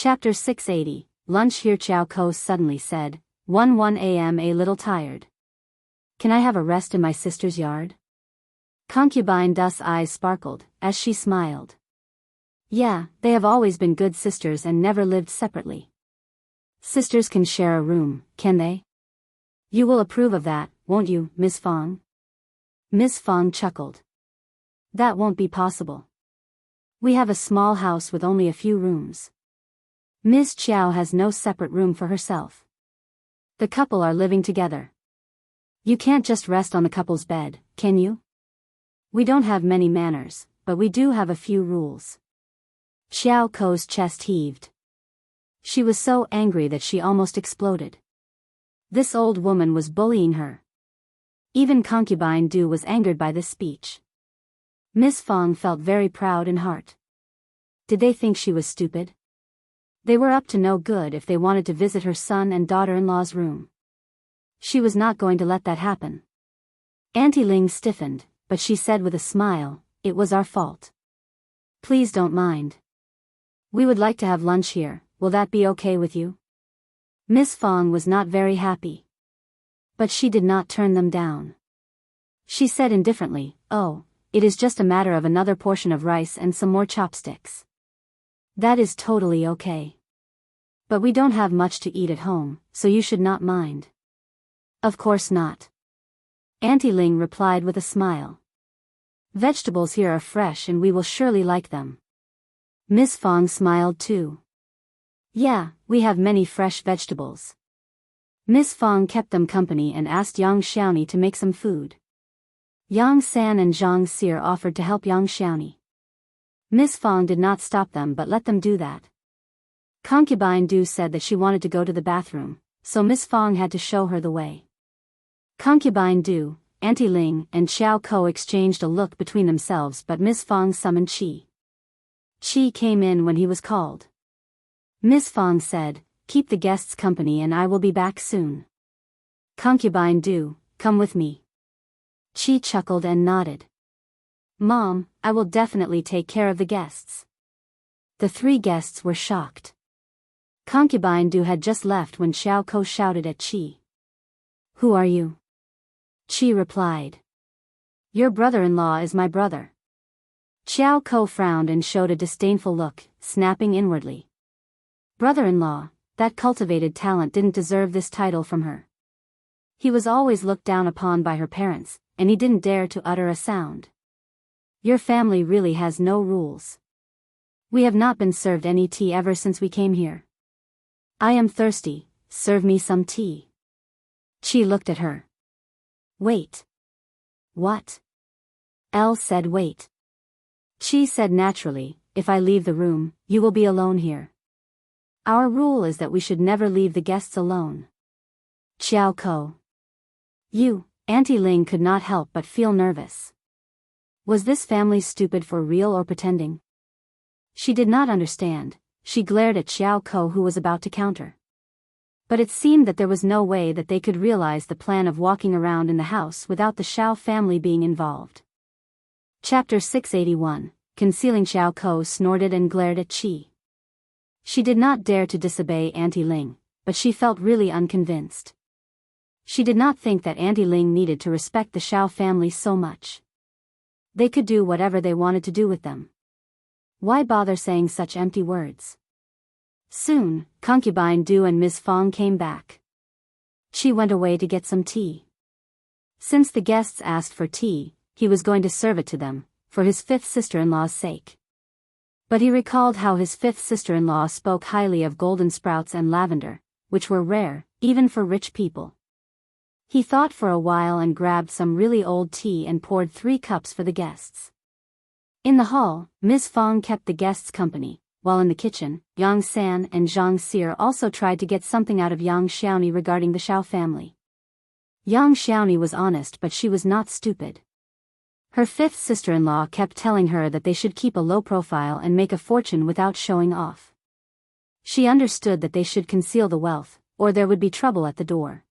Chapter 680, Lunch here. Qiao Ko suddenly said, 1 a.m. a little tired. Can I have a rest in my sister's yard? Concubine Du's eyes sparkled, as she smiled. Yeah, they have always been good sisters and never lived separately. Sisters can share a room, can they? You will approve of that, won't you, Miss Fong? Miss Fong chuckled. That won't be possible. We have a small house with only a few rooms. Miss Qiao has no separate room for herself. The couple are living together. You can't just rest on the couple's bed, can you? We don't have many manners, but we do have a few rules. Qiao Ko's chest heaved. She was so angry that she almost exploded. This old woman was bullying her. Even Concubine Du was angered by this speech. Miss Fong felt very proud in heart. Did they think she was stupid? They were up to no good if they wanted to visit her son and daughter-in-law's room. She was not going to let that happen. Auntie Ling stiffened, but she said with a smile, "It was our fault. Please don't mind. We would like to have lunch here, will that be okay with you?" Miss Fong was not very happy. But she did not turn them down. She said indifferently, "Oh, it is just a matter of another portion of rice and some more chopsticks. That is totally okay. But we don't have much to eat at home, so you should not mind." "Of course not." Auntie Ling replied with a smile. "Vegetables here are fresh and we will surely like them." Miss Fong smiled too. "Yeah, we have many fresh vegetables." Miss Fong kept them company and asked Xianxia to make some food. Yang San and Xianxia offered to help Xianxia. Miss Fong did not stop them but let them do that. Concubine Du said that she wanted to go to the bathroom, so Miss Fong had to show her the way. Concubine Du, Auntie Ling, and Qiao Ko exchanged a look between themselves, but Miss Fong summoned Qi. Qi came in when he was called. Miss Fong said, "Keep the guests company and I will be back soon." Concubine Du, come with me. Qi chuckled and nodded. "Mom, I will definitely take care of the guests." The three guests were shocked. Concubine Du had just left when Qiao Ko shouted at Qi. "Who are you?" Qi replied. "Your brother-in-law is my brother." Qiao Ko frowned and showed a disdainful look, snapping inwardly. Brother-in-law, that cultivated talent didn't deserve this title from her. He was always looked down upon by her parents, and he didn't dare to utter a sound. Your family really has no rules. We have not been served any tea ever since we came here. I am thirsty, serve me some tea. Qi looked at her. Wait. What? Elle said wait. Qi said naturally, if I leave the room, you will be alone here. Our rule is that we should never leave the guests alone. Qiao Ko. You, Auntie Ling could not help but feel nervous. Was this family stupid for real or pretending? She did not understand. She glared at Qiao Ko who was about to counter. But it seemed that there was no way that they could realize the plan of walking around in the house without the Shao family being involved. Chapter 681, Concealing. Qiao Ko snorted and glared at Qi. She did not dare to disobey Auntie Ling, but she felt really unconvinced. She did not think that Auntie Ling needed to respect the Shao family so much. They could do whatever they wanted to do with them. Why bother saying such empty words? Soon, Concubine Du and Miss Fong came back. She went away to get some tea. Since the guests asked for tea, he was going to serve it to them, for his fifth sister-in-law's sake. But he recalled how his fifth sister-in-law spoke highly of golden sprouts and lavender, which were rare, even for rich people. He thought for a while and grabbed some really old tea and poured 3 cups for the guests. In the hall, Miss Fong kept the guests company, while in the kitchen, Yang San and Xianxia also tried to get something out of Yang Xiaoni regarding the Shao family. Yang Xiaoni was honest, but she was not stupid. Her fifth sister-in-law kept telling her that they should keep a low profile and make a fortune without showing off. She understood that they should conceal the wealth, or there would be trouble at the door.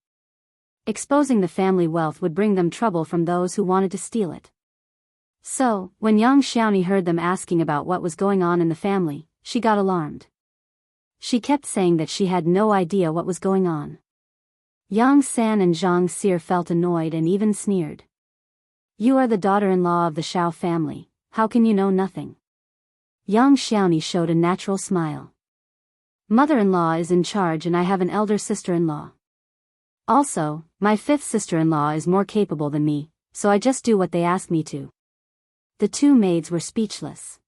Exposing the family wealth would bring them trouble from those who wanted to steal it. So, when Yang Xiaoni heard them asking about what was going on in the family, she got alarmed. She kept saying that she had no idea what was going on. Yang San and Xianxia felt annoyed and even sneered. You are the daughter-in-law of the Shao family, how can you know nothing? Yang Xiaoni showed a natural smile. Mother-in-law is in charge and I have an elder sister-in-law. Also, my fifth sister-in-law is more capable than me, so I just do what they ask me to. The two maids were speechless.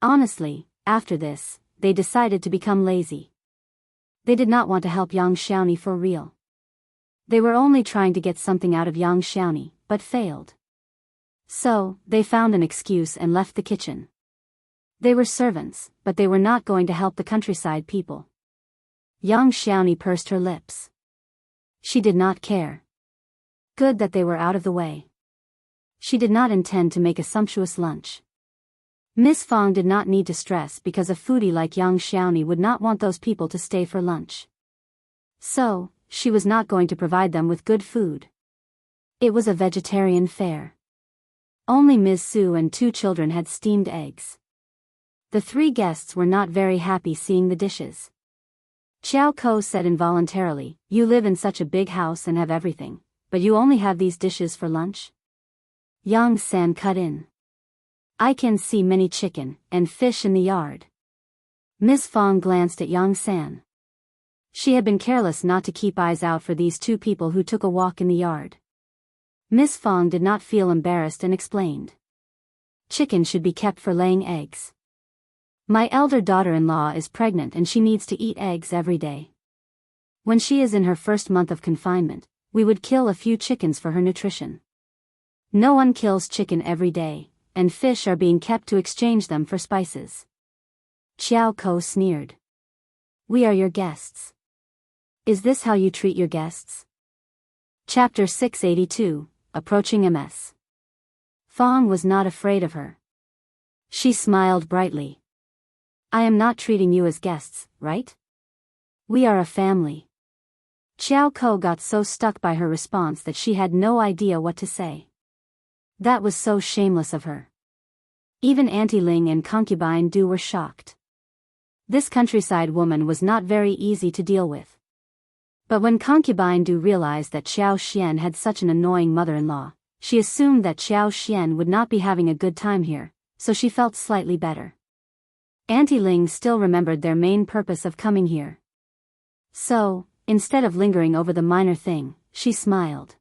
Honestly, after this, they decided to become lazy. They did not want to help Yang Xiaoni for real. They were only trying to get something out of Yang Xiaoni, but failed. So, they found an excuse and left the kitchen. They were servants, but they were not going to help the countryside people. Yang Xiaoni pursed her lips. She did not care. Good that they were out of the way. She did not intend to make a sumptuous lunch. Miss Fong did not need to stress because a foodie like Yang Xiaoni would not want those people to stay for lunch. So, she was not going to provide them with good food. It was a vegetarian fare. Only Ms. Su and 2 children had steamed eggs. The 3 guests were not very happy seeing the dishes. Qiao said involuntarily, you live in such a big house and have everything, but you only have these dishes for lunch? Yang San cut in. I can see many chicken and fish in the yard. Miss Fong glanced at Yang San. She had been careless not to keep eyes out for these 2 people who took a walk in the yard. Miss Fong did not feel embarrassed and explained. Chicken should be kept for laying eggs. My elder daughter-in-law is pregnant and she needs to eat eggs every day. When she is in her first month of confinement, we would kill a few chickens for her nutrition. No one kills chicken every day, and fish are being kept to exchange them for spices. Qiao sneered. We are your guests. Is this how you treat your guests? Chapter 682, Approaching MS. Fong was not afraid of her. She smiled brightly. I am not treating you as guests, right? We are a family. Qiao got so stuck by her response that she had no idea what to say. That was so shameless of her. Even Auntie Ling and Concubine Du were shocked. This countryside woman was not very easy to deal with. But when Concubine Du realized that Xiao Xian had such an annoying mother-in-law, she assumed that Xiao Xian would not be having a good time here, so she felt slightly better. Auntie Ling still remembered their main purpose of coming here. So, instead of lingering over the minor thing, she smiled.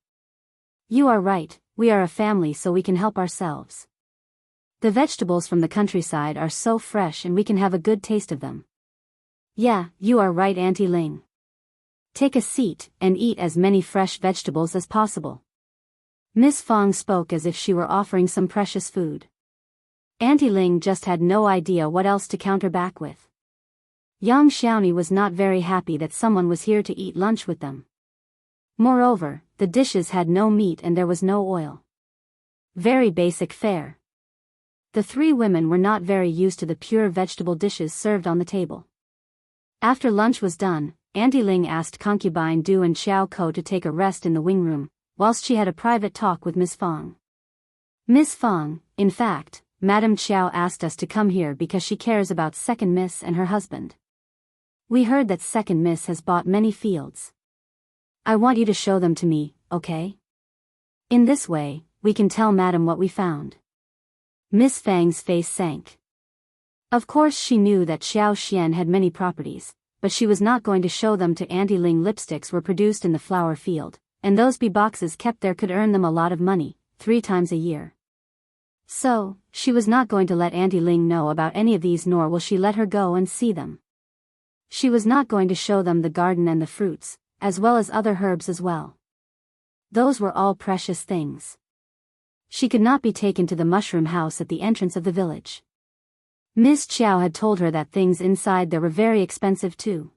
You are right, we are a family so we can help ourselves. The vegetables from the countryside are so fresh and we can have a good taste of them. Yeah, you are right, Auntie Ling. Take a seat and eat as many fresh vegetables as possible. Miss Fong spoke as if she were offering some precious food. Auntie Ling just had no idea what else to counter back with. Yang Xiaoni was not very happy that someone was here to eat lunch with them. Moreover, the dishes had no meat and there was no oil. Very basic fare. The 3 women were not very used to the pure vegetable dishes served on the table. After lunch was done, Auntie Ling asked Concubine Du and Qiao to take a rest in the wing room, whilst she had a private talk with Miss Fong. Miss Fong, in fact, Madame Qiao asked us to come here because she cares about Second Miss and her husband. We heard that Second Miss has bought many fields. I want you to show them to me, okay? In this way, we can tell Madame what we found. Miss Fang's face sank. Of course she knew that Xiao Xian had many properties, but she was not going to show them to Auntie Ling. Lipsticks were produced in the flower field, and those bee boxes kept there could earn them a lot of money, 3 times a year. So, she was not going to let Auntie Ling know about any of these, nor will she let her go and see them. She was not going to show them the garden and the fruits, as well as other herbs as well. Those were all precious things. She could not be taken to the mushroom house at the entrance of the village. Miss Qiao had told her that things inside there were very expensive too.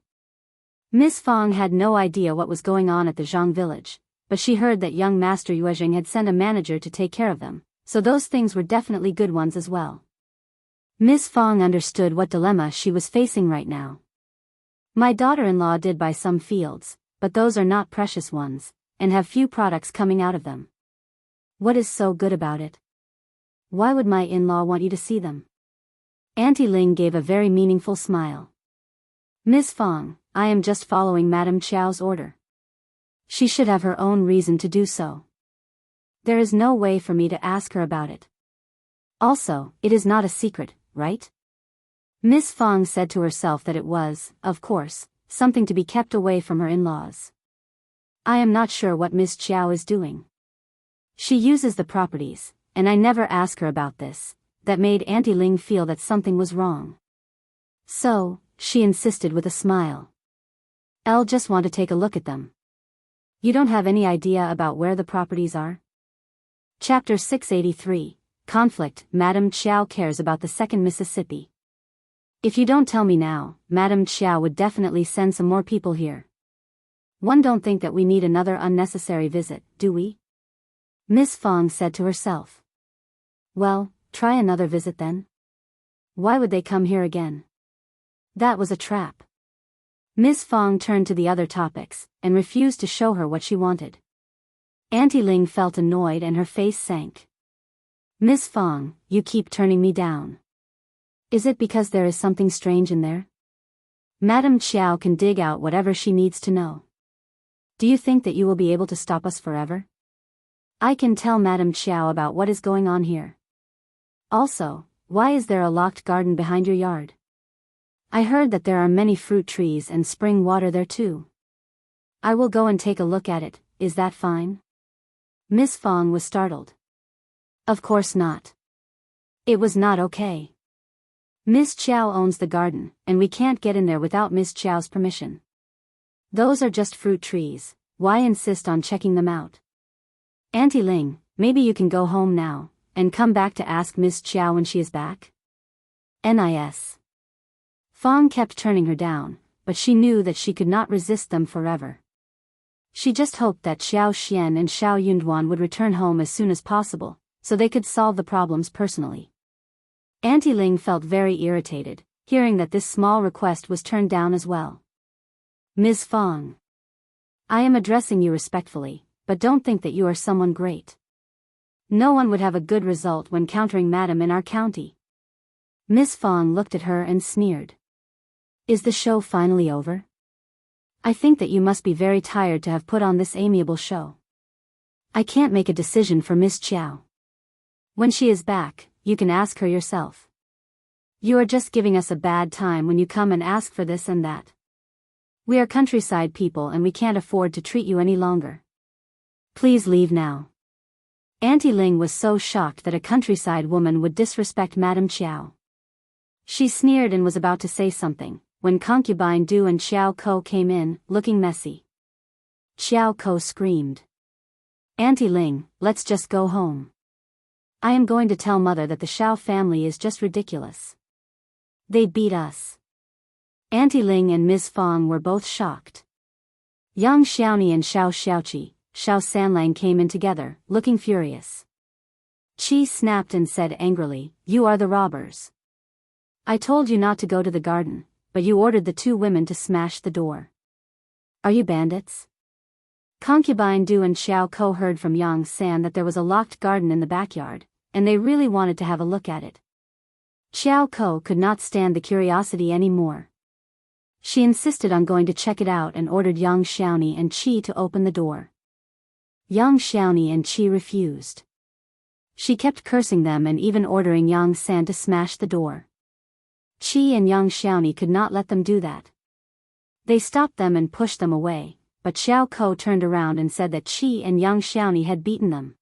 Miss Fong had no idea what was going on at the Zhang village, but she heard that young Master Yuezheng had sent a manager to take care of them, so those things were definitely good ones as well. Miss Fong understood what dilemma she was facing right now. My daughter-in-law did buy some fields, but those are not precious ones, and have few products coming out of them. What is so good about it? Why would my in-law want you to see them? Auntie Ling gave a very meaningful smile. Miss Fong, I am just following Madame Qiao's order. She should have her own reason to do so. There is no way for me to ask her about it. Also, it is not a secret, right? Miss Fong said to herself that it was, of course, something to be kept away from her in-laws. I am not sure what Miss Qiao is doing. She uses the properties, and I never ask her about this. That made Auntie Ling feel that something was wrong. So, she insisted with a smile. I'll just want to take a look at them. You don't have any idea about where the properties are? Chapter 683, Conflict. Madame Qiao cares about the second Mississippi. If you don't tell me now, Madame Qiao would definitely send some more people here. One don't think that we need another unnecessary visit, do we? Miss Fong said to herself. Well, try another visit then. Why would they come here again? That was a trap. Miss Fong turned to the other topics, and refused to show her what she wanted. Auntie Ling felt annoyed and her face sank. Miss Fong, you keep turning me down. Is it because there is something strange in there? Madame Qiao can dig out whatever she needs to know. Do you think that you will be able to stop us forever? I can tell Madame Qiao about what is going on here. Also, why is there a locked garden behind your yard? I heard that there are many fruit trees and spring water there too. I will go and take a look at it, is that fine? Miss Fong was startled. Of course not. It was not okay. Miss Qiao owns the garden, and we can't get in there without Miss Qiao's permission. Those are just fruit trees, why insist on checking them out? Auntie Ling, maybe you can go home now, and come back to ask Miss Qiao when she is back? NIS. Fong kept turning her down, but she knew that she could not resist them forever. She just hoped that Xiao Xian and Shao Yunduan would return home as soon as possible, so they could solve the problems personally. Auntie Ling felt very irritated, hearing that this small request was turned down as well. Ms. Fong. I am addressing you respectfully, but don't think that you are someone great. No one would have a good result when countering Madam in our county. Miss Fong looked at her and sneered. Is the show finally over? I think that you must be very tired to have put on this amiable show. I can't make a decision for Miss Qiao. When she is back, you can ask her yourself. You are just giving us a bad time when you come and ask for this and that. We are countryside people and we can't afford to treat you any longer. Please leave now. Auntie Ling was so shocked that a countryside woman would disrespect Madame Qiao. She sneered and was about to say something, when concubine Du and Xiao Ko came in, looking messy. Xiao Ko screamed. Auntie Ling, let's just go home. I am going to tell Mother that the Shao family is just ridiculous. They beat us. Auntie Ling and Ms. Fong were both shocked. Yang Xiaoni and Shao Xiaoqi, Shao Sanlang came in together, looking furious. Qi snapped and said angrily, You are the robbers. I told you not to go to the garden, but you ordered the two women to smash the door. Are you bandits? Concubine Du and Xiao Ko heard from Yang San that there was a locked garden in the backyard, and they really wanted to have a look at it. Xiao Ko could not stand the curiosity anymore. She insisted on going to check it out and ordered Yang Xiaoni and Qi to open the door. Yang Xiaoni and Qi refused. She kept cursing them and even ordering Yang San to smash the door. Qi and Yang Xiaoni could not let them do that. They stopped them and pushed them away, but Xiao Ko turned around and said that Qi and Yang Xiaoni had beaten them.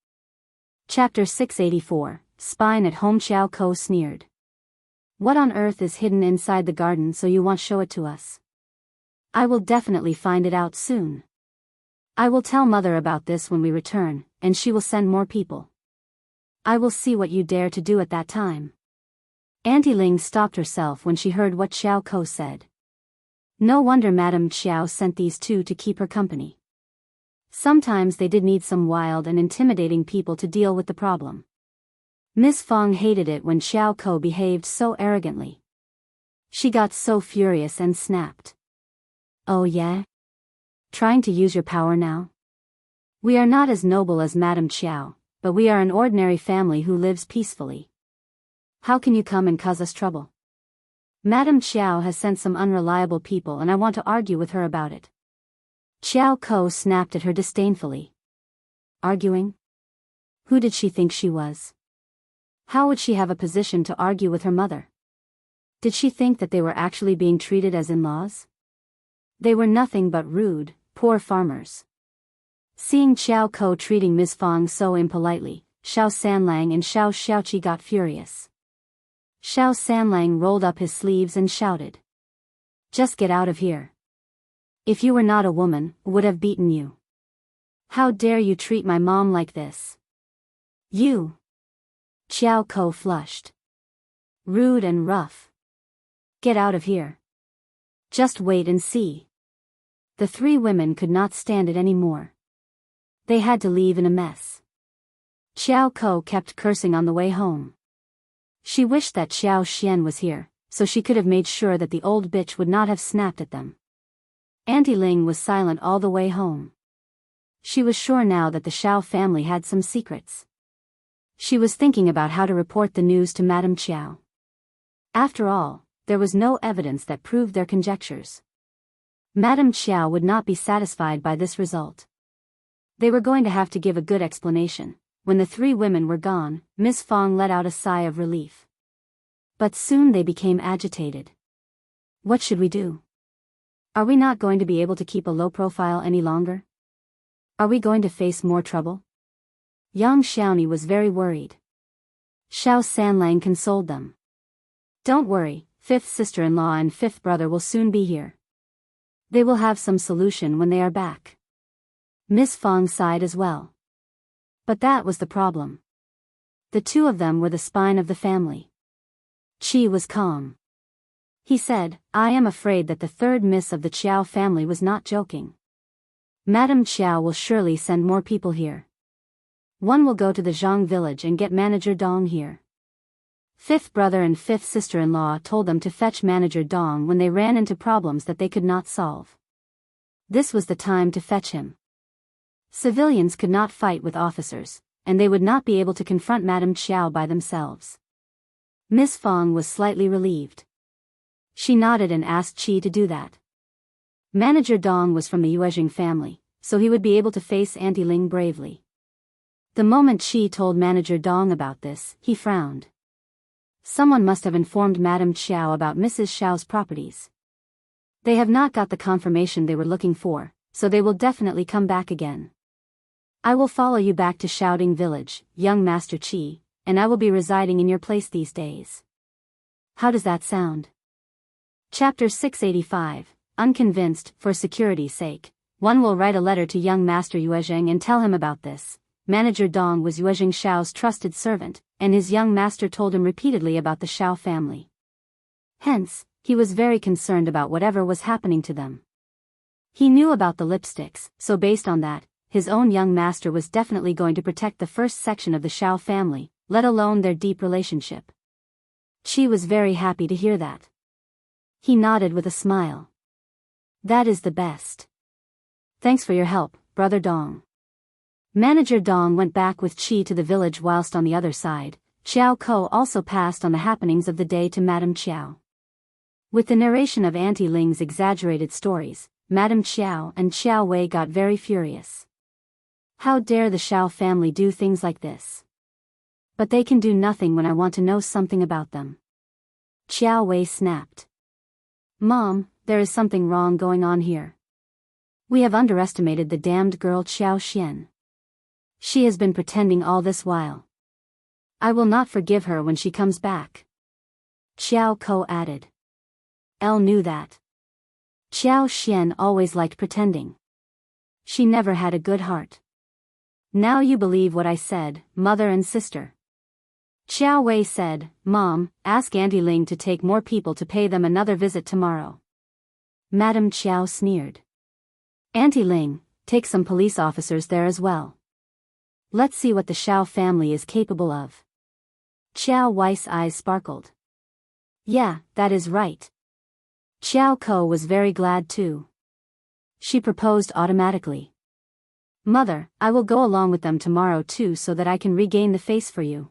Chapter 684, Spine at Home. Xiao Ko sneered. What on earth is hidden inside the garden so you won't show it to us? I will definitely find it out soon. I will tell Mother about this when we return, and she will send more people. I will see what you dare to do at that time. Auntie Ling stopped herself when she heard what Xiao Ko said. No wonder Madame Qiao sent these two to keep her company. Sometimes they did need some wild and intimidating people to deal with the problem. Miss Fong hated it when Xiao Ko behaved so arrogantly. She got so furious and snapped. Oh yeah? Trying to use your power now? We are not as noble as Madame Qiao, but we are an ordinary family who lives peacefully. How can you come and cause us trouble? Madame Qiao has sent some unreliable people and I want to argue with her about it. Qiao Ko snapped at her disdainfully. Arguing? Who did she think she was? How would she have a position to argue with her mother? Did she think that they were actually being treated as in-laws? They were nothing but rude, poor farmers. Seeing Qiao Ko treating Ms. Fang so impolitely, Shao Sanlang and Shao Xiaoqi got furious. Shao Sanlang rolled up his sleeves and shouted. Just get out of here. If you were not a woman, would have beaten you. How dare you treat my mom like this? You. Qiao Ko flushed. Rude and rough. Get out of here. Just wait and see. The three women could not stand it anymore. They had to leave in a mess. Qiao Ko kept cursing on the way home. She wished that Xiao Xian was here, so she could have made sure that the old bitch would not have snapped at them. Auntie Ling was silent all the way home. She was sure now that the Shao family had some secrets. She was thinking about how to report the news to Madame Qiao. After all, there was no evidence that proved their conjectures. Madame Qiao would not be satisfied by this result. They were going to have to give a good explanation. When the three women were gone, Miss Fang let out a sigh of relief. But soon they became agitated. What should we do? Are we not going to be able to keep a low profile any longer? Are we going to face more trouble? Yang Xiaoni was very worried. Shao Sanlang consoled them. Don't worry, fifth sister-in-law and fifth brother will soon be here. They will have some solution when they are back. Miss Fang sighed as well. But that was the problem. The two of them were the spine of the family. Qi was calm. He said, I am afraid that the third miss of the Qiao family was not joking. Madame Qiao will surely send more people here. One will go to the Zhang village and get Manager Dong here. Fifth brother and fifth sister-in-law told them to fetch Manager Dong when they ran into problems that they could not solve. This was the time to fetch him. Civilians could not fight with officers, and they would not be able to confront Madame Qiao by themselves. Miss Fang was slightly relieved. She nodded and asked Qi to do that. Manager Dong was from the Yuezhing family, so he would be able to face Auntie Ling bravely. The moment Qi told Manager Dong about this, he frowned. Someone must have informed Madame Qiao about Mrs. Shao's properties. They have not got the confirmation they were looking for, so they will definitely come back again. I will follow you back to Shouting Village, young Master Qi, and I will be residing in your place these days. How does that sound? Chapter 685, Unconvinced. For security's sake, one will write a letter to young Master Yuezheng and tell him about this. Manager Dong was Yuezheng Shao's trusted servant, and his young master told him repeatedly about the Shao family. Hence, he was very concerned about whatever was happening to them. He knew about the lipsticks, so based on that, his own young master was definitely going to protect the first section of the Shao family, let alone their deep relationship. Qi was very happy to hear that. He nodded with a smile. That is the best. Thanks for your help, Brother Dong. Manager Dong went back with Qi to the village whilst on the other side, Qiao Ko also passed on the happenings of the day to Madame Qiao. With the narration of Auntie Ling's exaggerated stories, Madame Qiao and Qiao Wei got very furious. How dare the Shao family do things like this? But they can do nothing when I want to know something about them. Qiao Wei snapped. Mom, there is something wrong going on here. We have underestimated the damned girl Qiao Xian. She has been pretending all this while. I will not forgive her when she comes back. Qiao Ko added. Elle knew that. Qiao Xian always liked pretending. She never had a good heart. Now you believe what I said, mother and sister. Qiao Wei said, Mom, ask Auntie Ling to take more people to pay them another visit tomorrow. Madame Qiao sneered. Auntie Ling, take some police officers there as well. Let's see what the Shao family is capable of. Qiao Wei's eyes sparkled. Yeah, that is right. Qiao Ko was very glad too. She proposed automatically. Mother, I will go along with them tomorrow too so that I can regain the face for you.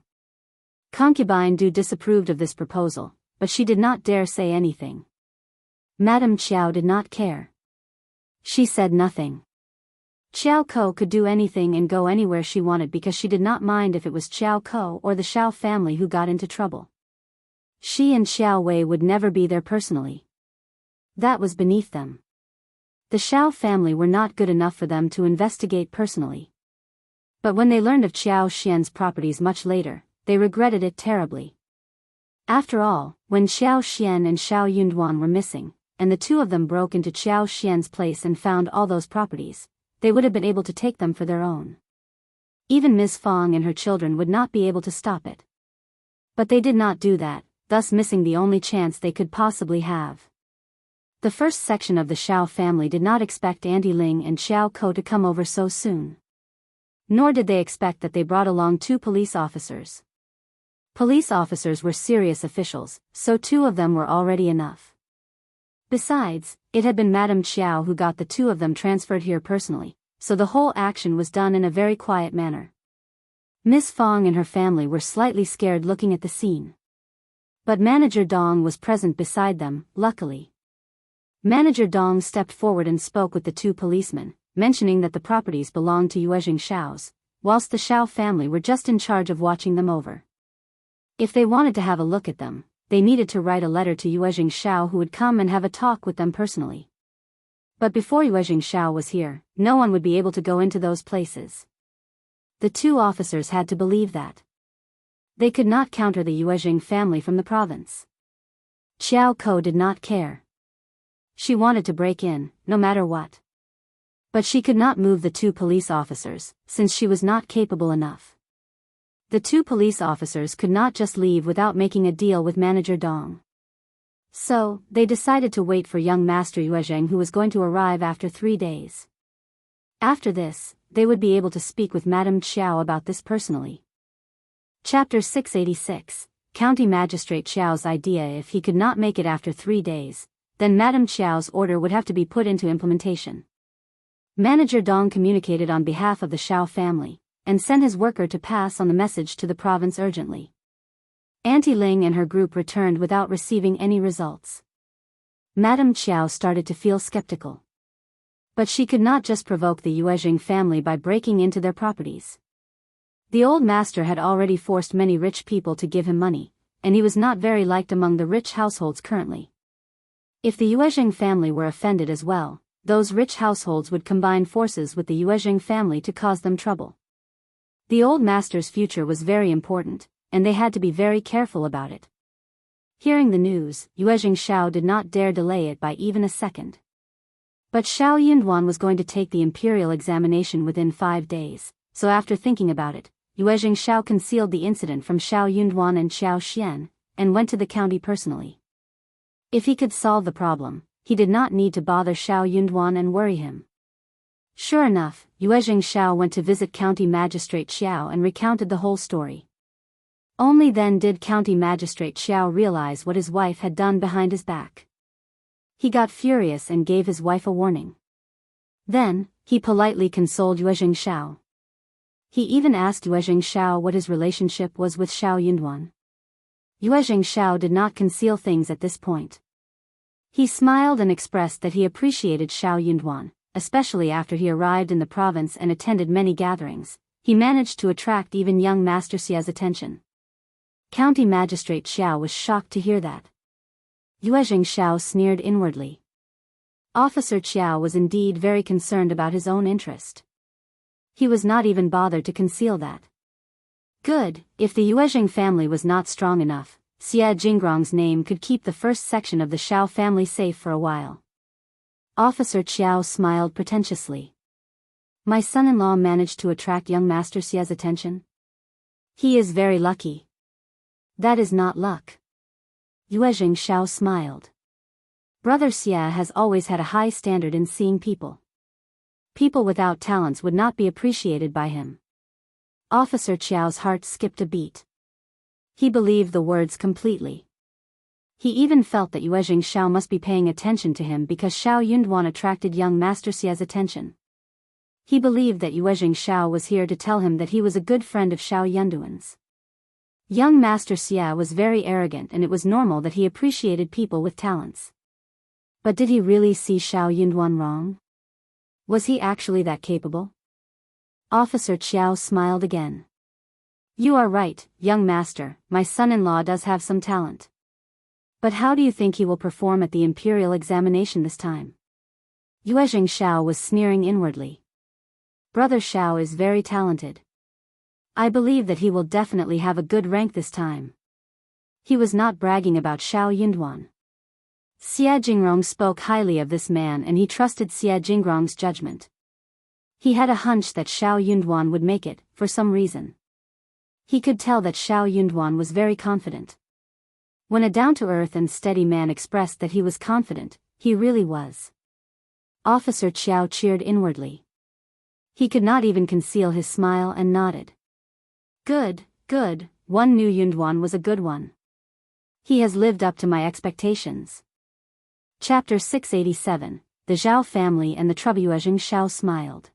Concubine Du disapproved of this proposal, but she did not dare say anything. Madame Qiao did not care. She said nothing. Qiao Ko could do anything and go anywhere she wanted because she did not mind if it was Qiao Ko or the Shao family who got into trouble. She and Xiao Wei would never be there personally. That was beneath them. The Shao family were not good enough for them to investigate personally. But when they learned of Qiao Xian's properties much later, they regretted it terribly. After all, when Xiao Xian and Shao Yunduan were missing, and the two of them broke into Qiao Xian's place and found all those properties, they would have been able to take them for their own. Even Ms. Fong and her children would not be able to stop it. But they did not do that, thus missing the only chance they could possibly have. The first section of the Shao family did not expect Auntie Ling and Xiao Ko to come over so soon. Nor did they expect that they brought along 2 police officers. Police officers were serious officials, so 2 of them were already enough. Besides, it had been Madame Qiao who got the 2 of them transferred here personally, so the whole action was done in a very quiet manner. Miss Fong and her family were slightly scared looking at the scene. But Manager Dong was present beside them, luckily. Manager Dong stepped forward and spoke with the 2 policemen, mentioning that the properties belonged to Yuezhing Shao's, whilst the Shao family were just in charge of watching them over. If they wanted to have a look at them, they needed to write a letter to Yuezhing Shao, who would come and have a talk with them personally. But before Yuezhing Shao was here, no one would be able to go into those places. The 2 officers had to believe that. They could not counter the Yuezhing family from the province. Qiao Ko did not care. She wanted to break in, no matter what. But she could not move the 2 police officers, since she was not capable enough. The 2 police officers could not just leave without making a deal with Manager Dong. So, they decided to wait for young Master Yuezheng, who was going to arrive after 3 days. After this, they would be able to speak with Madame Qiao about this personally. Chapter 686, County Magistrate Qiao's idea. If he could not make it after 3 days, then Madame Qiao's order would have to be put into implementation. Manager Dong communicated on behalf of the Shao family, and sent his worker to pass on the message to the province urgently. Auntie Ling and her group returned without receiving any results. Madame Qiao started to feel skeptical. But she could not just provoke the Yuezhing family by breaking into their properties. The old master had already forced many rich people to give him money, and he was not very liked among the rich households currently. If the Yuezhing family were offended as well, those rich households would combine forces with the Yuezhing family to cause them trouble. The old master's future was very important, and they had to be very careful about it. Hearing the news, Yuezhing Shao did not dare delay it by even a second. But Shao Yunduan was going to take the imperial examination within 5 days, so after thinking about it, Yuezhing Shao concealed the incident from Shao Yunduan and Xiao Xian, and went to the county personally. If he could solve the problem, he did not need to bother Shao Yunduan and worry him. Sure enough, Yuezhing Shao went to visit County Magistrate Qiao and recounted the whole story. Only then did County Magistrate Qiao realize what his wife had done behind his back. He got furious and gave his wife a warning. Then, he politely consoled Yuezhing Shao. He even asked Yuezhing Shao what his relationship was with Shao Yunduan. Yuezhing Shao did not conceal things at this point. He smiled and expressed that he appreciated Shao Yunduan, especially after he arrived in the province and attended many gatherings. He managed to attract even young Master Xia's attention. County Magistrate Qiao was shocked to hear that. Yuezhing Shao sneered inwardly. Officer Qiao was indeed very concerned about his own interest. He was not even bothered to conceal that. Good, if the Yuezhing family was not strong enough, Xie Jinggrong's name could keep the first section of the Shao family safe for a while. Officer Qiao smiled pretentiously. My son-in-law managed to attract young Master Xia's attention? He is very lucky. That is not luck. Yuezhing Shao smiled. Brother Xia has always had a high standard in seeing people. People without talents would not be appreciated by him. Officer Qiao's heart skipped a beat. He believed the words completely. He even felt that Yuezhing Shao must be paying attention to him because Shao Yunduan attracted young Master Xia's attention. He believed that Yuezhing Shao was here to tell him that he was a good friend of Shao Yunduan's. Young Master Xia was very arrogant, and it was normal that he appreciated people with talents. But did he really see Shao Yunduan wrong? Was he actually that capable? Officer Qiao smiled again. You are right, young master, my son-in-law does have some talent. But how do you think he will perform at the imperial examination this time? Yuezheng Shao was sneering inwardly. Brother Shao is very talented. I believe that he will definitely have a good rank this time. He was not bragging about Shao Yunduan. Xie Jingrong spoke highly of this man, and he trusted Xie Jingrong's judgment. He had a hunch that Shao Yunduan would make it, for some reason. He could tell that Shao Yunduan was very confident. When a down-to-earth and steady man expressed that he was confident, he really was. Officer Qiao cheered inwardly. He could not even conceal his smile and nodded. Good, good, one new Yunduan was a good one. He has lived up to my expectations. Chapter 687, The Zhao Family and the Troublesome. Shao smiled.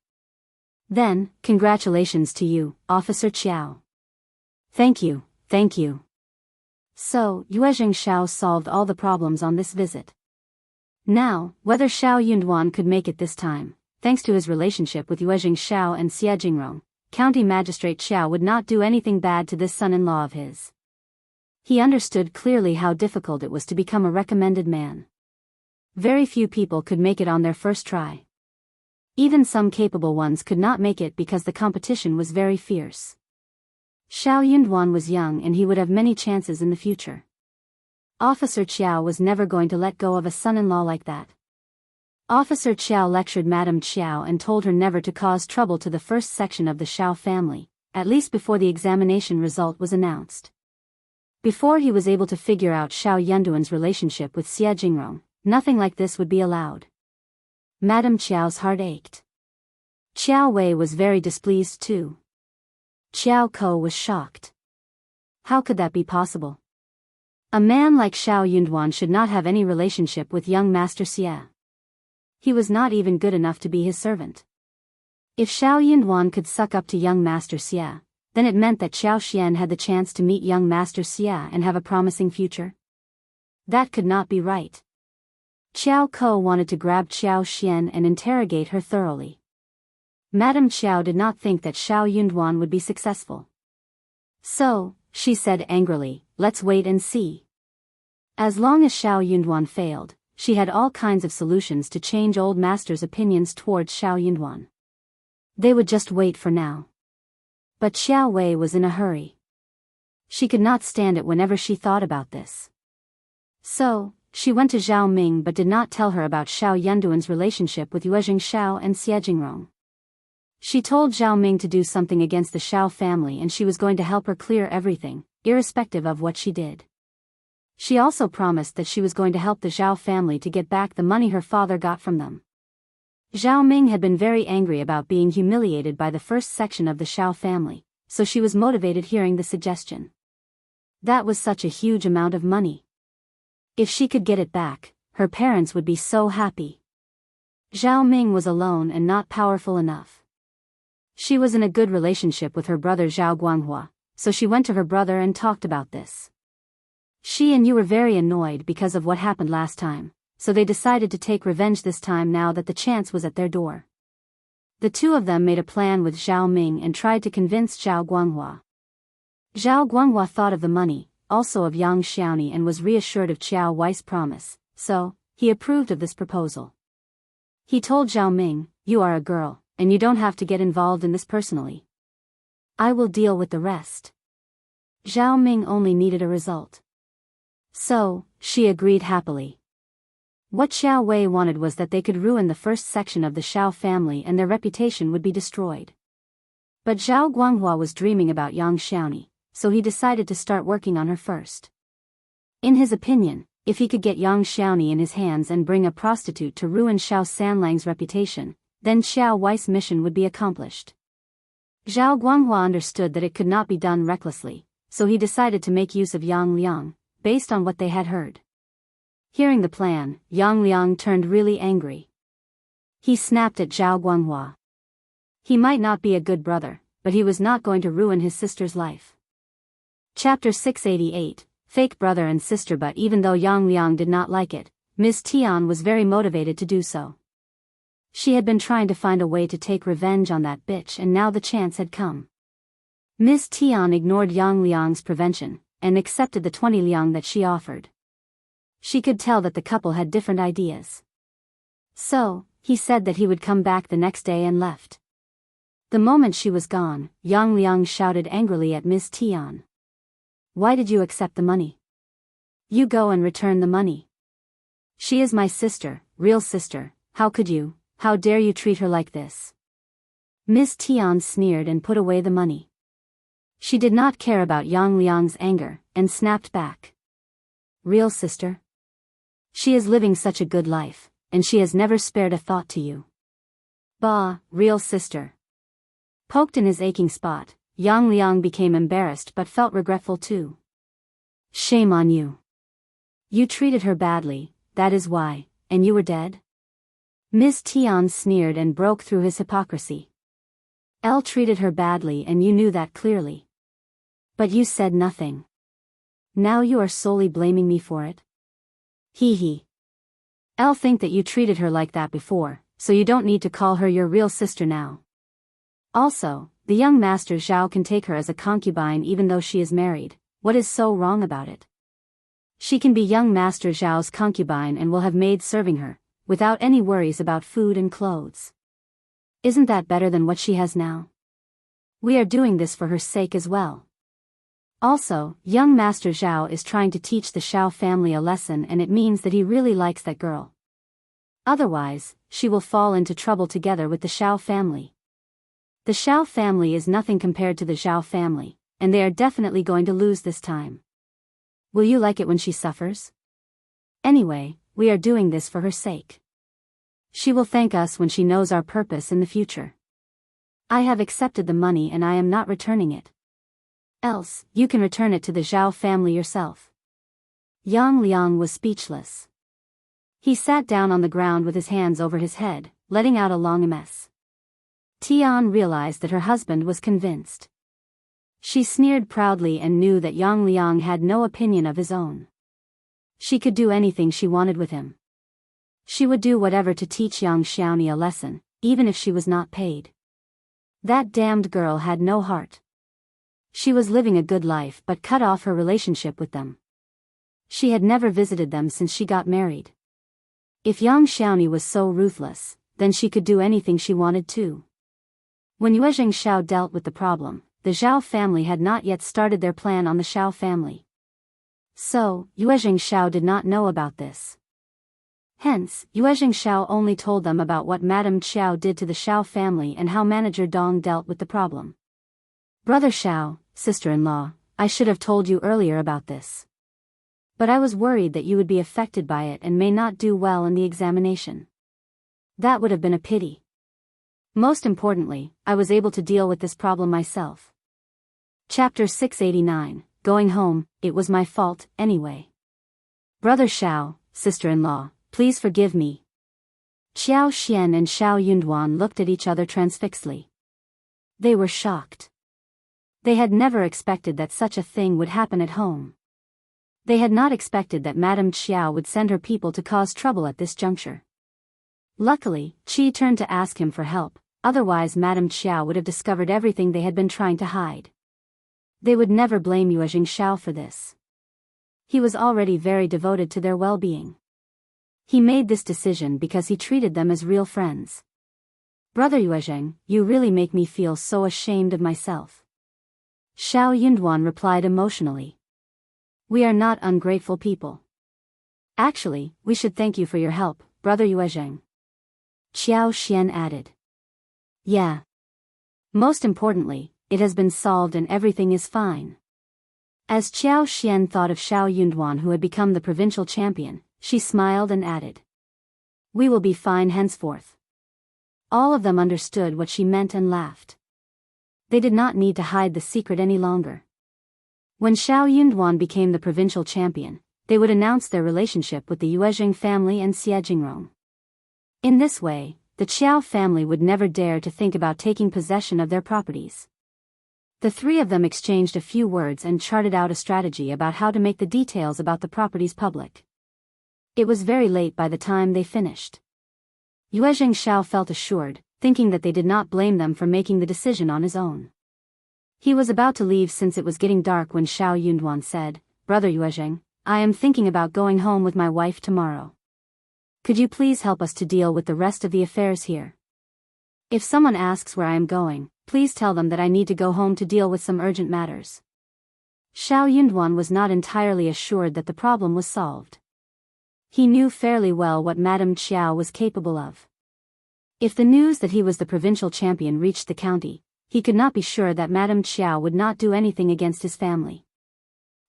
Then, congratulations to you, Officer Qiao. Thank you, thank you. So, Yuezheng Shao solved all the problems on this visit. Now, whether Shao Yunduan could make it this time, thanks to his relationship with Yuezheng Shao and Xie Jingrong, County Magistrate Qiao would not do anything bad to this son-in-law of his. He understood clearly how difficult it was to become a recommended man. Very few people could make it on their first try. Even some capable ones could not make it because the competition was very fierce. Shao Yunduan was young, and he would have many chances in the future. Officer Qiao was never going to let go of a son-in-law like that. Officer Qiao lectured Madame Qiao and told her never to cause trouble to the first section of the Shao family, at least before the examination result was announced. Before he was able to figure out Shao Yunduan's relationship with Xie Jingrong, nothing like this would be allowed. Madame Qiao's heart ached. Qiao Wei was very displeased too. Qiao Ko was shocked. How could that be possible? A man like Shao Yunduan should not have any relationship with young Master Xie. He was not even good enough to be his servant. If Shao Yunduan could suck up to young Master Xie, then it meant that Xiao Xian had the chance to meet young Master Xie and have a promising future. That could not be right. Qiao Ko wanted to grab Xiao Xian and interrogate her thoroughly. Madame Qiao did not think that Shao Yunduan would be successful. So, she said angrily, let's wait and see. As long as Shao Yunduan failed, she had all kinds of solutions to change old master's opinions towards Shao Yunduan. They would just wait for now. But Xiao Wei was in a hurry. She could not stand it whenever she thought about this. So, she went to Zhao Ming but did not tell her about Shao Yunduan's relationship with Yuezheng Shao and Xie Jingrong. She told Zhao Ming to do something against the Shao family, and she was going to help her clear everything, irrespective of what she did. She also promised that she was going to help the Zhao family to get back the money her father got from them. Zhao Ming had been very angry about being humiliated by the first section of the Shao family, so she was motivated hearing the suggestion. That was such a huge amount of money. If she could get it back, her parents would be so happy. Zhao Ming was alone and not powerful enough. She was in a good relationship with her brother Zhao Guanghua, so she went to her brother and talked about this. She and Yu were very annoyed because of what happened last time, so they decided to take revenge this time now that the chance was at their door. The two of them made a plan with Zhao Ming and tried to convince Zhao Guanghua. Zhao Guanghua thought of the money, also of Yang Xiaoni, and was reassured of Qiao Wei's promise, so he approved of this proposal. He told Zhao Ming, you are a girl, and you don't have to get involved in this personally. I will deal with the rest. Zhao Ming only needed a result. So, she agreed happily. What Xiao Wei wanted was that they could ruin the first section of the Shao family and their reputation would be destroyed. But Zhao Guanghua was dreaming about Yang Xiaoni, so he decided to start working on her first. In his opinion, if he could get Yang Xiaoni in his hands and bring a prostitute to ruin Shao Sanlang's reputation, then Xiao Wei's mission would be accomplished. Zhao Guanghua understood that it could not be done recklessly, so he decided to make use of Yang Liang, based on what they had heard. Hearing the plan, Yang Liang turned really angry. He snapped at Zhao Guanghua. He might not be a good brother, but he was not going to ruin his sister's life. Chapter 688, Fake Brother and Sister. But even though Yang Liang did not like it, Ms. Tian was very motivated to do so. She had been trying to find a way to take revenge on that bitch, and now the chance had come. Ms. Tian ignored Yang Liang's prevention, and accepted the 20 liang that she offered. She could tell that the couple had different ideas. So, he said that he would come back the next day and left. The moment she was gone, Yang Liang shouted angrily at Ms. Tian. Why did you accept the money? You go and return the money. She is my sister, real sister, how could you, how dare you treat her like this? Ms. Tian sneered and put away the money. She did not care about Yang Liang's anger, and snapped back. Real sister? She is living such a good life, and she has never spared a thought to you. Bah, real sister. Poked in his aching spot, Yang Liang became embarrassed but felt regretful too. Shame on you. You treated her badly, that is why, and you were dead? Ms. Tian sneered and broke through his hypocrisy. Elle treated her badly and you knew that clearly. But you said nothing. Now you are solely blaming me for it? Hee hee. Elle think that you treated her like that before, so you don't need to call her your real sister now. Also, the young master Zhao can take her as a concubine even though she is married. What is so wrong about it? She can be young master Zhao's concubine and will have maids serving her, without any worries about food and clothes. Isn't that better than what she has now? We are doing this for her sake as well. Also, young master Zhao is trying to teach the Shao family a lesson, and it means that he really likes that girl. Otherwise, she will fall into trouble together with the Shao family. The Shao family is nothing compared to the Zhao family, and they are definitely going to lose this time. Will you like it when she suffers? Anyway, we are doing this for her sake. She will thank us when she knows our purpose in the future. I have accepted the money and I am not returning it. Else, you can return it to the Zhao family yourself. Yang Liang was speechless. He sat down on the ground with his hands over his head, letting out a long mess. Tian realized that her husband was convinced. She sneered proudly and knew that Yang Liang had no opinion of his own. She could do anything she wanted with him. She would do whatever to teach Xianxia a lesson, even if she was not paid. That damned girl had no heart. She was living a good life but cut off her relationship with them. She had never visited them since she got married. If Xianxia was so ruthless, then she could do anything she wanted too. When Shao dealt with the problem, the Zhao family had not yet started their plan on the Shao family. So, Shao did not know about this. Hence, Shao only told them about what Madame Qiao did to the Shao family and how Manager Dong dealt with the problem. Brother Shao, sister-in-law, I should have told you earlier about this. But I was worried that you would be affected by it and may not do well in the examination. That would have been a pity. Most importantly, I was able to deal with this problem myself. Chapter 689, Going Home, It Was My Fault, Anyway. Brother Shao, sister-in-law, please forgive me. Qiao Xian and Shao Yunduan looked at each other transfixedly. They were shocked. They had never expected that such a thing would happen at home. They had not expected that Madame Qiao would send her people to cause trouble at this juncture. Luckily, Qi turned to ask him for help, otherwise Madame Qiao would have discovered everything they had been trying to hide. They would never blame Shao for this. He was already very devoted to their well-being. He made this decision because he treated them as real friends. Brother Yuezheng, you really make me feel so ashamed of myself. Shao Yunduan replied emotionally. We are not ungrateful people. Actually, we should thank you for your help, Brother Yuezheng. Qiao Xian added. Yeah. Most importantly, it has been solved and everything is fine. As Qiao Xian thought of Shao Yunduan who had become the provincial champion, she smiled and added. We will be fine henceforth. All of them understood what she meant and laughed. They did not need to hide the secret any longer. When Shao Yunduan became the provincial champion, they would announce their relationship with the Yuezheng family and Xie Jingrong. In this way, the Qiao family would never dare to think about taking possession of their properties. The three of them exchanged a few words and charted out a strategy about how to make the details about the properties public. It was very late by the time they finished. Shao felt assured, thinking that they did not blame them for making the decision on his own. He was about to leave since it was getting dark when Shao Yunduan said, "Brother Yuezheng, I am thinking about going home with my wife tomorrow. Could you please help us to deal with the rest of the affairs here? If someone asks where I am going, please tell them that I need to go home to deal with some urgent matters." Shao Yunduan was not entirely assured that the problem was solved. He knew fairly well what Madame Qiao was capable of. If the news that he was the provincial champion reached the county, he could not be sure that Madame Qiao would not do anything against his family.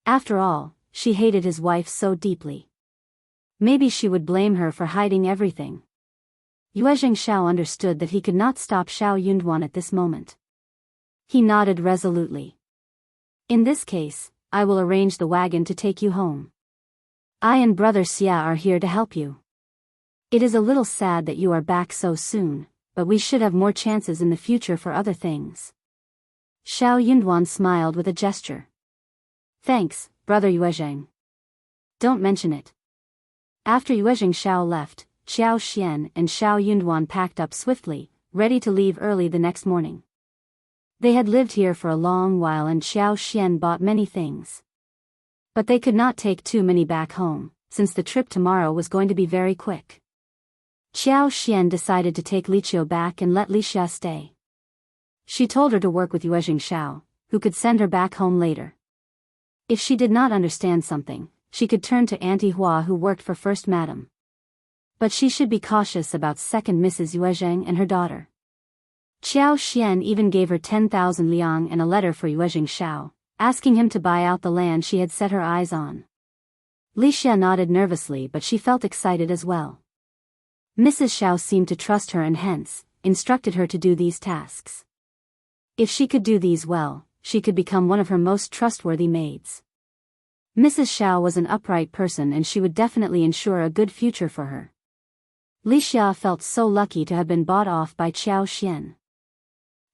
After all, she hated his wife so deeply. Maybe she would blame her for hiding everything. Shao understood that he could not stop Shao Yunduan at this moment. He nodded resolutely. "In this case, I will arrange the wagon to take you home. I and brother Xia are here to help you. It is a little sad that you are back so soon, but we should have more chances in the future for other things." Shao Yunduan smiled with a gesture. "Thanks, brother Yuezheng. Don't mention it." After Yuezheng Shao left, Qiao Xian and Shao Yunduan packed up swiftly, ready to leave early the next morning. They had lived here for a long while and Qiao Xian bought many things. But they could not take too many back home, since the trip tomorrow was going to be very quick. Qiao Xian decided to take Qiao back and let Xia stay. She told her to work with Yuezheng Shao, who could send her back home later. If she did not understand something, she could turn to Auntie Hua who worked for First Madam. But she should be cautious about Second Mrs. Yuezheng and her daughter. Qiao Xian even gave her 10,000 liang and a letter for Yuezheng Shao, asking him to buy out the land she had set her eyes on. Xia nodded nervously, but she felt excited as well. Mrs. Shao seemed to trust her and hence, instructed her to do these tasks. If she could do these well, she could become one of her most trustworthy maids. Mrs. Shao was an upright person and she would definitely ensure a good future for her. Xia felt so lucky to have been bought off by Qiao Xian.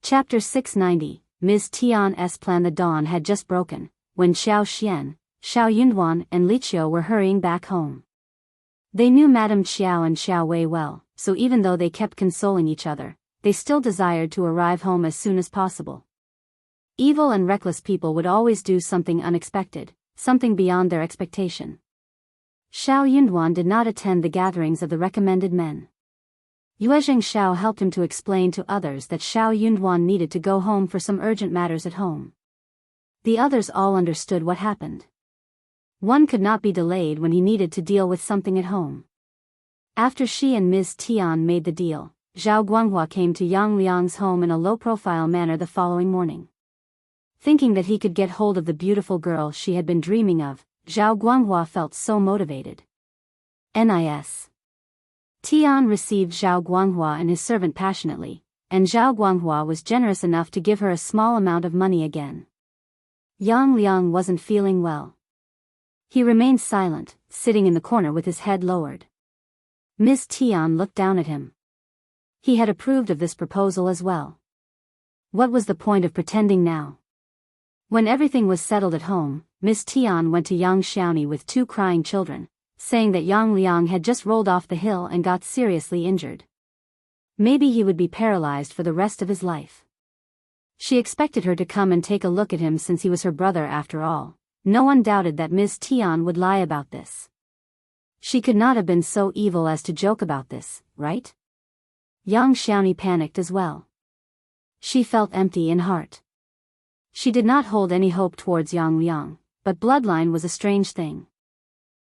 Chapter 690, Ms. Tian's plan. The dawn had just broken, when Qiao Xian, Shao Yunduan and Qiao were hurrying back home. They knew Madame Qiao and Xiao Wei well, so even though they kept consoling each other, they still desired to arrive home as soon as possible. Evil and reckless people would always do something unexpected, something beyond their expectation. Shao Yunduan did not attend the gatherings of the recommended men. Yuezheng Shao helped him to explain to others that Shao Yunduan needed to go home for some urgent matters at home. The others all understood what happened. One could not be delayed when he needed to deal with something at home. After she and Ms. Tian made the deal, Zhao Guanghua came to Yang Liang's home in a low-profile manner the following morning. Thinking that he could get hold of the beautiful girl she had been dreaming of, Zhao Guanghua felt so motivated. Nis. Tian received Zhao Guanghua and his servant passionately, and Zhao Guanghua was generous enough to give her a small amount of money again. Yang Liang wasn't feeling well. He remained silent, sitting in the corner with his head lowered. Miss Tian looked down at him. He had approved of this proposal as well. What was the point of pretending now? When everything was settled at home, Miss Tian went to Yang Xiaoni with 2 crying children, saying that Yang Liang had just rolled off the hill and got seriously injured. Maybe he would be paralyzed for the rest of his life. She expected her to come and take a look at him since he was her brother after all. No one doubted that Miss Tian would lie about this. She could not have been so evil as to joke about this, right? Yang Xiaoni panicked as well. She felt empty in heart. She did not hold any hope towards Yang Liang, but bloodline was a strange thing.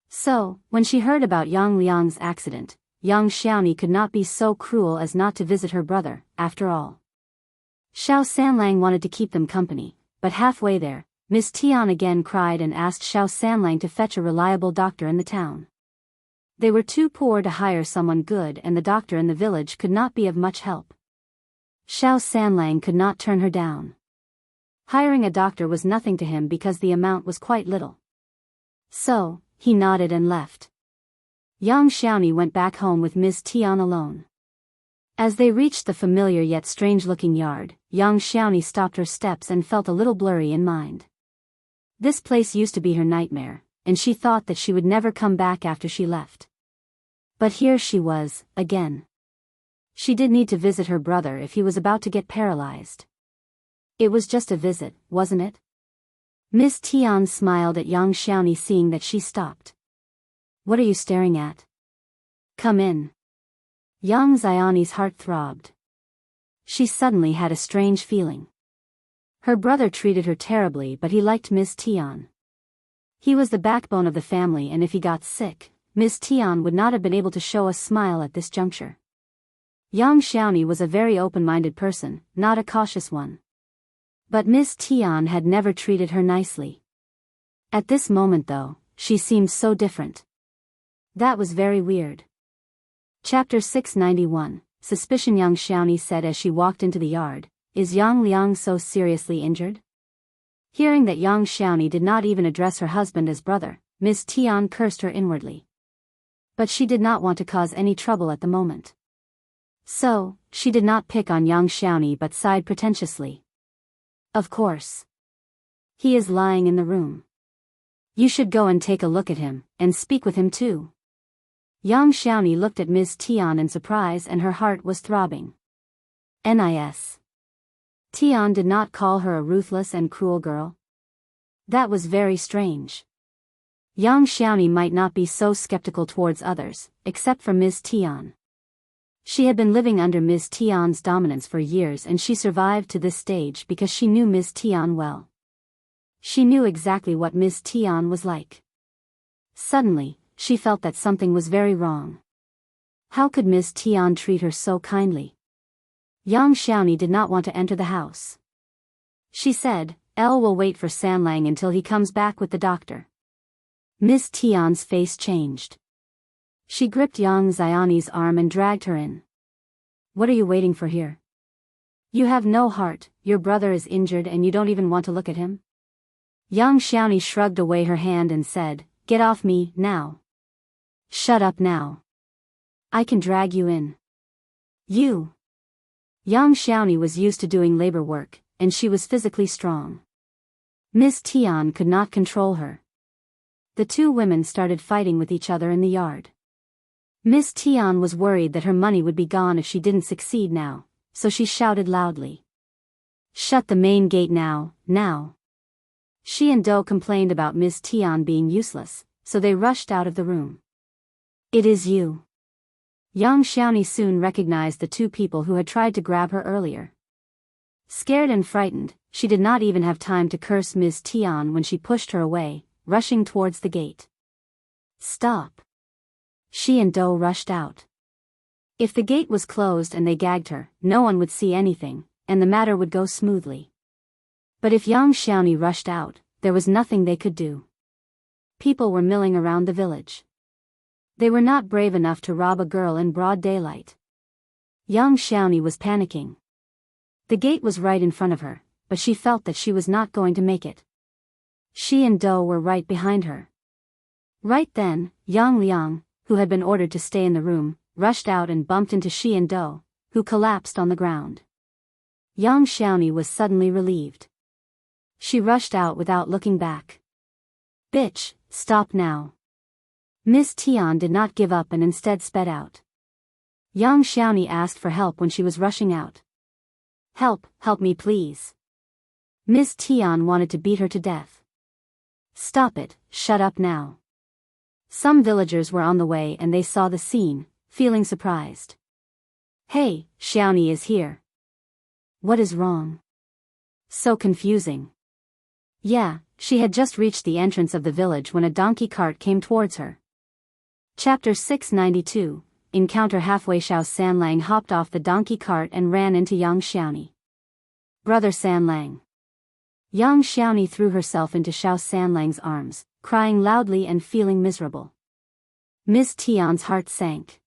So, when she heard about Yang Liang's accident, Yang Xiaoni could not be so cruel as not to visit her brother, after all. Shao Sanlang wanted to keep them company, but halfway there, Miss Tian again cried and asked Shao Sanlang to fetch a reliable doctor in the town. They were too poor to hire someone good and the doctor in the village could not be of much help. Shao Sanlang could not turn her down. Hiring a doctor was nothing to him because the amount was quite little. So, he nodded and left. Yang Xiaoni went back home with Miss Tian alone. As they reached the familiar yet strange-looking yard, young Xiaomi stopped her steps and felt a little blurry in mind. This place used to be her nightmare, and she thought that she would never come back after she left. But here she was, again. She did need to visit her brother if he was about to get paralyzed. It was just a visit, wasn't it? Miss Tian smiled at young Xiaomi seeing that she stopped. What are you staring at? Come in. Young Xiaomi's heart throbbed. She suddenly had a strange feeling. Her brother treated her terribly, but he liked Miss Tian. He was the backbone of the family, and if he got sick, Miss Tian would not have been able to show a smile at this juncture. Young Xiaomi was a very open-minded person, not a cautious one. But Miss Tian had never treated her nicely. At this moment though, she seemed so different. That was very weird. Chapter 691, Suspicion. Young Xiaomi said as she walked into the yard, "Is Yang Liang so seriously injured?" Hearing that young Xiaomi did not even address her husband as brother, Miss Tian cursed her inwardly. But she did not want to cause any trouble at the moment. So, she did not pick on young Xiaomi but sighed pretentiously. Of course. He is lying in the room. You should go and take a look at him, and speak with him too. Young Xiaomi looked at Miss Tian in surprise and her heart was throbbing. Nis. Tian did not call her a ruthless and cruel girl. That was very strange. Young Xiaomi might not be so skeptical towards others, except for Miss Tian. She had been living under Miss Tian's dominance for years and she survived to this stage because she knew Miss Tian well. She knew exactly what Miss Tian was like. Suddenly, she felt that something was very wrong. How could Miss Tian treat her so kindly? Young Xiaomi did not want to enter the house. She said, will wait for Sanlang until he comes back with the doctor." Miss Tian's face changed. She gripped young Xiaomi's arm and dragged her in. "What are you waiting for here? You have no heart, your brother is injured and you don't even want to look at him?" Young Xiaomi shrugged away her hand and said, "Get off me, now." "Shut up now. I can drag you in." "You." Young Xiaomi was used to doing labor work, and she was physically strong. Miss Tian could not control her. The two women started fighting with each other in the yard. Miss Tian was worried that her money would be gone if she didn't succeed now, so she shouted loudly. "Shut the main gate now, now." She and Zhao complained about Miss Tian being useless, so they rushed out of the room. "It is you." Young Xiaomi soon recognized the two people who had tried to grab her earlier. Scared and frightened, she did not even have time to curse Miss Tian when she pushed her away, rushing towards the gate. "Stop." She and Zhao rushed out. If the gate was closed and they gagged her, no one would see anything, and the matter would go smoothly. But if young Xiaomi rushed out, there was nothing they could do. People were milling around the village. They were not brave enough to rob a girl in broad daylight. Young Xiaomi was panicking. The gate was right in front of her, but she felt that she was not going to make it. She and Zhao were right behind her. Right then, Yang Liang, who had been ordered to stay in the room, rushed out and bumped into she and Zhao, who collapsed on the ground. Young Xiaomi was suddenly relieved. She rushed out without looking back. "Bitch, stop now." Miss Tian did not give up and instead sped out. Young Xiaomi asked for help when she was rushing out. "Help me please." Miss Tian wanted to beat her to death. "Stop it, shut up now." Some villagers were on the way and they saw the scene, feeling surprised. "Hey, Xiaomi is here. What is wrong?" So confusing. Yeah, she had just reached the entrance of the village when a donkey cart came towards her. Chapter 692, Encounter. Halfway, Shao Sanlang hopped off the donkey cart and ran into young Xiaomi. "Brother Sanlang." Young Xiaomi threw herself into Shao Sanlang's arms, crying loudly and feeling miserable. Miss Tian's heart sank.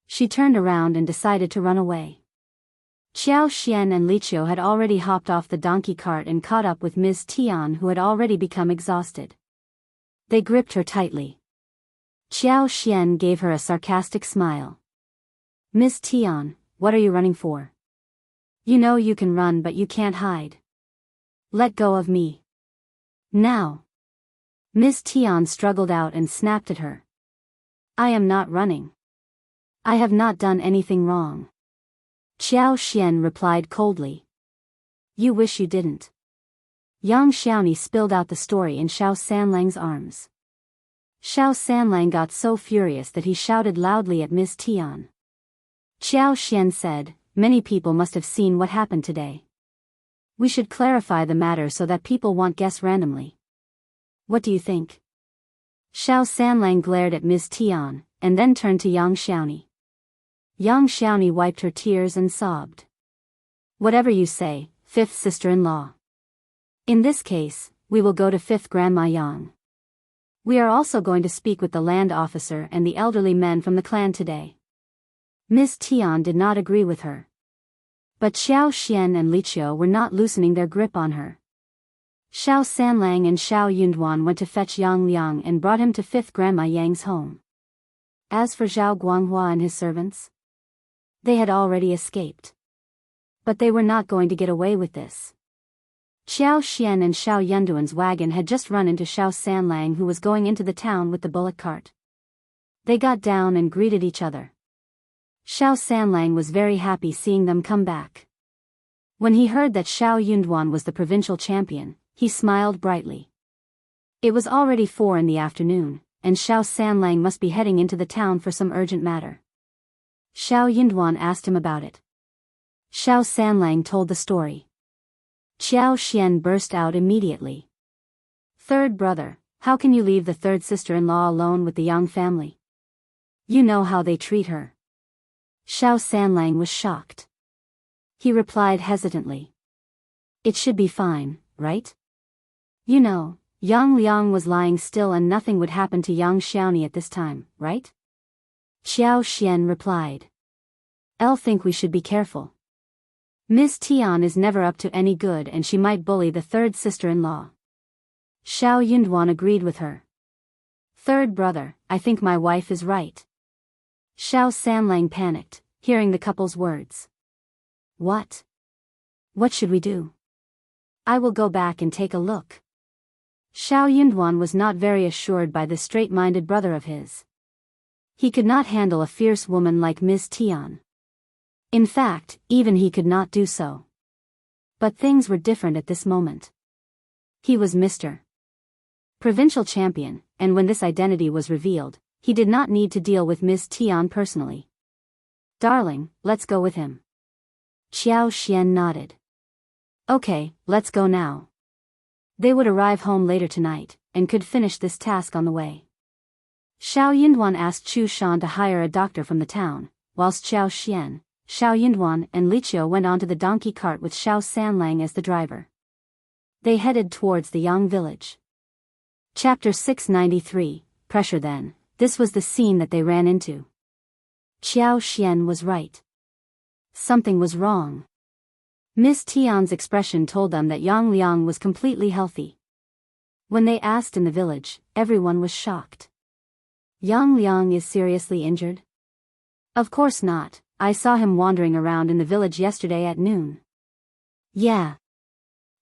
She turned around and decided to run away. Qiao Xian and Qiao had already hopped off the donkey cart and caught up with Miss Tian, who had already become exhausted. They gripped her tightly. Qiao Xian gave her a sarcastic smile. "Miss Tian, what are you running for? You know you can run but you can't hide. Let go of me. Now. Miss Tian struggled out and snapped at her. I am not running. I have not done anything wrong. Xianxia replied coldly. You wish you didn't. Xianxia spilled out the story in Shao Sanlang's arms. Shao Sanlang got so furious that he shouted loudly at Miss Tian. Xianxia said, many people must have seen what happened today. We should clarify the matter so that people won't guess randomly. What do you think? Shao Sanlang glared at Miss Tian, and then turned to Yang Xiaoni. Yang Xiaoni wiped her tears and sobbed. Whatever you say, fifth sister-in-law. In this case, we will go to fifth Grandma Yang. We are also going to speak with the land officer and the elderly men from the clan today. Miss Tian did not agree with her. But Xiao Xian and Qiao were not loosening their grip on her. Shao Sanlang and Shao Yunduan went to fetch Yang Liang and brought him to fifth Grandma Yang's home. As for Zhao Guanghua and his servants, they had already escaped. But they were not going to get away with this. Xiao Xian and Shao Yunduan's wagon had just run into Shao Sanlang, who was going into the town with the bullock cart. They got down and greeted each other. Shao Sanlang was very happy seeing them come back. When he heard that Shao Yunduan was the provincial champion, he smiled brightly. It was already 4 in the afternoon, and Shao Sanlang must be heading into the town for some urgent matter. Shao Yunduan asked him about it. Shao Sanlang told the story. Xiao Xian burst out immediately. Third brother, how can you leave the third sister-in-law alone with the Yang family? You know how they treat her. Shao Sanlang was shocked. He replied hesitantly. It should be fine, right? You know, Yang Liang was lying still and nothing would happen to Yang Xiaoni at this time, right? Xiao Xian replied. I'll think we should be careful. Miss Tian is never up to any good and she might bully the third sister-in-law. Shao Yunduan agreed with her. Third brother, I think my wife is right. Shao Sanlang panicked, hearing the couple's words. What? What should we do? I will go back and take a look. Shao Yunduan was not very assured by this straight-minded brother of his. He could not handle a fierce woman like Miss Tian. In fact, even he could not do so. But things were different at this moment. He was Mr. Provincial Champion, and when this identity was revealed, he did not need to deal with Miss Tian personally. Darling, let's go with him. Xiao Xian nodded. Okay, let's go now. They would arrive home later tonight, and could finish this task on the way. Shao Yunduan asked Chu Shan to hire a doctor from the town, whilst Xiao Xian, Shao Yunduan and Qiao went onto the donkey cart with Shao Sanlang as the driver. They headed towards the Yang village. Chapter 693, Pressure. Then, this was the scene that they ran into. Xiao Xian was right. Something was wrong. Miss Tian's expression told them that Yang Liang was completely healthy. When they asked in the village, everyone was shocked. Yang Liang is seriously injured? Of course not, I saw him wandering around in the village yesterday at noon. Yeah.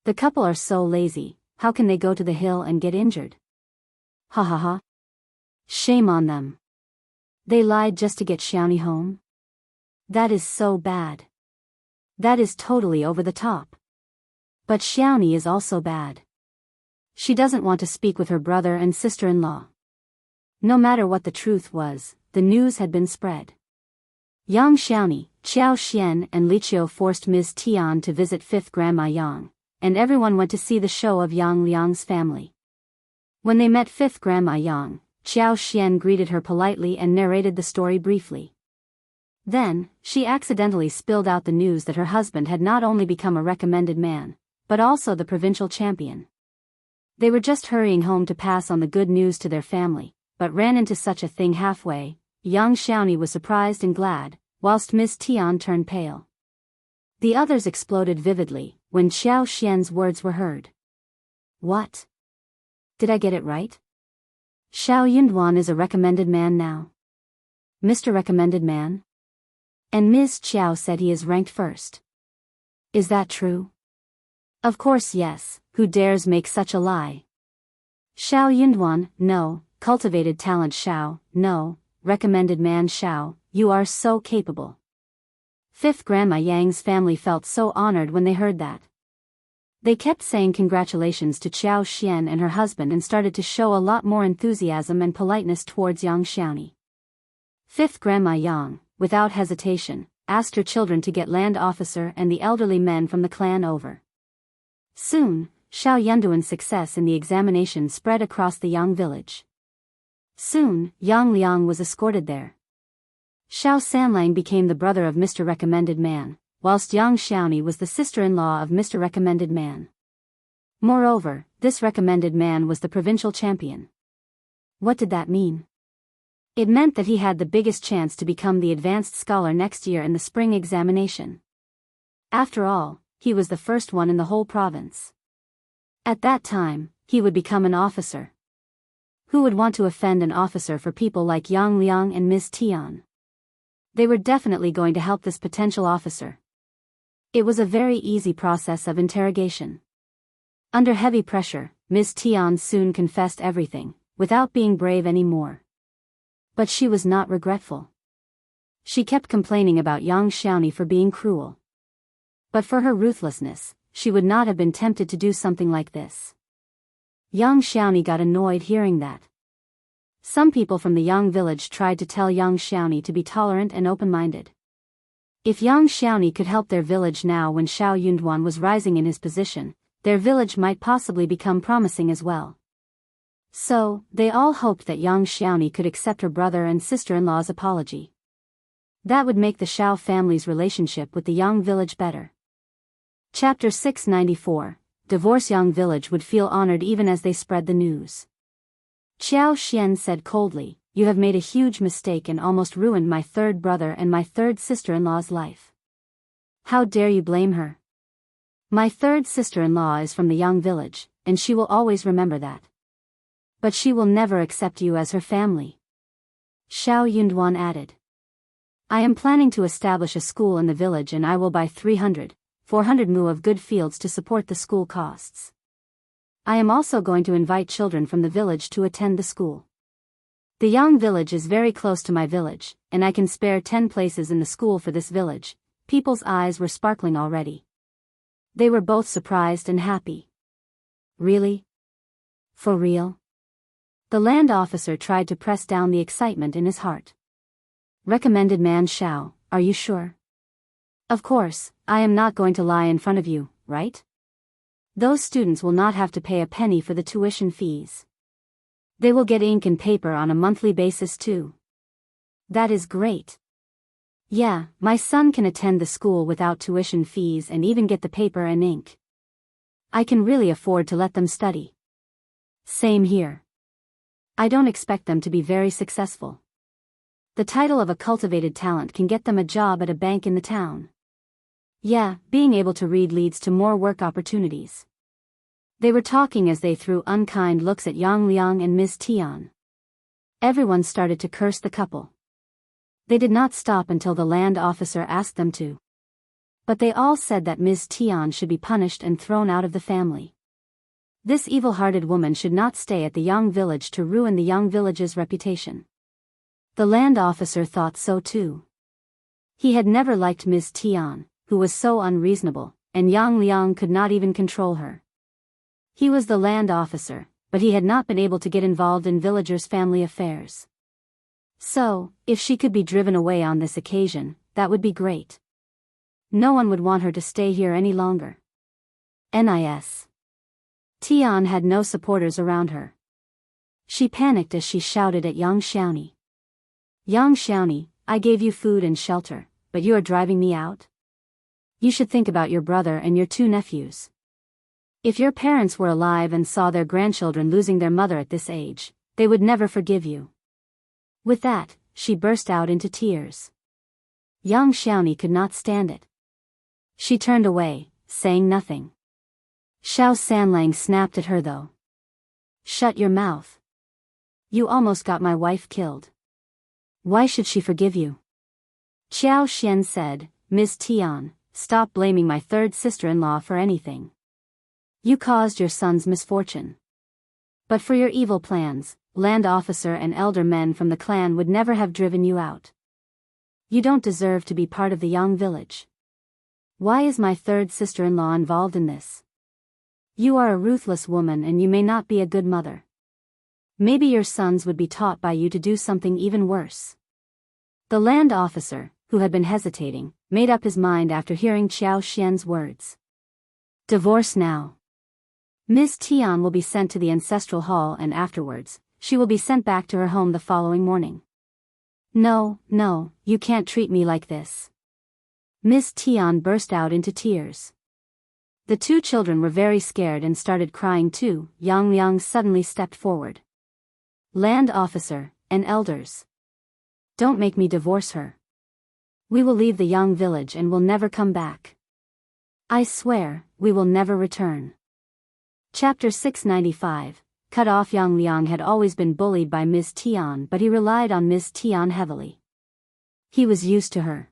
The couple are so lazy, how can they go to the hill and get injured? Ha ha ha. Shame on them. They lied just to get Xiaoni home? That is so bad. That is totally over the top. But Xiaoni is also bad. She doesn't want to speak with her brother and sister-in-law. No matter what the truth was, the news had been spread. Yang Xiaoni, Xiao Xian and Qiao forced Ms. Tian to visit 5th Grandma Yang, and everyone went to see the show of Yang Liang's family. When they met 5th Grandma Yang, Xiao Xian greeted her politely and narrated the story briefly. Then, she accidentally spilled out the news that her husband had not only become a recommended man, but also the provincial champion. They were just hurrying home to pass on the good news to their family, but ran into such a thing halfway. Yang Xiaoni was surprised and glad, whilst Miss Tian turned pale. The others exploded vividly, when Xiao Xian's words were heard. What? Did I get it right? Shao Yunduan is a recommended man now? Mr. Recommended Man? And Ms. Qiao said he is ranked first. Is that true? Of course yes, who dares make such a lie? Shao Yunduan, no. Cultivated talent Shao, no. Recommended man Shao, you are so capable. Fifth Grandma Yang's family felt so honored when they heard that. They kept saying congratulations to Qiao Xian and her husband and started to show a lot more enthusiasm and politeness towards Yang Xiaoni. Fifth Grandma Yang, without hesitation, asked her children to get land officer and the elderly men from the clan over. Soon, Shao Yunduan's success in the examination spread across the Yang village. Soon, Yang Liang was escorted there. Shao Sanlang became the brother of Mr. Recommended Man, whilst Yang Xiaoni was the sister-in-law of Mr. Recommended Man. Moreover, this Recommended Man was the provincial champion. What did that mean? It meant that he had the biggest chance to become the advanced scholar next year in the spring examination. After all, he was the first one in the whole province. At that time, he would become an officer. Who would want to offend an officer for people like Yang Liang and Ms. Tian? They were definitely going to help this potential officer. It was a very easy process of interrogation. Under heavy pressure, Ms. Tian soon confessed everything, without being brave anymore. But she was not regretful. She kept complaining about Yang Xiaoni for being cruel. But for her ruthlessness, she would not have been tempted to do something like this. Yang Xiaoni got annoyed hearing that. Some people from the Yang village tried to tell Yang Xiaoni to be tolerant and open-minded. If Yang Xiaoni could help their village now when Shao Yunduan was rising in his position, their village might possibly become promising as well. So, they all hoped that Yang Xiaoni could accept her brother and sister-in-law's apology. That would make the Shao family's relationship with the Yang village better. Chapter 694, Divorce. Yang village would feel honored even as they spread the news. Qiao Xian said coldly, "You have made a huge mistake and almost ruined my third brother and my third sister-in-law's life. How dare you blame her? My third sister-in-law is from the Yang village, and she will always remember that. But she will never accept you as her family." Shao Yunduan added. "I am planning to establish a school in the village and I will buy 400 mu of good fields to support the school costs. I am also going to invite children from the village to attend the school. The Yang village is very close to my village, and I can spare 10 places in the school for this village." People's eyes were sparkling already. They were both surprised and happy. Really? For real? The land officer tried to press down the excitement in his heart. Recommended man Shao, are you sure? Of course, I am not going to lie in front of you, right? Those students will not have to pay a penny for the tuition fees. They will get ink and paper on a monthly basis too. That is great. Yeah, my son can attend the school without tuition fees and even get the paper and ink. I can really afford to let them study. Same here. I don't expect them to be very successful. The title of a cultivated talent can get them a job at a bank in the town. Yeah, being able to read leads to more work opportunities. They were talking as they threw unkind looks at Yang Liang and Ms. Tian. Everyone started to curse the couple. They did not stop until the land officer asked them to. But they all said that Ms. Tian should be punished and thrown out of the family. This evil-hearted woman should not stay at the Yang village to ruin the Yang village's reputation. The land officer thought so too. He had never liked Ms. Tian, who was so unreasonable, and Yang Liang could not even control her. He was the land officer, but he had not been able to get involved in villagers' family affairs. So, if she could be driven away on this occasion, that would be great. No one would want her to stay here any longer. Nis. Tian had no supporters around her. She panicked as she shouted at Yang Xiaoni. Yang Xiaoni, I gave you food and shelter, but you are driving me out? You should think about your brother and your 2 nephews. If your parents were alive and saw their grandchildren losing their mother at this age, they would never forgive you. With that, she burst out into tears. Yang Xiaoni could not stand it. She turned away, saying nothing. Shao Sanlang snapped at her though. Shut your mouth. You almost got my wife killed. Why should she forgive you? Xianxia said, Miss Tian, stop blaming my third sister-in-law for anything. You caused your son's misfortune. But for your evil plans, land officer and elder men from the clan would never have driven you out. You don't deserve to be part of the Yang village. Why is my third sister-in-law involved in this? You are a ruthless woman and you may not be a good mother. Maybe your sons would be taught by you to do something even worse. The land officer, who had been hesitating, made up his mind after hearing Xiaoxian's words. Divorce now. Miss Tian will be sent to the ancestral hall and afterwards, she will be sent back to her home the following morning. No, you can't treat me like this. Miss Tian burst out into tears. The two children were very scared and started crying too. Yang suddenly stepped forward. Land officer, and elders. Don't make me divorce her. We will leave the Yang village and will never come back. I swear, we will never return. Chapter 695, Cut off. Yang had always been bullied by Miss Tian, but he relied on Miss Tian heavily. He was used to her.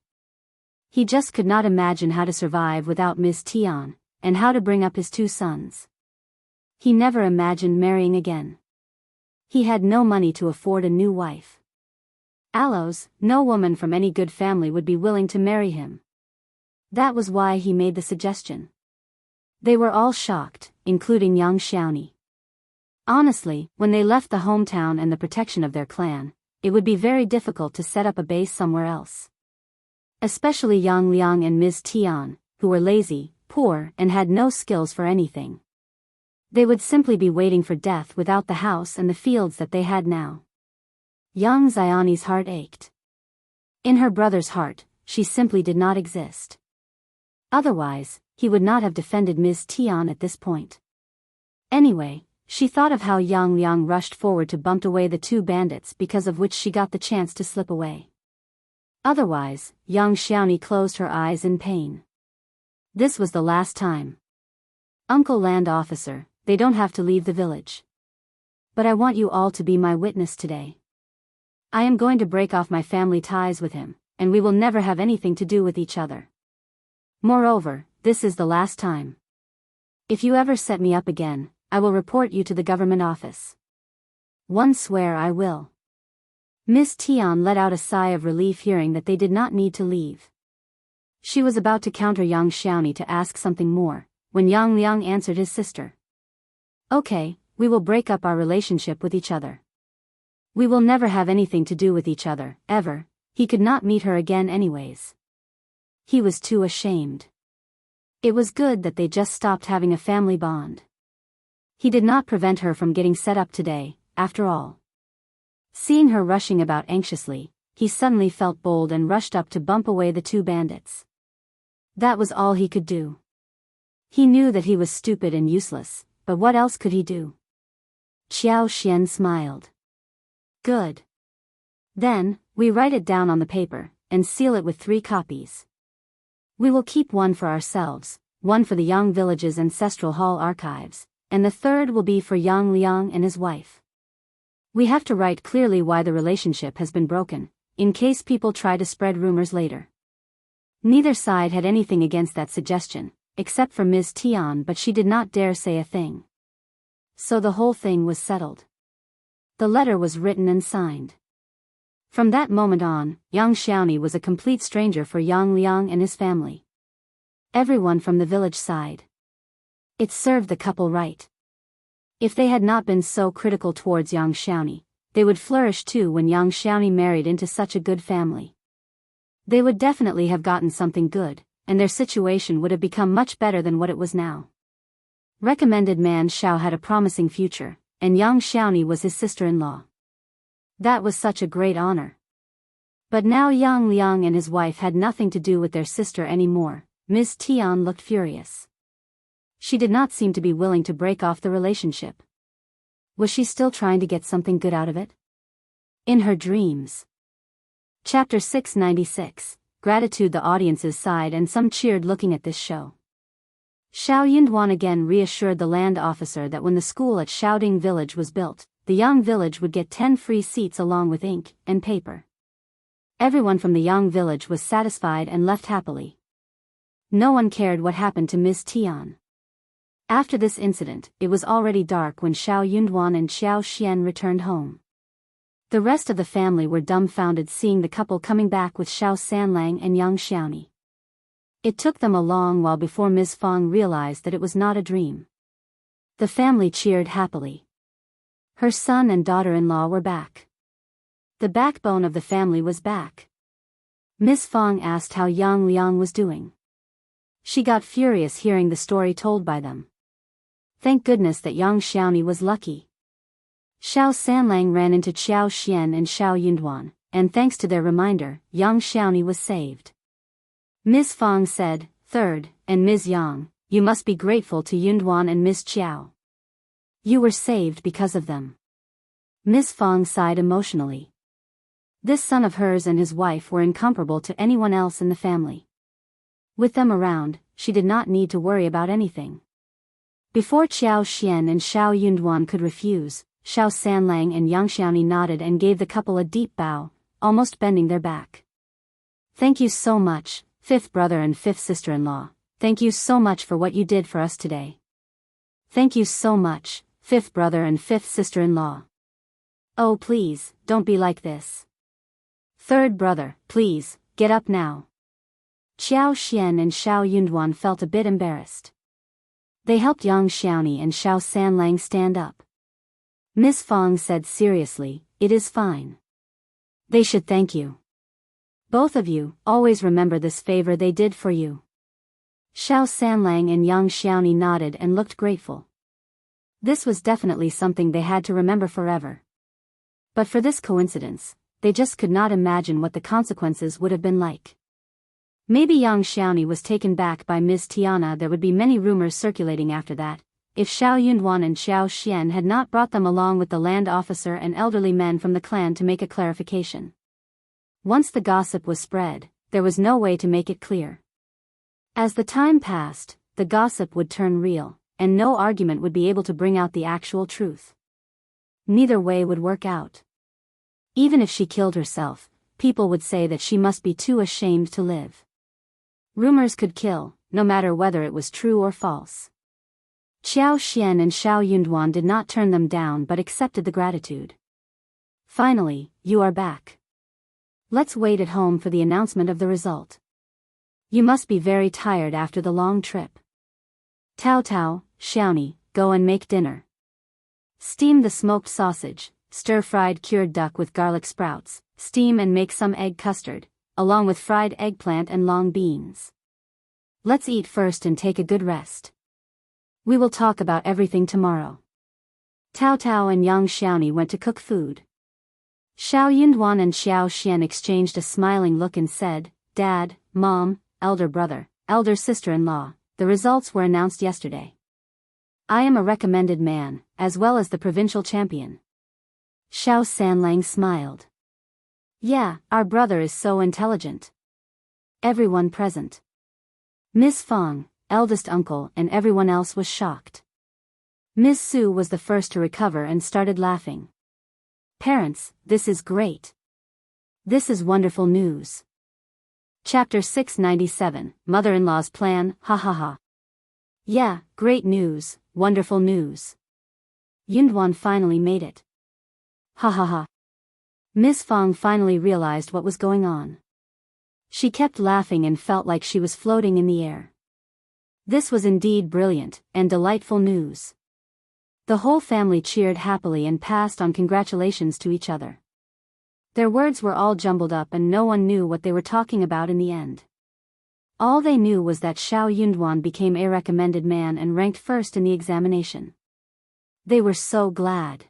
He just could not imagine how to survive without Miss Tian, and how to bring up his two sons. He never imagined marrying again. He had no money to afford a new wife. Allos, no woman from any good family would be willing to marry him. That was why he made the suggestion. They were all shocked, including young Xiaoni. Honestly, when they left the hometown and the protection of their clan, it would be very difficult to set up a base somewhere else. Especially Yang and Ms. Tian, who were lazy, poor, and had no skills for anything. They would simply be waiting for death without the house and the fields that they had now. Young Xiaoni's heart ached. In her brother's heart, she simply did not exist. Otherwise, he would not have defended Ms. Tian at this point. Anyway, she thought of how Yang rushed forward to bump away the two bandits, because of which she got the chance to slip away. Otherwise, young Xiaoni closed her eyes in pain. This was the last time. Uncle Land Officer, they don't have to leave the village. But I want you all to be my witness today. I am going to break off my family ties with him, and we will never have anything to do with each other. Moreover, this is the last time. If you ever set me up again, I will report you to the government office. One swear I will. Miss Tian let out a sigh of relief hearing that they did not need to leave. She was about to counter young Xiaoni to ask something more, when Yang answered his sister. Okay, we will break up our relationship with each other. We will never have anything to do with each other, ever. He could not meet her again anyways. He was too ashamed. It was good that they just stopped having a family bond. He did not prevent her from getting set up today, after all. Seeing her rushing about anxiously, he suddenly felt bold and rushed up to bump away the two bandits. That was all he could do. He knew that he was stupid and useless, but what else could he do? Xiaoxian smiled. Good. Then, we write it down on the paper, and seal it with 3 copies. We will keep one for ourselves, one for the Yang village's ancestral hall archives, and the third will be for Yang and his wife. We have to write clearly why the relationship has been broken, in case people try to spread rumors later. Neither side had anything against that suggestion, except for Ms. Tian, but she did not dare say a thing. So the whole thing was settled. The letter was written and signed. From that moment on, young Xiaoni was a complete stranger for Yang and his family. Everyone from the village sighed. It served the couple right. If they had not been so critical towards young Xiaoni, they would flourish too when young Xiaoni married into such a good family. They would definitely have gotten something good, and their situation would have become much better than what it was now. Recommended man Shao had a promising future, and young Xiaoni was his sister-in-law. That was such a great honor. But now Yang and his wife had nothing to do with their sister anymore. Ms. Tian looked furious. She did not seem to be willing to break off the relationship. Was she still trying to get something good out of it? In her dreams. Chapter 696, Gratitude. The audiences sighed and some cheered looking at this show. Shao Yinduan again reassured the land officer that when the school at Shaoding village was built, the Yang village would get 10 free seats along with ink and paper. Everyone from the Yang village was satisfied and left happily. No one cared what happened to Ms. Tian. After this incident, it was already dark when Shao Yunduan and Xiao Xian returned home. The rest of the family were dumbfounded seeing the couple coming back with Shao Sanlang and Yang Xiaoni. It took them a long while before Ms. Fang realized that it was not a dream. The family cheered happily. Her son and daughter-in-law were back. The backbone of the family was back. Ms. Fang asked how Yang Liang was doing. She got furious hearing the story told by them. Thank goodness that Yang Xiaoni was lucky. Shao Sanlang ran into Qiao Xian and Shao Yunduan, and thanks to their reminder, Yang Xiaoni was saved. Ms. Fang said, "Third, and Ms. Yang, you must be grateful to Yunduan and Ms. Qiao. You were saved because of them." Ms. Fang sighed emotionally. This son of hers and his wife were incomparable to anyone else in the family. With them around, she did not need to worry about anything. Before Qiao Xian and Shao Yunduan could refuse, Shao Sanlang and Yang Xiaoni nodded and gave the couple a deep bow, almost bending their back. "Thank you so much, fifth brother and fifth sister-in-law. Thank you so much for what you did for us today. Thank you so much, fifth brother and fifth sister-in-law. Oh please, don't be like this. Third brother, please, get up now." Qiao Xian and Shao Yunduan felt a bit embarrassed. They helped Yang Xiaoni and Shao Sanlang stand up. Ms. Fang said seriously, "It is fine. They should thank you. Both of you, always remember this favor they did for you." Shao Sanlang and Yang Xiaoni nodded and looked grateful. This was definitely something they had to remember forever. But for this coincidence, they just could not imagine what the consequences would have been like. Maybe Yang Xiaoni was taken back by Ms. Tiana. There would be many rumors circulating after that, if Shao Yunduan and Xiao Xian had not brought them along with the land officer and elderly men from the clan to make a clarification. Once the gossip was spread, there was no way to make it clear. As the time passed, the gossip would turn real, and no argument would be able to bring out the actual truth. Neither way would work out. Even if she killed herself, people would say that she must be too ashamed to live. Rumors could kill, no matter whether it was true or false. Qiao Xian and Shao Yunduan did not turn them down but accepted the gratitude. "Finally, you are back. Let's wait at home for the announcement of the result. You must be very tired after the long trip. Tao Tao, Xiaoni, go and make dinner. Steam the smoked sausage, stir-fried cured duck with garlic sprouts, steam and make some egg custard, along with fried eggplant and long beans. Let's eat first and take a good rest. We will talk about everything tomorrow." Tao Tao and Yang Xiaoni went to cook food. Shao Yunduan and Xiao Xian exchanged a smiling look and said, "Dad, Mom, elder brother, elder sister-in-law, the results were announced yesterday. I am a recommended man, as well as the provincial champion." Shao Sanlang smiled. "Yeah, our brother is so intelligent." Everyone present, Ms. Fang, eldest uncle and everyone else was shocked. Ms. Su was the first to recover and started laughing. "Parents, this is great. This is wonderful news." Chapter 697, Mother-in-law's Plan, ha ha ha. "Yeah, great news, wonderful news. Yunduan finally made it. Ha ha ha." Ms. Fang finally realized what was going on. She kept laughing and felt like she was floating in the air. This was indeed brilliant and delightful news. The whole family cheered happily and passed on congratulations to each other. Their words were all jumbled up and no one knew what they were talking about in the end. All they knew was that Shao Yunduan became a recommended man and ranked first in the examination. They were so glad.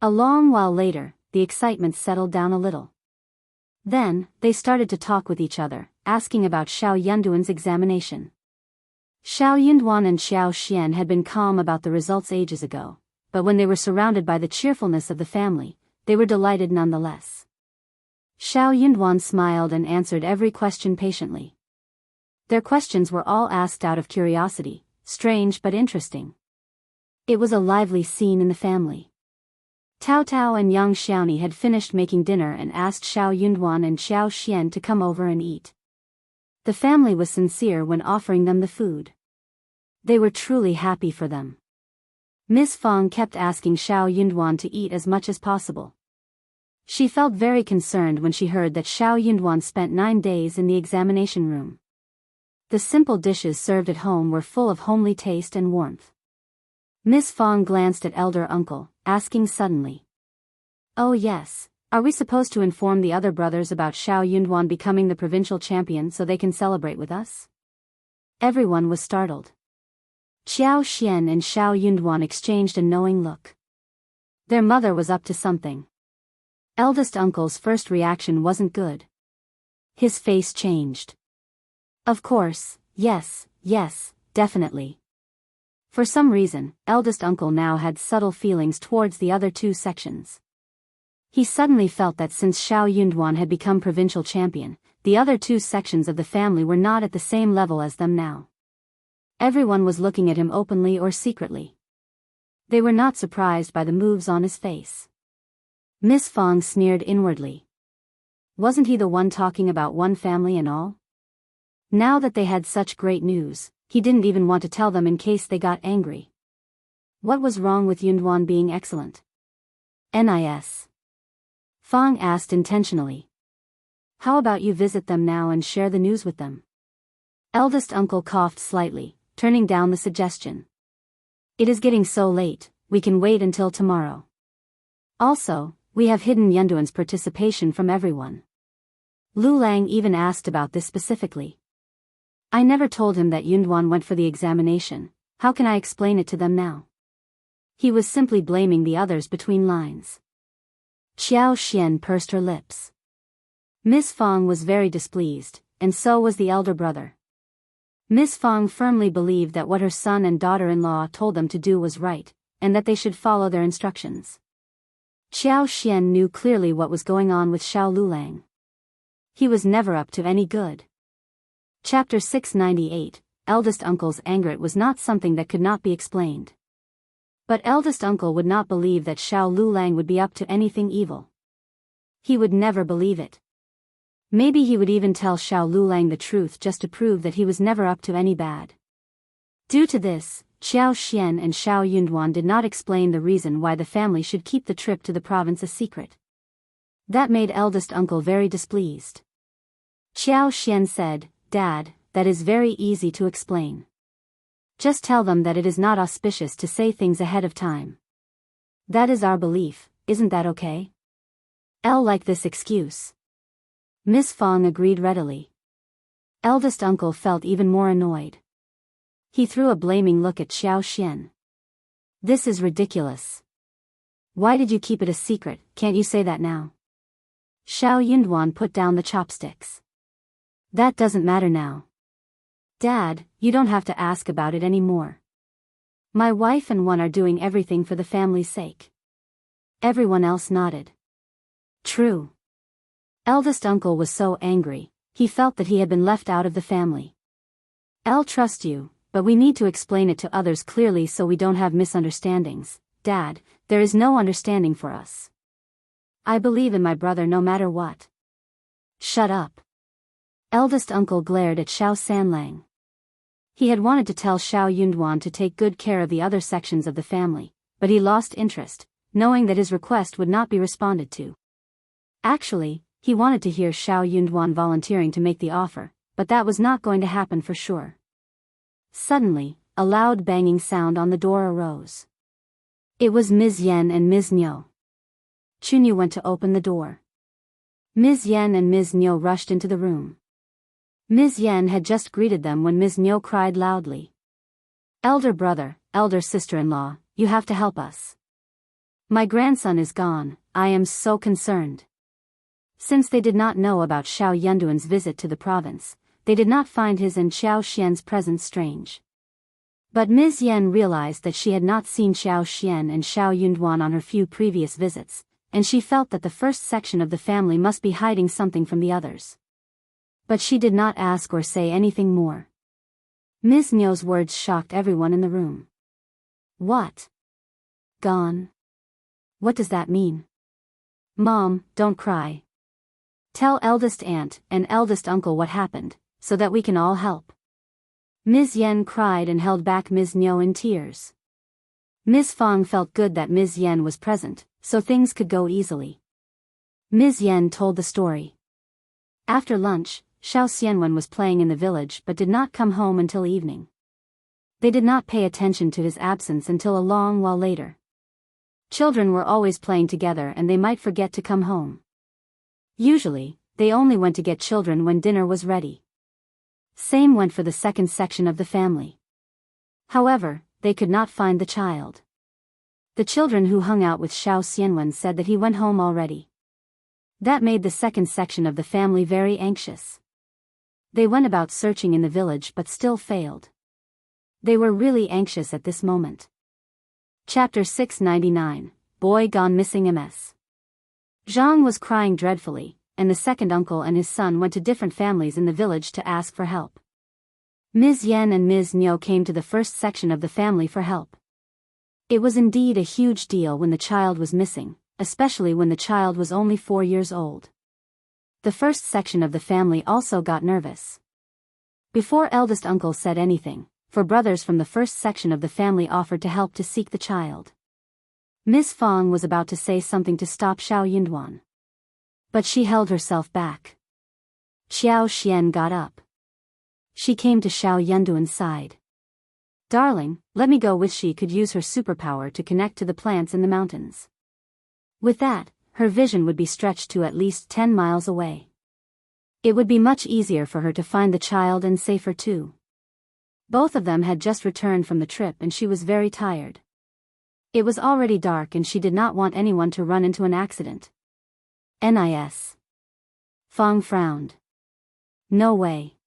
A long while later, the excitement settled down a little. Then, they started to talk with each other, asking about Shao Yunduan's examination. Shao Yunduan and Xiao Xian had been calm about the results ages ago, but when they were surrounded by the cheerfulness of the family, they were delighted nonetheless. Shao Yunduan smiled and answered every question patiently. Their questions were all asked out of curiosity, strange but interesting. It was a lively scene in the family. Tao Tao and Yang Xiaoni had finished making dinner and asked Xiao Yunduan and Xiao Xian to come over and eat. The family was sincere when offering them the food. They were truly happy for them. Miss Fang kept asking Xiao Yunduan to eat as much as possible. She felt very concerned when she heard that Xiao Yunduan spent 9 days in the examination room. The simple dishes served at home were full of homely taste and warmth. Miss Fang glanced at elder uncle, asking suddenly. "Oh yes, are we supposed to inform the other brothers about Xiao Yunduan becoming the provincial champion so they can celebrate with us?" Everyone was startled. Qiao Xian and Xiao Yunduan exchanged a knowing look. Their mother was up to something. Eldest uncle's first reaction wasn't good. His face changed. Of course, yes, definitely. For some reason, eldest uncle now had subtle feelings towards the other 2 sections. He suddenly felt that since Xiao Yunduan had become provincial champion, the other 2 sections of the family were not at the same level as them now. Everyone was looking at him openly or secretly. They were not surprised by the moves on his face. Miss Fang sneered inwardly. Wasn't he the one talking about one family and all? Now that they had such great news, he didn't even want to tell them in case they got angry. What was wrong with Yunduan being excellent? Nis. Fang asked intentionally. How about you visit them now and share the news with them? Eldest uncle coughed slightly, turning down the suggestion. It is getting so late, we can wait until tomorrow. Also, we have hidden Yunduan's participation from everyone. Lu Lang even asked about this specifically. I never told him that Yunduan went for the examination, how can I explain it to them now? He was simply blaming the others between lines. Xiao Xian pursed her lips. Miss Fang was very displeased, and so was the elder brother. Miss Fang firmly believed that what her son and daughter-in-law told them to do was right, and that they should follow their instructions. Xiao Xian knew clearly what was going on with Xiao Lulang. He was never up to any good. Chapter 698, Eldest Uncle's anger. It was not something that could not be explained. But eldest uncle would not believe that Xiao Lulang would be up to anything evil. He would never believe it. Maybe he would even tell Xiao Lulang the truth just to prove that he was never up to any bad. Due to this, Xiao Xian and Xiao Yunduan did not explain the reason why the family should keep the trip to the province a secret. That made eldest uncle very displeased. Xiao Xian said, Dad, that is very easy to explain. Just tell them that it is not auspicious to say things ahead of time. That is our belief, isn't that okay? L like this excuse. Miss Fang agreed readily. Eldest uncle felt even more annoyed. He threw a blaming look at Xiao Xian. This is ridiculous. Why did you keep it a secret, can't you say that now? Xiao Yunduan put down the chopsticks. That doesn't matter now. Dad, you don't have to ask about it anymore. My wife and one are doing everything for the family's sake. Everyone else nodded. True. Eldest uncle was so angry, he felt that he had been left out of the family. I'll trust you, but we need to explain it to others clearly so we don't have misunderstandings. Dad, there is no understanding for us. I believe in my brother no matter what. Shut up. Eldest uncle glared at Xiao Sanlang. He had wanted to tell Xiao Yunduan to take good care of the other sections of the family, but he lost interest, knowing that his request would not be responded to. Actually, he wanted to hear Xiao Yunduan volunteering to make the offer, but that was not going to happen for sure. Suddenly, a loud banging sound on the door arose. It was Ms. Yen and Ms. Niu. Chunyu went to open the door. Ms. Yen and Ms. Niu rushed into the room. Ms. Yen had just greeted them when Ms. Niu cried loudly. Elder brother, elder sister-in-law, you have to help us. My grandson is gone, I am so concerned. Since they did not know about Xiao Yunduan's visit to the province, they did not find his and Xiao Xian's presence strange. But Ms. Yen realized that she had not seen Xiao Xian and Xiao Yunduan on her few previous visits, and she felt that the first section of the family must be hiding something from the others. But she did not ask or say anything more. Ms. Niu's words shocked everyone in the room. What? Gone? What does that mean? Mom, don't cry. Tell eldest aunt and eldest uncle what happened, so that we can all help. Ms. Yen cried and held back Ms. Niu in tears. Ms. Fang felt good that Ms. Yen was present, so things could go easily. Ms. Yen told the story. After lunch, Shao Xianwen was playing in the village but did not come home until evening. They did not pay attention to his absence until a long while later. Children were always playing together and they might forget to come home. Usually, they only went to get children when dinner was ready. Same went for the second section of the family. However, they could not find the child. The children who hung out with Shao Xianwen said that he went home already. That made the second section of the family very anxious. They went about searching in the village but still failed. They were really anxious at this moment. Chapter 699, Boy Gone Missing MS. Zhang was crying dreadfully, and the second uncle and his son went to different families in the village to ask for help. Ms. Yen and Ms. Niu came to the first section of the family for help. It was indeed a huge deal when the child was missing, especially when the child was only 4 years old. The first section of the family also got nervous. Before eldest uncle said anything, 4 brothers from the first section of the family offered to help to seek the child. Miss Fang was about to say something to stop Shao Yunduan. But she held herself back. Xiao Xian got up. She came to Shao Yunduan's side. Darling, let me go with. She could use her superpower to connect to the plants in the mountains. With that, her vision would be stretched to at least 10 miles away. It would be much easier for her to find the child and safer too. Both of them had just returned from the trip and she was very tired. It was already dark and she did not want anyone to run into an accident. Nis. Fang frowned. No way.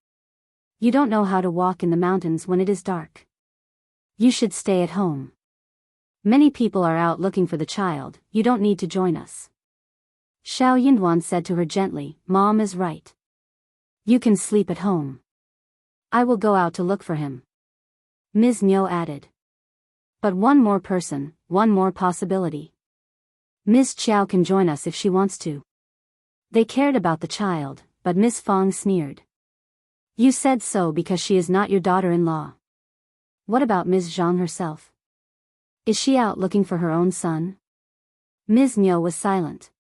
You don't know how to walk in the mountains when it is dark. You should stay at home. Many people are out looking for the child, you don't need to join us. Shao Yunduan said to her gently, Mom is right. You can sleep at home. I will go out to look for him. Ms. Niu added. But one more person, one more possibility. Ms. Qiao can join us if she wants to. They cared about the child, but Miss Fang sneered. You said so because she is not your daughter-in-law. What about Ms. Zhang herself? Is she out looking for her own son? Ms. Niu was silent.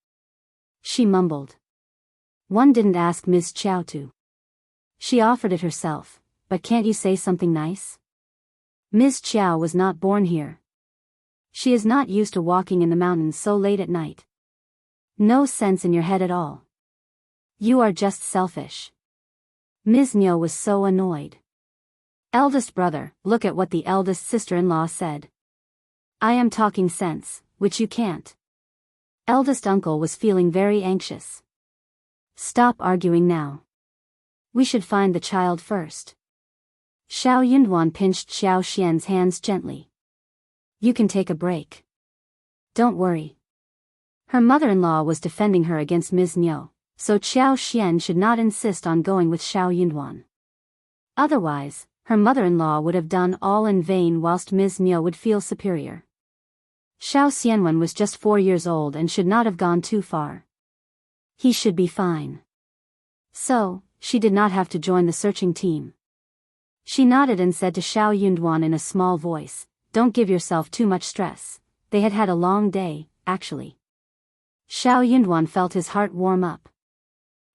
She mumbled. One didn't ask Ms. Qiao to. She offered it herself, but can't you say something nice? Ms. Qiao was not born here. She is not used to walking in the mountains so late at night. No sense in your head at all. You are just selfish. Ms. Niu was so annoyed. Eldest brother, look at what the eldest sister-in-law said. I am talking sense, which you can't. Eldest uncle was feeling very anxious. Stop arguing now. We should find the child first. Shao Yunduan pinched Xiao Xian's hands gently. You can take a break. Don't worry. Her mother-in-law was defending her against Ms. Niu, so Xiao Xian should not insist on going with Shao Yunduan. Otherwise, her mother-in-law would have done all in vain whilst Ms. Niu would feel superior. Shao Xianwen was just 4 years old and should not have gone too far. He should be fine. So, she did not have to join the searching team. She nodded and said to Shao Yunduan in a small voice, Don't give yourself too much stress. They had had a long day, actually. Shao Yunduan felt his heart warm up.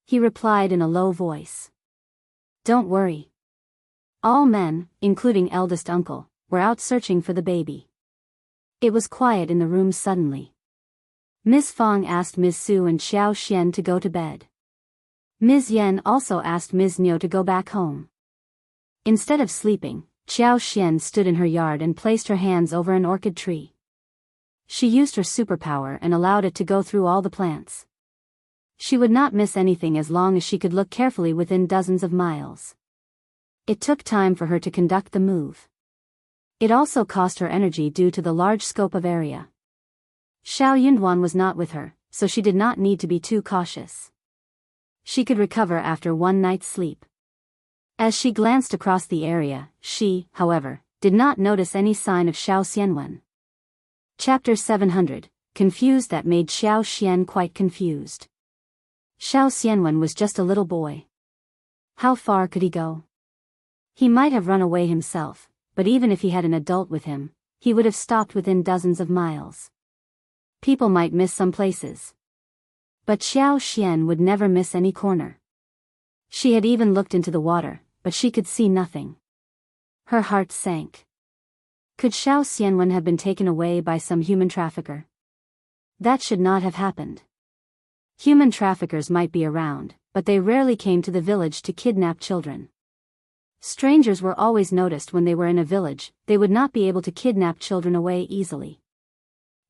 He replied in a low voice. Don't worry. All men, including eldest uncle, were out searching for the baby. It was quiet in the room suddenly. Miss Fang asked Ms. Su and Xiao Xian to go to bed. Ms. Yen also asked Ms. Niu to go back home. Instead of sleeping, Xiao Xian stood in her yard and placed her hands over an orchid tree. She used her superpower and allowed it to go through all the plants. She would not miss anything as long as she could look carefully within dozens of miles. It took time for her to conduct the move. It also cost her energy due to the large scope of area. Shao Yunduan was not with her, so she did not need to be too cautious. She could recover after one night's sleep. As she glanced across the area, she, however, did not notice any sign of Shao Xianwen. Chapter 700, confused that made Xiao Xian quite confused. Xiao Xianwen was just a little boy. How far could he go? He might have run away himself, but even if he had an adult with him, he would have stopped within dozens of miles. People might miss some places. But Xiao Xian would never miss any corner. She had even looked into the water, but she could see nothing. Her heart sank. Could Xiao Xianwen have been taken away by some human trafficker? That should not have happened. Human traffickers might be around, but they rarely came to the village to kidnap children. Strangers were always noticed when they were in a village. They would not be able to kidnap children away easily.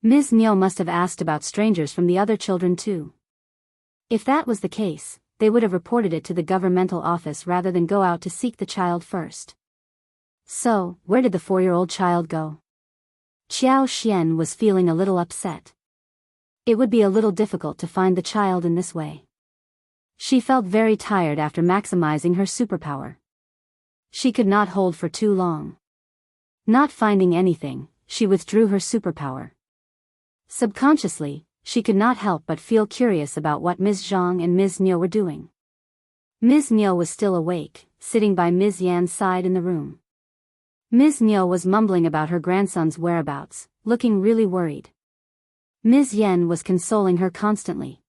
Ms. Niu must have asked about strangers from the other children too. If that was the case, they would have reported it to the governmental office rather than go out to seek the child first. So, where did the 4-year-old child go? Xiao Xian was feeling a little upset. It would be a little difficult to find the child in this way. She felt very tired after maximizing her superpower. She could not hold for too long. Not finding anything, she withdrew her superpower. Subconsciously, she could not help but feel curious about what Ms. Zhang and Ms. Niu were doing. Ms. Niu was still awake, sitting by Ms. Yan's side in the room. Ms. Niu was mumbling about her grandson's whereabouts, looking really worried. Ms. Yan was consoling her constantly.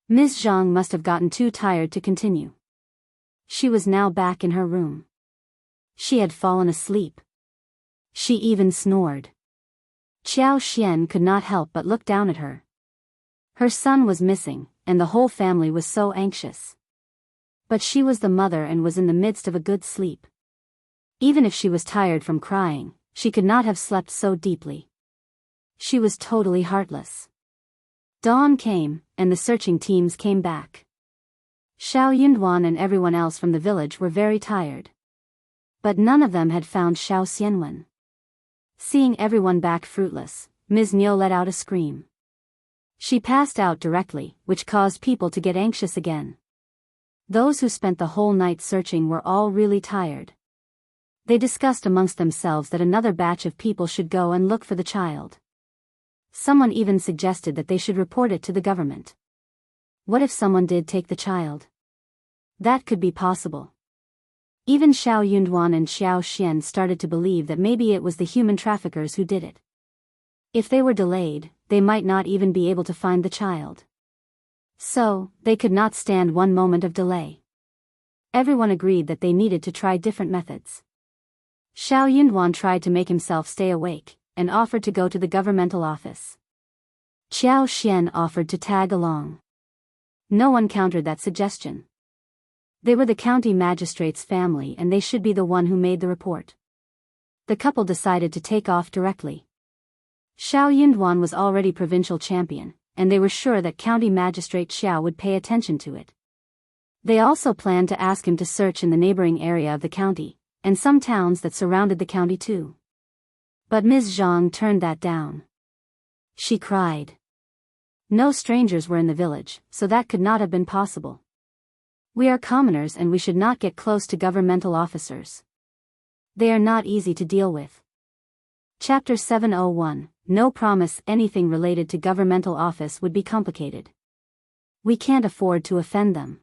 Ms. Zhang must have gotten too tired to continue. She was now back in her room. She had fallen asleep. She even snored. Xiao Xian could not help but look down at her. Her son was missing, and the whole family was so anxious. But she was the mother and was in the midst of a good sleep. Even if she was tired from crying, she could not have slept so deeply. She was totally heartless. Dawn came, and the searching teams came back. Shao Yunduan and everyone else from the village were very tired. But none of them had found Xiao Xianwen. Seeing everyone back fruitless, Ms. Niu let out a scream. She passed out directly, which caused people to get anxious again. Those who spent the whole night searching were all really tired. They discussed amongst themselves that another batch of people should go and look for the child. Someone even suggested that they should report it to the government. What if someone did take the child? That could be possible. Even Shao Yunduan and Xiao Xian started to believe that maybe it was the human traffickers who did it. If they were delayed, they might not even be able to find the child. So, they could not stand one moment of delay. Everyone agreed that they needed to try different methods. Shao Yunduan tried to make himself stay awake, and offered to go to the governmental office. Xiao Xian offered to tag along. No one countered that suggestion. They were the county magistrate's family and they should be the one who made the report. The couple decided to take off directly. Shao Yunduan was already provincial champion, and they were sure that county magistrate Qiao would pay attention to it. They also planned to ask him to search in the neighboring area of the county, and some towns that surrounded the county too. But Ms. Zhang turned that down. She cried. No strangers were in the village, so that could not have been possible. We are commoners and we should not get close to governmental officers. They are not easy to deal with. Chapter 701, No promise anything related to governmental office would be complicated. We can't afford to offend them.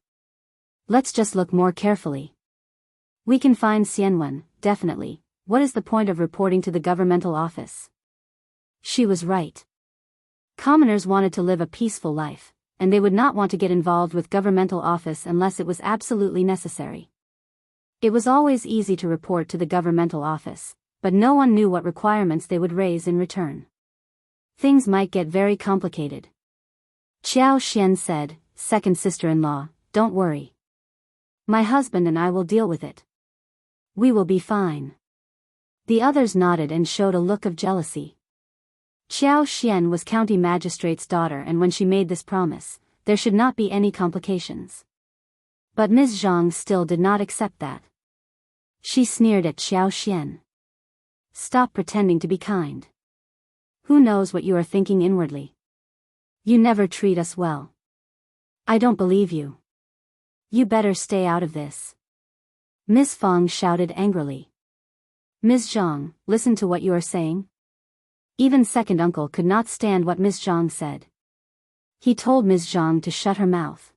Let's just look more carefully. We can find Xianwen, definitely. What is the point of reporting to the governmental office? She was right. Commoners wanted to live a peaceful life, and they would not want to get involved with governmental office unless it was absolutely necessary. It was always easy to report to the governmental office, but no one knew what requirements they would raise in return. Things might get very complicated. Qiao Xian said, second sister-in-law, don't worry. My husband and I will deal with it. We will be fine. The others nodded and showed a look of jealousy. Xiao Xian was county magistrate's daughter, and when she made this promise, there should not be any complications. But Ms. Zhang still did not accept that. She sneered at Xiao Xian. Stop pretending to be kind. Who knows what you are thinking inwardly? You never treat us well. I don't believe you. You better stay out of this. Miss Fang shouted angrily. Ms. Zhang, listen to what you are saying. Even second uncle could not stand what Ms. Zhang said. He told Ms. Zhang to shut her mouth.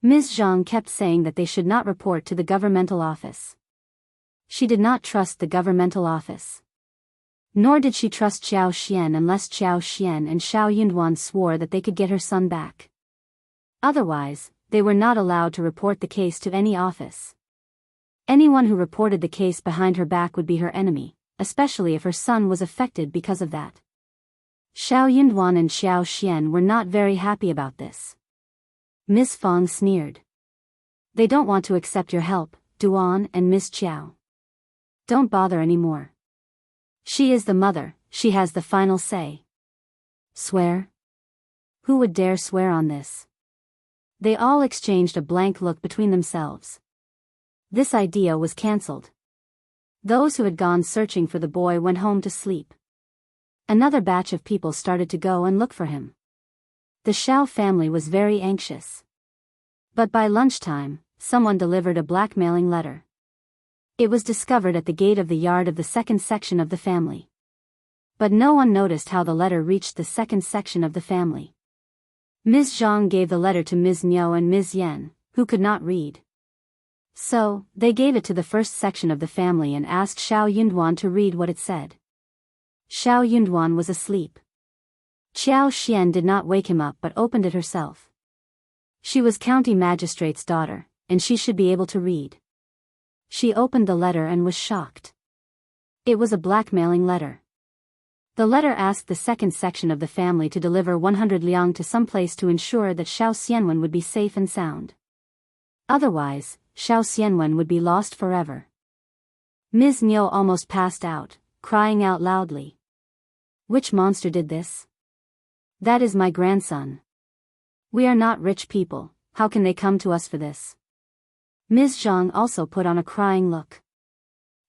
Ms. Zhang kept saying that they should not report to the governmental office. She did not trust the governmental office. Nor did she trust Xiao Xian unless Xiao Xian and Shao Yunduan swore that they could get her son back. Otherwise, they were not allowed to report the case to any office. Anyone who reported the case behind her back would be her enemy, especially if her son was affected because of that. Shao Yunduan and Xiao Xian were not very happy about this. Miss Fang sneered. They don't want to accept your help, Duan and Miss Qiao. Don't bother anymore. She is the mother, she has the final say. Swear? Who would dare swear on this? They all exchanged a blank look between themselves. This idea was cancelled. Those who had gone searching for the boy went home to sleep. Another batch of people started to go and look for him. The Shao family was very anxious. But by lunchtime, someone delivered a blackmailing letter. It was discovered at the gate of the yard of the second section of the family. But no one noticed how the letter reached the second section of the family. Ms. Zhang gave the letter to Ms. Niu and Ms. Yan, who could not read. So, they gave it to the first section of the family and asked Shao Yunduan to read what it said. Shao Yunduan was asleep. Qiao Xian did not wake him up but opened it herself. She was county magistrate's daughter, and she should be able to read. She opened the letter and was shocked. It was a blackmailing letter. The letter asked the second section of the family to deliver 100 liang to some place to ensure that Shao Xianwen would be safe and sound. Otherwise, Shao Xianwen would be lost forever. Ms. Niu almost passed out, crying out loudly. Which monster did this? That is my grandson. We are not rich people, how can they come to us for this? Ms. Zhang also put on a crying look.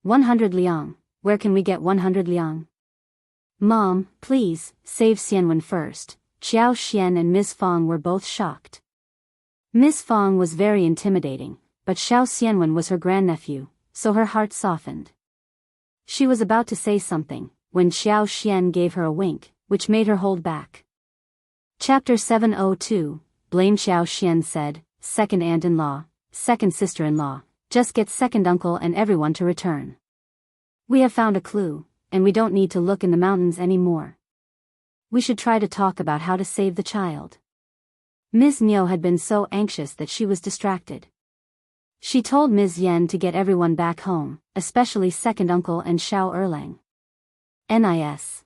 100 liang, where can we get 100 liang? Mom, please, save Xianwen first. Qiao Xian and Ms. Fang were both shocked. Ms. Fang was very intimidating, but Shao Xianwen was her grandnephew, so her heart softened. She was about to say something, when Xiao Xian gave her a wink, which made her hold back. Chapter 702, Blame Xiao Xian said, Second aunt-in-law, second sister-in-law, just get second uncle and everyone to return. We have found a clue, and we don't need to look in the mountains anymore. We should try to talk about how to save the child. Ms. Niu had been so anxious that she was distracted. She told Ms. Yan to get everyone back home, especially second uncle and Shao Erlang. Nis.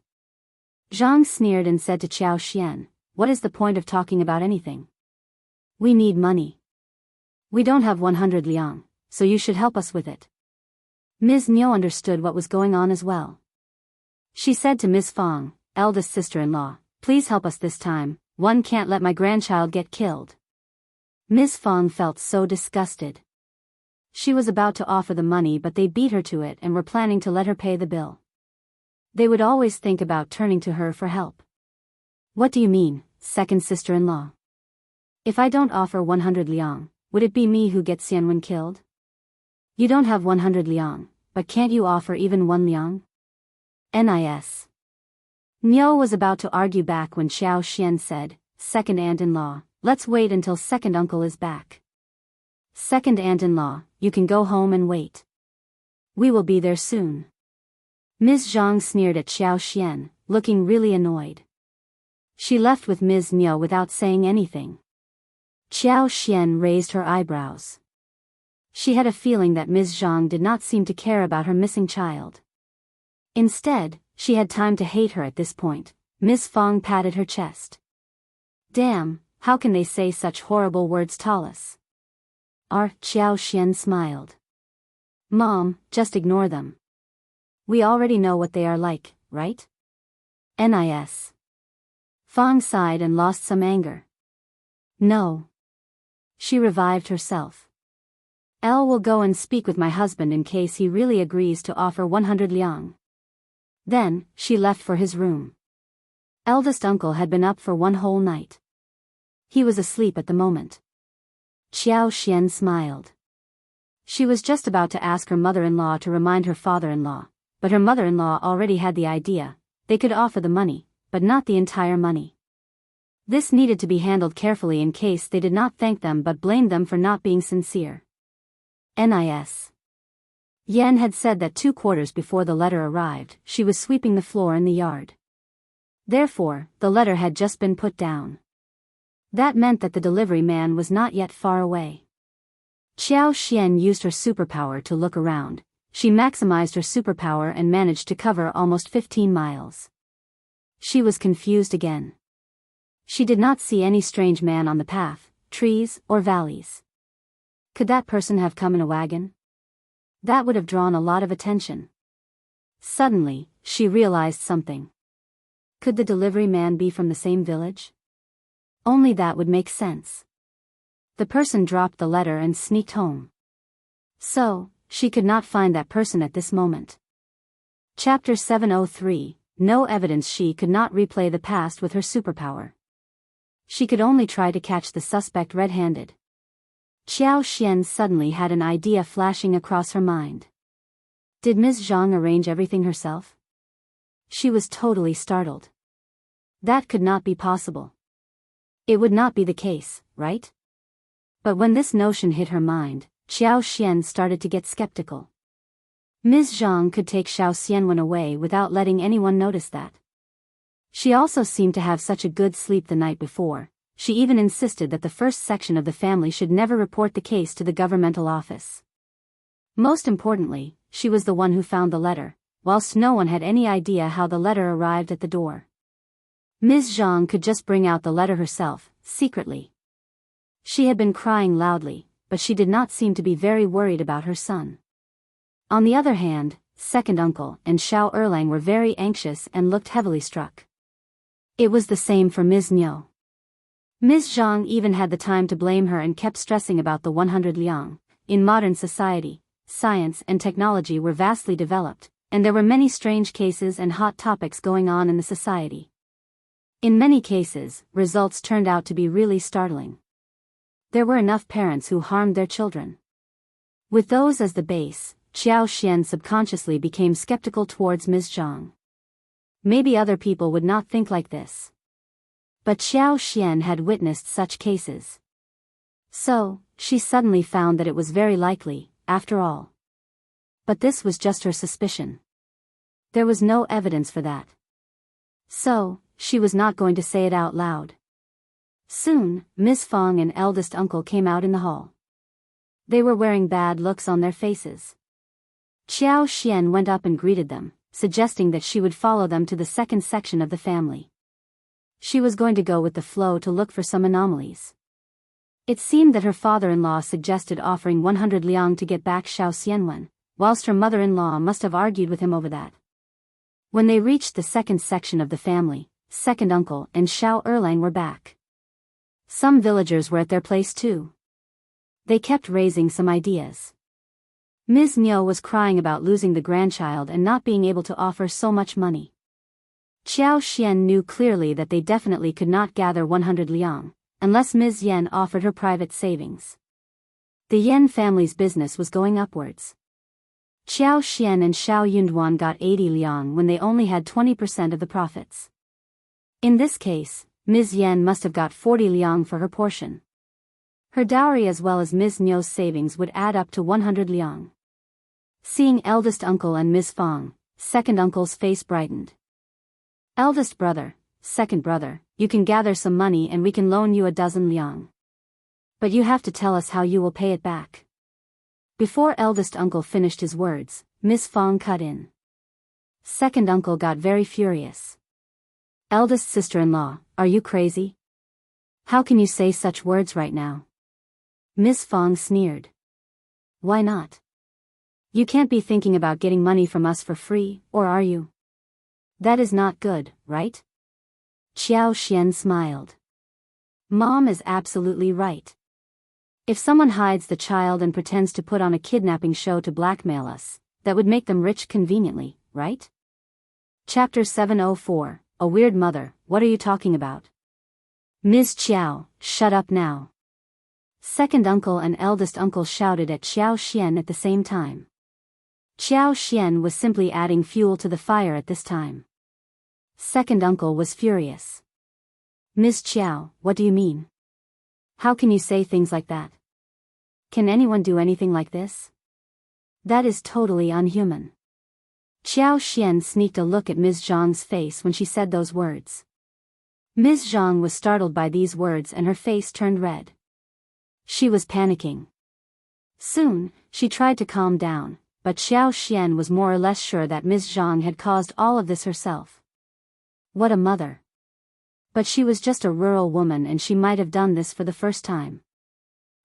Zhang sneered and said to Qiao Xian, what is the point of talking about anything? We need money. We don't have 100 liang, so you should help us with it. Ms. Niu understood what was going on as well. She said to Ms. Fang, eldest sister-in-law, please help us this time, one can't let my grandchild get killed. Ms. Fang felt so disgusted. She was about to offer the money but they beat her to it and were planning to let her pay the bill. They would always think about turning to her for help. What do you mean, second sister-in-law? If I don't offer 100 liang, would it be me who gets Xianwen killed? You don't have 100 liang, but can't you offer even 1 liang? Nis. Niu was about to argue back when Xiao Xian said, second aunt-in-law, let's wait until second uncle is back. Second aunt-in-law, you can go home and wait. We will be there soon. Ms. Zhang sneered at Xiao Xian, looking really annoyed. She left with Ms. Niu without saying anything. Xiao Xian raised her eyebrows. She had a feeling that Ms. Zhang did not seem to care about her missing child. Instead, she had time to hate her at this point. Ms. Fang patted her chest. Damn, how can they say such horrible words to us? Xiao Xian smiled. Mom, just ignore them. We already know what they are like, right? Nis. Fang sighed and lost some anger. No. She revived herself. Will go and speak with my husband in case he really agrees to offer 100 liang. Then, she left for his room. Eldest uncle had been up for one whole night. He was asleep at the moment. Qiao Xian smiled. She was just about to ask her mother-in-law to remind her father-in-law, but her mother-in-law already had the idea, they could offer the money, but not the entire money. This needed to be handled carefully in case they did not thank them but blamed them for not being sincere. NIS. Yan had said that 2 quarters before the letter arrived, she was sweeping the floor in the yard. Therefore, the letter had just been put down. That meant that the delivery man was not yet far away. Qiao Xian used her superpower to look around. She maximized her superpower and managed to cover almost 15 miles. She was confused again. She did not see any strange man on the path, trees, or valleys. Could that person have come in a wagon? That would have drawn a lot of attention. Suddenly, she realized something. Could the delivery man be from the same village? Only that would make sense. The person dropped the letter and sneaked home. So, she could not find that person at this moment. Chapter 703, No evidence. She could not replay the past with her superpower. She could only try to catch the suspect red-handed. Qiao Xian suddenly had an idea flashing across her mind. Did Ms. Zhang arrange everything herself? She was totally startled. That could not be possible. It would not be the case, right? But when this notion hit her mind, Qiao Xian started to get skeptical. Ms. Zhang could take Shao Xianwen away without letting anyone notice that. She also seemed to have such a good sleep the night before. She even insisted that the first section of the family should never report the case to the governmental office. Most importantly, she was the one who found the letter, whilst no one had any idea how the letter arrived at the door. Ms. Zhang could just bring out the letter herself, secretly. She had been crying loudly, but she did not seem to be very worried about her son. On the other hand, second uncle and Shao Erlang were very anxious and looked heavily struck. It was the same for Ms. Niu. Ms. Zhang even had the time to blame her and kept stressing about the 100 liang. In modern society, science and technology were vastly developed, and there were many strange cases and hot topics going on in the society. In many cases, results turned out to be really startling. There were enough parents who harmed their children. With those as the base, Qiao Xian subconsciously became skeptical towards Ms. Zhang. Maybe other people would not think like this. But Qiao Xian had witnessed such cases. So, she suddenly found that it was very likely, after all. But this was just her suspicion. There was no evidence for that. So, she was not going to say it out loud. Soon, Miss Fong and eldest uncle came out in the hall. They were wearing bad looks on their faces. Qiao Xian went up and greeted them, suggesting that she would follow them to the second section of the family. She was going to go with the flow to look for some anomalies. It seemed that her father-in-law suggested offering 100 liang to get back Shao Xianwen, whilst her mother-in-law must have argued with him over that. When they reached the second section of the family, second uncle and Shao Erlang were back. Some villagers were at their place too. They kept raising some ideas. Ms. Niu was crying about losing the grandchild and not being able to offer so much money. Qiao Xian knew clearly that they definitely could not gather 100 liang, unless Ms. Yan offered her private savings. The Yan family's business was going upwards. Qiao Xian and Shao Yunduan got 80 liang when they only had 20% of the profits. In this case, Ms. Yan must have got 40 liang for her portion. Her dowry as well as Ms. Niu's savings would add up to 100 liang. Seeing eldest uncle and Ms. Fong, second uncle's face brightened. Eldest brother, second brother, you can gather some money and we can loan you a dozen liang. But you have to tell us how you will pay it back. Before eldest uncle finished his words, Ms. Fong cut in. Second uncle got very furious. Eldest sister-in-law, are you crazy? How can you say such words right now? Ms. Fong sneered. Why not? You can't be thinking about getting money from us for free, or are you? That is not good, right? Qiao Xian smiled. Mom is absolutely right. If someone hides the child and pretends to put on a kidnapping show to blackmail us, that would make them rich conveniently, right? Chapter 704, A Weird Mother, What are you talking about? Ms. Qiao, shut up now. Second uncle and eldest uncle shouted at Qiao Xian at the same time. Qiao Xian was simply adding fuel to the fire at this time. Second uncle was furious. Ms. Qiao, what do you mean? How can you say things like that? Can anyone do anything like this? That is totally unhuman. Qiao Xian sneaked a look at Ms. Zhang's face when she said those words. Ms. Zhang was startled by these words and her face turned red. She was panicking. Soon, she tried to calm down, but Qiao Xian was more or less sure that Ms. Zhang had caused all of this herself. What a mother. But she was just a rural woman and she might have done this for the first time.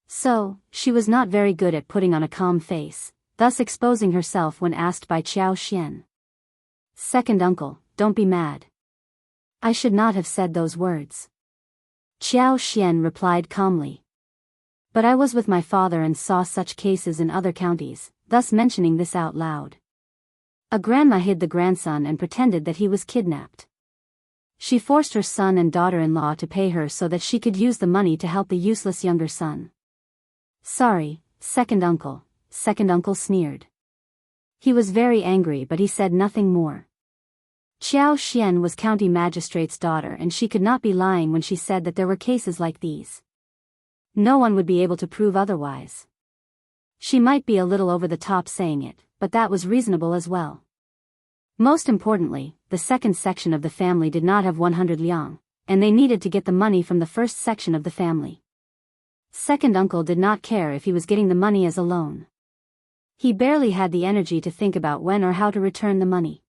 So, she was not very good at putting on a calm face, thus exposing herself when asked by Qiao Xian. Second uncle, don't be mad. I should not have said those words. Qiao Xian replied calmly. But I was with my father and saw such cases in other counties, thus mentioning this out loud. A grandma hid the grandson and pretended that he was kidnapped. She forced her son and daughter-in-law to pay her so that she could use the money to help the useless younger son. Sorry, second uncle sneered. He was very angry but he said nothing more. Qiao Xian was county magistrate's daughter and she could not be lying when she said that there were cases like these. No one would be able to prove otherwise. She might be a little over the top saying it, but that was reasonable as well. Most importantly, the second section of the family did not have 100 liang, and they needed to get the money from the first section of the family. Second uncle did not care if he was getting the money as a loan. He barely had the energy to think about when or how to return the money.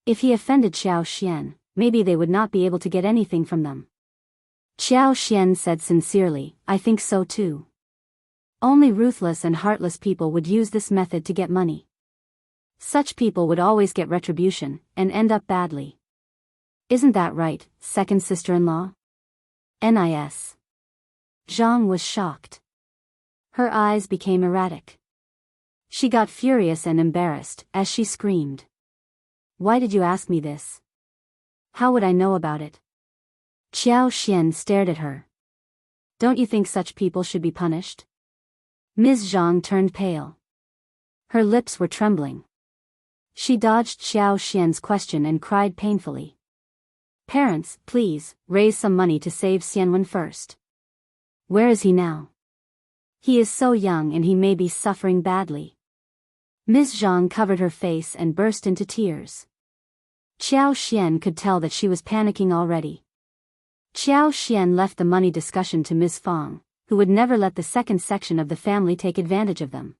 If he offended Qiao Xian, maybe they would not be able to get anything from them. Qiao Xian said sincerely, I think so too. Only ruthless and heartless people would use this method to get money. Such people would always get retribution, and end up badly. Isn't that right, second sister-in-law? Nis. Zhang was shocked. Her eyes became erratic. She got furious and embarrassed, as she screamed. Why did you ask me this? How would I know about it? Qiao Xian stared at her. Don't you think such people should be punished? Ms. Zhang turned pale. Her lips were trembling. She dodged Qiao Xian's question and cried painfully. Parents, please, raise some money to save Xianwen first. Where is he now? He is so young and he may be suffering badly. Ms. Zhang covered her face and burst into tears. Qiao Xian could tell that she was panicking already. Qiao Xian left the money discussion to Ms. Fang, who would never let the second section of the family take advantage of them.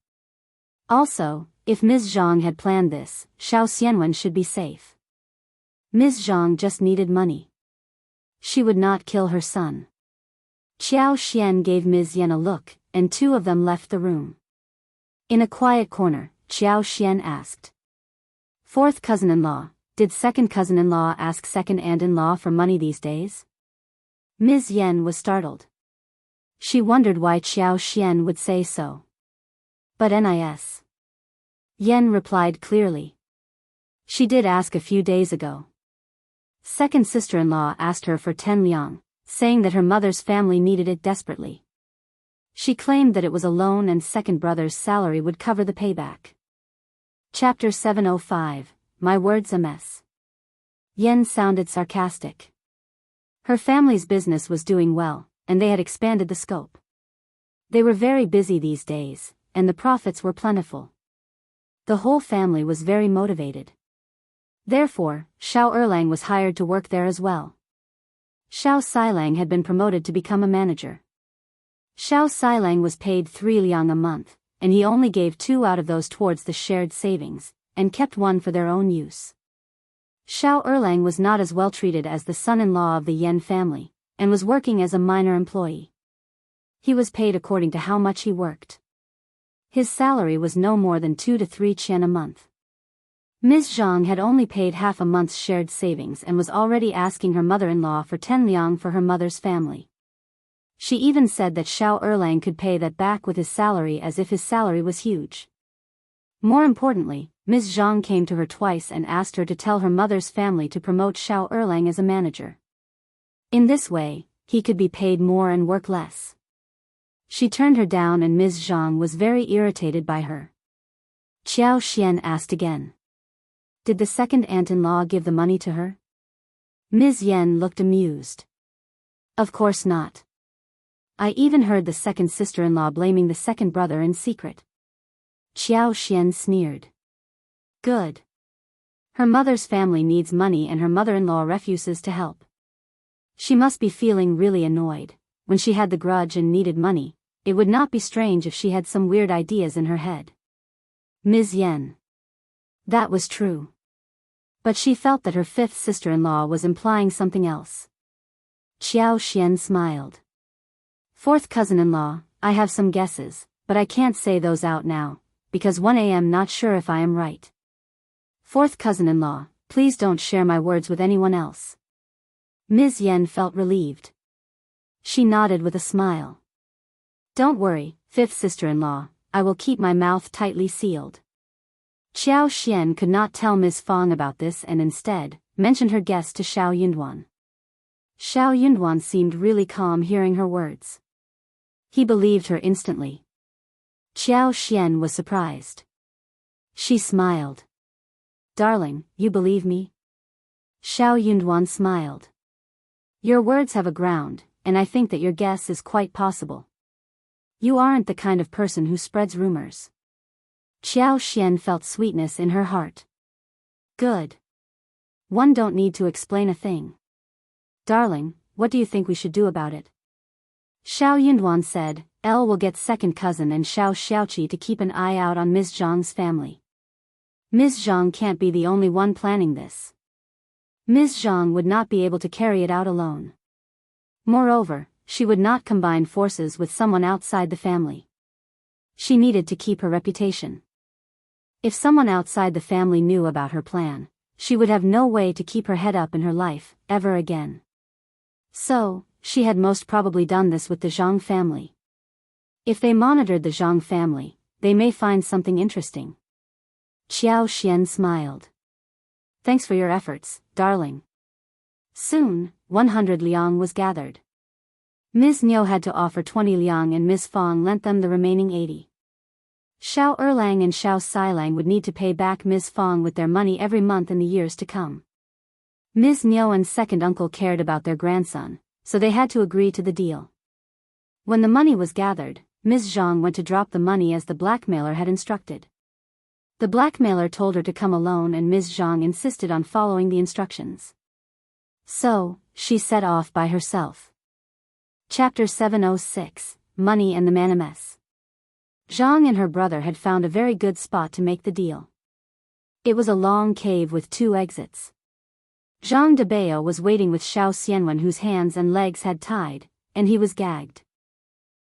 Also, if Ms. Zhang had planned this, Shao Xianwen should be safe. Ms. Zhang just needed money. She would not kill her son. Qiao Xian gave Ms. Yan a look, and two of them left the room. In a quiet corner, Qiao Xian asked. Fourth cousin-in-law, did second cousin-in-law ask second aunt-in-law for money these days? Ms. Yan was startled. She wondered why Qiao Xian would say so. But Nis. Yan replied clearly. She did ask a few days ago. Second sister-in-law asked her for 10 liang, saying that her mother's family needed it desperately. She claimed that it was a loan and second brother's salary would cover the payback. Chapter 705, My Words a Mess. Yen sounded sarcastic. Her family's business was doing well, and they had expanded the scope. They were very busy these days, and the profits were plentiful. The whole family was very motivated. Therefore, Shao Erlang was hired to work there as well. Shao Xilang had been promoted to become a manager. Shao Xilang was paid 3 liang a month, and he only gave 2 out of those towards the shared savings, and kept 1 for their own use. Shao Erlang was not as well treated as the son-in-law of the Yen family, and was working as a minor employee. He was paid according to how much he worked. His salary was no more than 2 to 3 qian a month. Ms. Zhang had only paid half a month's shared savings and was already asking her mother-in-law for 10 liang for her mother's family. She even said that Shao Erlang could pay that back with his salary as if his salary was huge. More importantly, Ms. Zhang came to her twice and asked her to tell her mother's family to promote Shao Erlang as a manager. In this way, he could be paid more and work less. She turned her down and Ms. Zhang was very irritated by her. Qiao Xian asked again. Did the second aunt-in-law give the money to her? Ms. Yen looked amused. Of course not. I even heard the second sister-in-law blaming the second brother in secret. Qiao Xian sneered. Good. Her mother's family needs money and her mother-in-law refuses to help. She must be feeling really annoyed. When she had the grudge and needed money, it would not be strange if she had some weird ideas in her head. Ms. Yen. That was true. But she felt that her fifth sister-in-law was implying something else. Qiao Xian smiled. Fourth cousin-in-law, I have some guesses, but I can't say those out now, because 1 a.m. not sure if I am right. Fourth cousin-in-law, please don't share my words with anyone else. Ms. Yen felt relieved. She nodded with a smile. Don't worry, fifth sister-in-law, I will keep my mouth tightly sealed. Qiao Xian could not tell Ms. Fong about this and instead mentioned her guess to Shao Yunduan. Shao Yunduan seemed really calm hearing her words. He believed her instantly. Qiao Xian was surprised. She smiled. Darling, you believe me? Shao Yunduan smiled. Your words have a ground, and I think that your guess is quite possible. You aren't the kind of person who spreads rumors. Qiao Xian felt sweetness in her heart. Good. One don't need to explain a thing. Darling, what do you think we should do about it? Shao Yunduan said, Elle will get second cousin and Shao Xiaoqi to keep an eye out on Ms. Zhang's family. Ms. Zhang can't be the only one planning this. Ms. Zhang would not be able to carry it out alone. Moreover, she would not combine forces with someone outside the family. She needed to keep her reputation. If someone outside the family knew about her plan, she would have no way to keep her head up in her life, ever again. So, she had most probably done this with the Zhang family. If they monitored the Zhang family, they may find something interesting. Qiao Xian smiled. Thanks for your efforts, darling. Soon, 100 liang was gathered. Ms. Niu had to offer 20 liang and Ms. Fong lent them the remaining 80. Shao Erlang and Shao Xilang would need to pay back Ms. Fong with their money every month in the years to come. Ms. Niu and second uncle cared about their grandson, so they had to agree to the deal. When the money was gathered, Ms. Zhang went to drop the money as the blackmailer had instructed. The blackmailer told her to come alone and Ms. Zhang insisted on following the instructions. So, she set off by herself. Chapter 706, Money and the Manimes. Zhang and her brother had found a very good spot to make the deal. It was a long cave with 2 exits. Zhang Debao was waiting with Shao Xianwen whose hands and legs had tied, and he was gagged.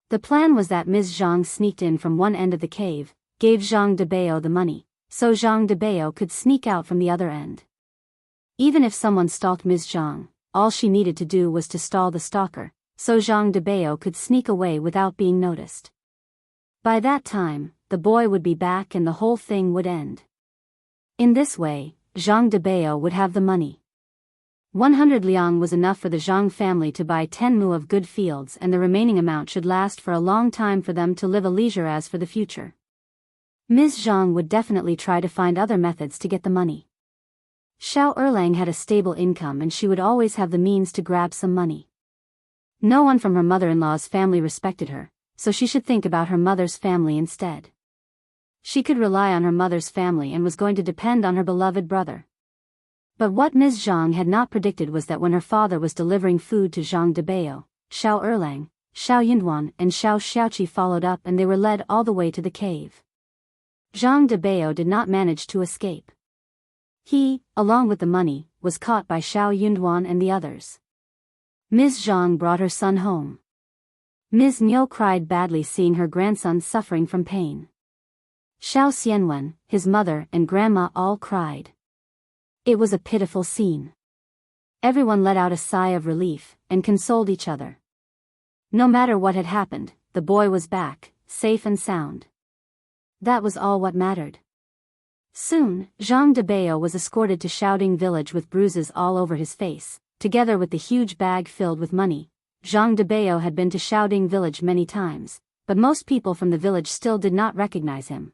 The plan was that Ms. Zhang sneaked in from one end of the cave, gave Zhang Debao the money, so Zhang Debao could sneak out from the other end. Even if someone stalked Ms. Zhang, all she needed to do was to stall the stalker, so Zhang Debao could sneak away without being noticed. By that time, the boy would be back and the whole thing would end. In this way, Zhang Debao would have the money. 100 liang was enough for the Zhang family to buy 10 mu of good fields and the remaining amount should last for a long time for them to live a leisure as for the future. Ms. Zhang would definitely try to find other methods to get the money. Shao Erlang had a stable income and she would always have the means to grab some money. No one from her mother-in-law's family respected her, so she should think about her mother's family instead. She could rely on her mother's family and was going to depend on her beloved brother. But what Ms. Zhang had not predicted was that when her father was delivering food to Zhang Debao, Shao Erlang, Shao Yunduan and Shao Xiaoqi followed up and they were led all the way to the cave. Zhang Debao did not manage to escape. He, along with the money, was caught by Shao Yunduan and the others. Ms. Zhang brought her son home. Ms. Niu cried badly seeing her grandson suffering from pain. Shao Xianwen, his mother and grandma all cried. It was a pitiful scene. Everyone let out a sigh of relief and consoled each other. No matter what had happened, the boy was back, safe and sound. That was all what mattered. Soon, Zhang Debao was escorted to Shaoding village with bruises all over his face, together with the huge bag filled with money. Zhang Debao had been to Shaoding village many times, but most people from the village still did not recognize him.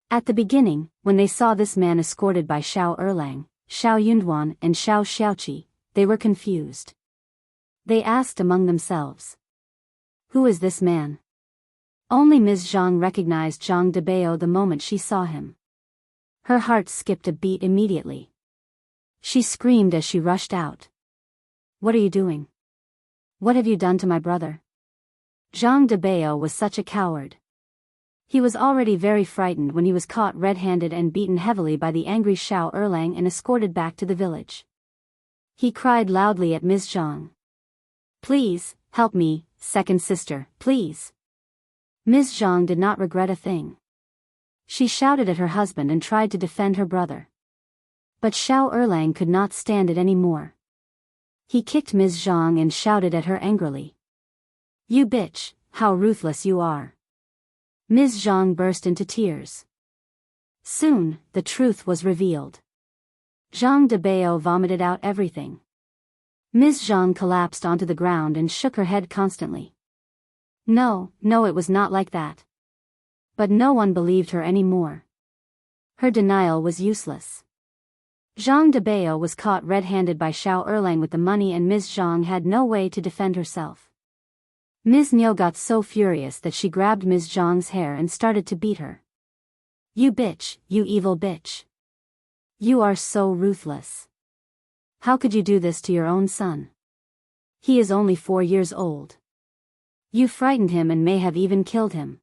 At the beginning, when they saw this man escorted by Shao Erlang, Shao Yunduan and Shao Xiaoqi, they were confused. They asked among themselves. Who is this man? Only Ms. Zhang recognized Zhang Debao the moment she saw him. Her heart skipped a beat immediately. She screamed as she rushed out. What are you doing? What have you done to my brother? Zhang Debao was such a coward. He was already very frightened when he was caught red-handed and beaten heavily by the angry Shao Erlang and escorted back to the village. He cried loudly at Ms. Zhang. Please, help me, second sister, please. Ms. Zhang did not regret a thing. She shouted at her husband and tried to defend her brother. But Shao Erlang could not stand it anymore. He kicked Ms. Zhang and shouted at her angrily. You bitch, how ruthless you are. Ms. Zhang burst into tears. Soon, the truth was revealed. Zhang Debao vomited out everything. Ms. Zhang collapsed onto the ground and shook her head constantly. No, it was not like that. But no one believed her anymore. Her denial was useless. Zhang Debao was caught red-handed by Shao Erlang with the money and Ms. Zhang had no way to defend herself. Ms. Niu got so furious that she grabbed Ms. Zhang's hair and started to beat her. You bitch, you evil bitch. You are so ruthless. How could you do this to your own son? He is only 4 years old. You frightened him and may have even killed him.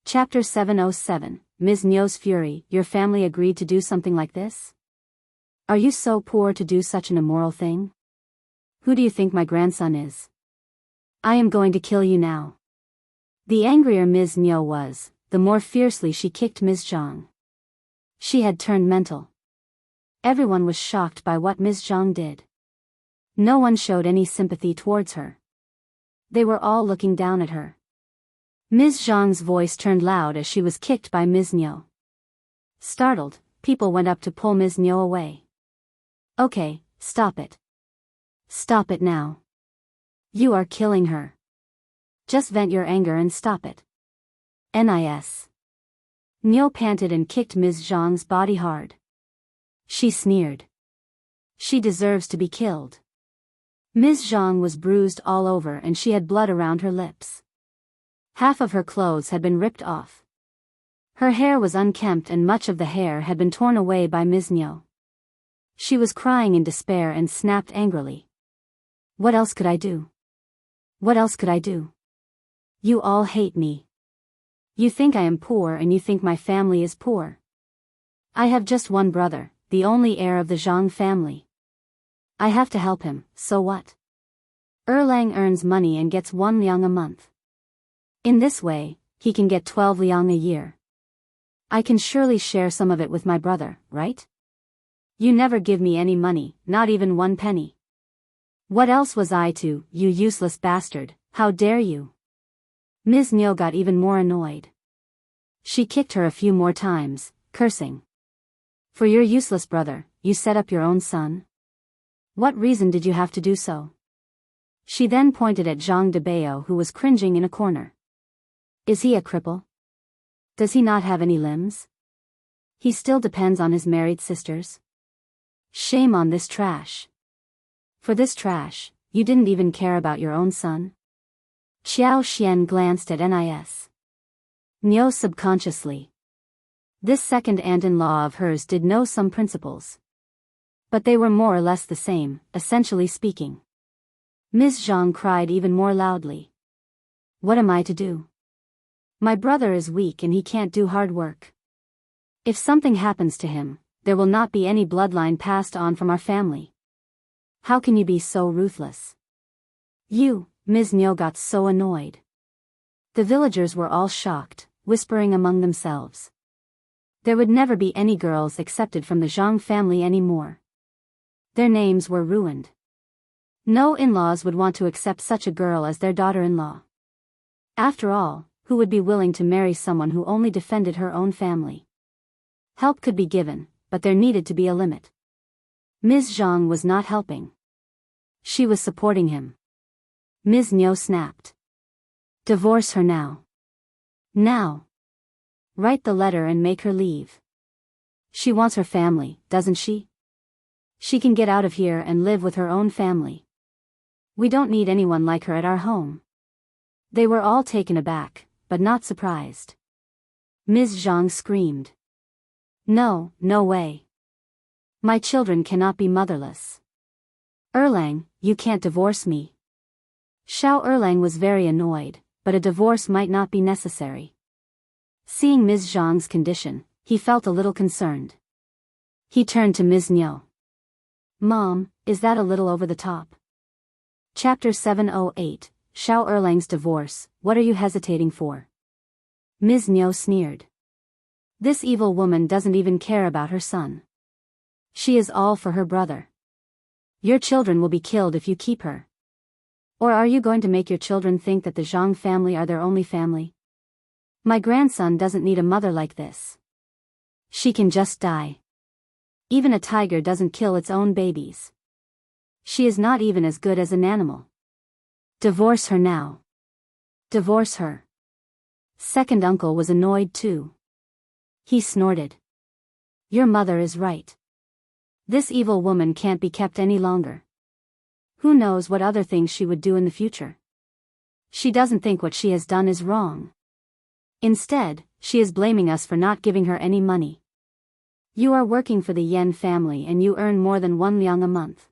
Chapter 707, Ms. Niu's Fury. Your family agreed to do something like this? Are you so poor to do such an immoral thing? Who do you think my grandson is? I am going to kill you now. The angrier Ms. Niu was, the more fiercely she kicked Ms. Zhang. She had turned mental. Everyone was shocked by what Ms. Zhang did. No one showed any sympathy towards her. They were all looking down at her. Ms. Zhang's voice turned loud as she was kicked by Ms. Niu. Startled, people went up to pull Ms. Niu away. Okay, stop it. Stop it now. You are killing her. Just vent your anger and stop it. Nis. Niu panted and kicked Ms. Zhang's body hard. She sneered. She deserves to be killed. Ms. Zhang was bruised all over and she had blood around her lips. Half of her clothes had been ripped off. Her hair was unkempt and much of the hair had been torn away by Ms. Niu. She was crying in despair and snapped angrily. What else could I do? What else could I do? You all hate me. You think I am poor and you think my family is poor. I have just one brother, the only heir of the Zhang family. I have to help him, so what? Erlang earns money and gets 1 liang a month. In this way, he can get 12 liang a year. I can surely share some of it with my brother, right? You never give me any money, not even 1 penny. What else was I to, you useless bastard, how dare you? Ms. Niu got even more annoyed. She kicked her a few more times, cursing. For your useless brother, you set up your own son? What reason did you have to do so? She then pointed at Zhang Debao who was cringing in a corner. Is he a cripple? Does he not have any limbs? He still depends on his married sisters? Shame on this trash. For this trash, you didn't even care about your own son? Qiao Xian glanced at Nis. Niu subconsciously. This second aunt-in-law of hers did know some principles. But they were more or less the same, essentially speaking. Ms. Zhang cried even more loudly. What am I to do? My brother is weak and he can't do hard work. If something happens to him, there will not be any bloodline passed on from our family. How can you be so ruthless? You, Ms. Niu got so annoyed. The villagers were all shocked, whispering among themselves. There would never be any girls accepted from the Zhang family anymore. Their names were ruined. No in-laws would want to accept such a girl as their daughter-in-law. After all, who would be willing to marry someone who only defended her own family? Help could be given, but there needed to be a limit. Ms. Zhang was not helping. She was supporting him. Ms. Niu snapped. Divorce her now. Now. Write the letter and make her leave. She wants her family, doesn't she? She can get out of here and live with her own family. We don't need anyone like her at our home. They were all taken aback, but not surprised. Ms. Zhang screamed. No, no way. My children cannot be motherless. Erlang, you can't divorce me. Shao Erlang was very annoyed, but a divorce might not be necessary. Seeing Ms. Zhang's condition, he felt a little concerned. He turned to Ms. Niu. Mom, is that a little over the top? Chapter 708, Shao Erlang's divorce, what are you hesitating for? Ms. Niu sneered. This evil woman doesn't even care about her son. She is all for her brother. Your children will be killed if you keep her. Or are you going to make your children think that the Zhang family are their only family? My grandson doesn't need a mother like this. She can just die. Even a tiger doesn't kill its own babies. She is not even as good as an animal. Divorce her now. Divorce her. Second uncle was annoyed too. He snorted. Your mother is right. This evil woman can't be kept any longer. Who knows what other things she would do in the future? She doesn't think what she has done is wrong. Instead, she is blaming us for not giving her any money. You are working for the Yan family and you earn more than 1 liang a month.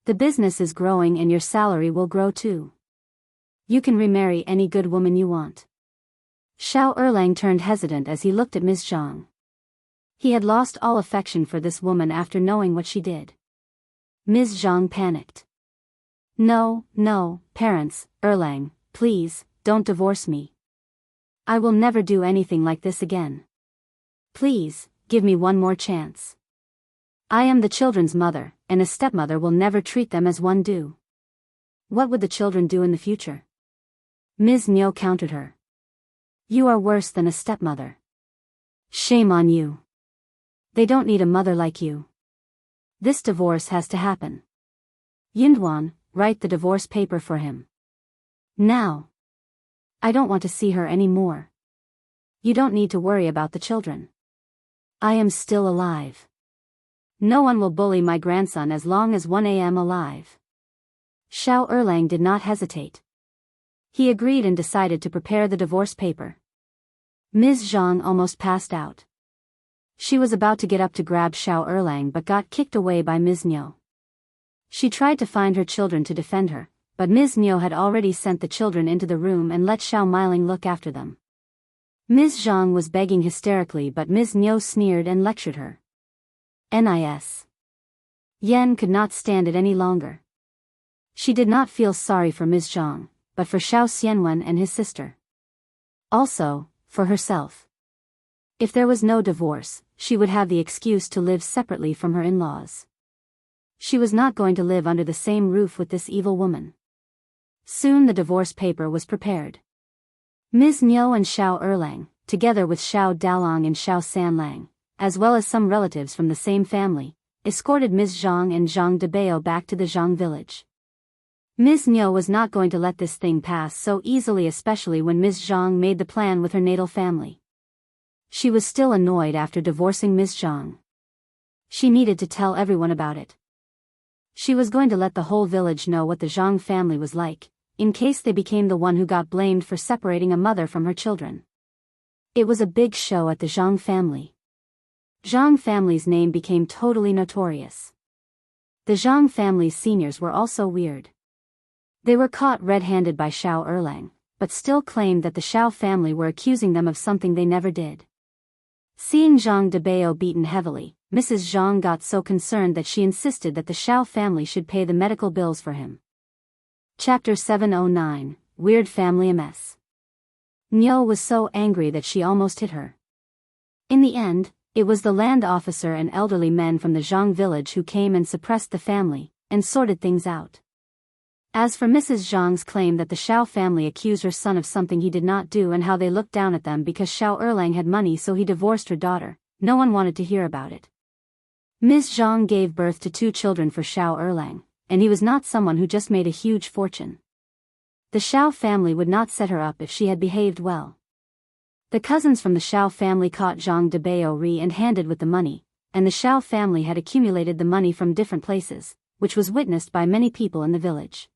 The business is growing and your salary will grow too. You can remarry any good woman you want. Shao Erlang turned hesitant as he looked at Ms. Zhang. He had lost all affection for this woman after knowing what she did. Ms. Zhang panicked. No, no, parents, Erlang, please, don't divorce me. I will never do anything like this again. Please, give me one more chance. I am the children's mother, and a stepmother will never treat them as one do. What would the children do in the future? Ms. Niu countered her. You are worse than a stepmother. Shame on you. They don't need a mother like you. This divorce has to happen. Yinduan, write the divorce paper for him. Now. I don't want to see her anymore. You don't need to worry about the children. I am still alive. No one will bully my grandson as long as 1 a.m. alive. Shao Erlang did not hesitate. He agreed and decided to prepare the divorce paper. Ms. Zhang almost passed out. She was about to get up to grab Shao Erlang but got kicked away by Ms. Niu. She tried to find her children to defend her, but Ms. Niu had already sent the children into the room and let Shao Miling look after them. Ms. Zhang was begging hysterically but Ms. Niu sneered and lectured her. Nis. Yan could not stand it any longer. She did not feel sorry for Ms. Zhang, but for Shao Xianwen and his sister. Also, for herself. If there was no divorce, she would have the excuse to live separately from her in-laws. She was not going to live under the same roof with this evil woman. Soon the divorce paper was prepared. Ms. Niu and Shao Erlang, together with Shao Dalong and Shao Sanlang, as well as some relatives from the same family, escorted Ms. Zhang and Zhang Debao back to the Zhang village. Ms. Niu was not going to let this thing pass so easily, especially when Ms. Zhang made the plan with her natal family. She was still annoyed after divorcing Ms. Zhang. She needed to tell everyone about it. She was going to let the whole village know what the Zhang family was like, in case they became the one who got blamed for separating a mother from her children. It was a big show at the Zhang family. Zhang family's name became totally notorious. The Zhang family's seniors were also weird. They were caught red-handed by Shao Erlang, but still claimed that the Shao family were accusing them of something they never did. Seeing Zhang Debao beaten heavily, Mrs. Zhang got so concerned that she insisted that the Shao family should pay the medical bills for him. Chapter 709, Weird Family Mess. Niu was so angry that she almost hit her. In the end, it was the land officer and elderly men from the Zhang village who came and suppressed the family, and sorted things out. As for Mrs. Zhang's claim that the Shao family accused her son of something he did not do and how they looked down at them because Shao Erlang had money so he divorced her daughter, no one wanted to hear about it. Ms. Zhang gave birth to 2 children for Shao Erlang, and he was not someone who just made a huge fortune. The Shao family would not set her up if she had behaved well. The cousins from the Shao family caught Zhang Debao red-handed with the money, and the Shao family had accumulated the money from different places, which was witnessed by many people in the village.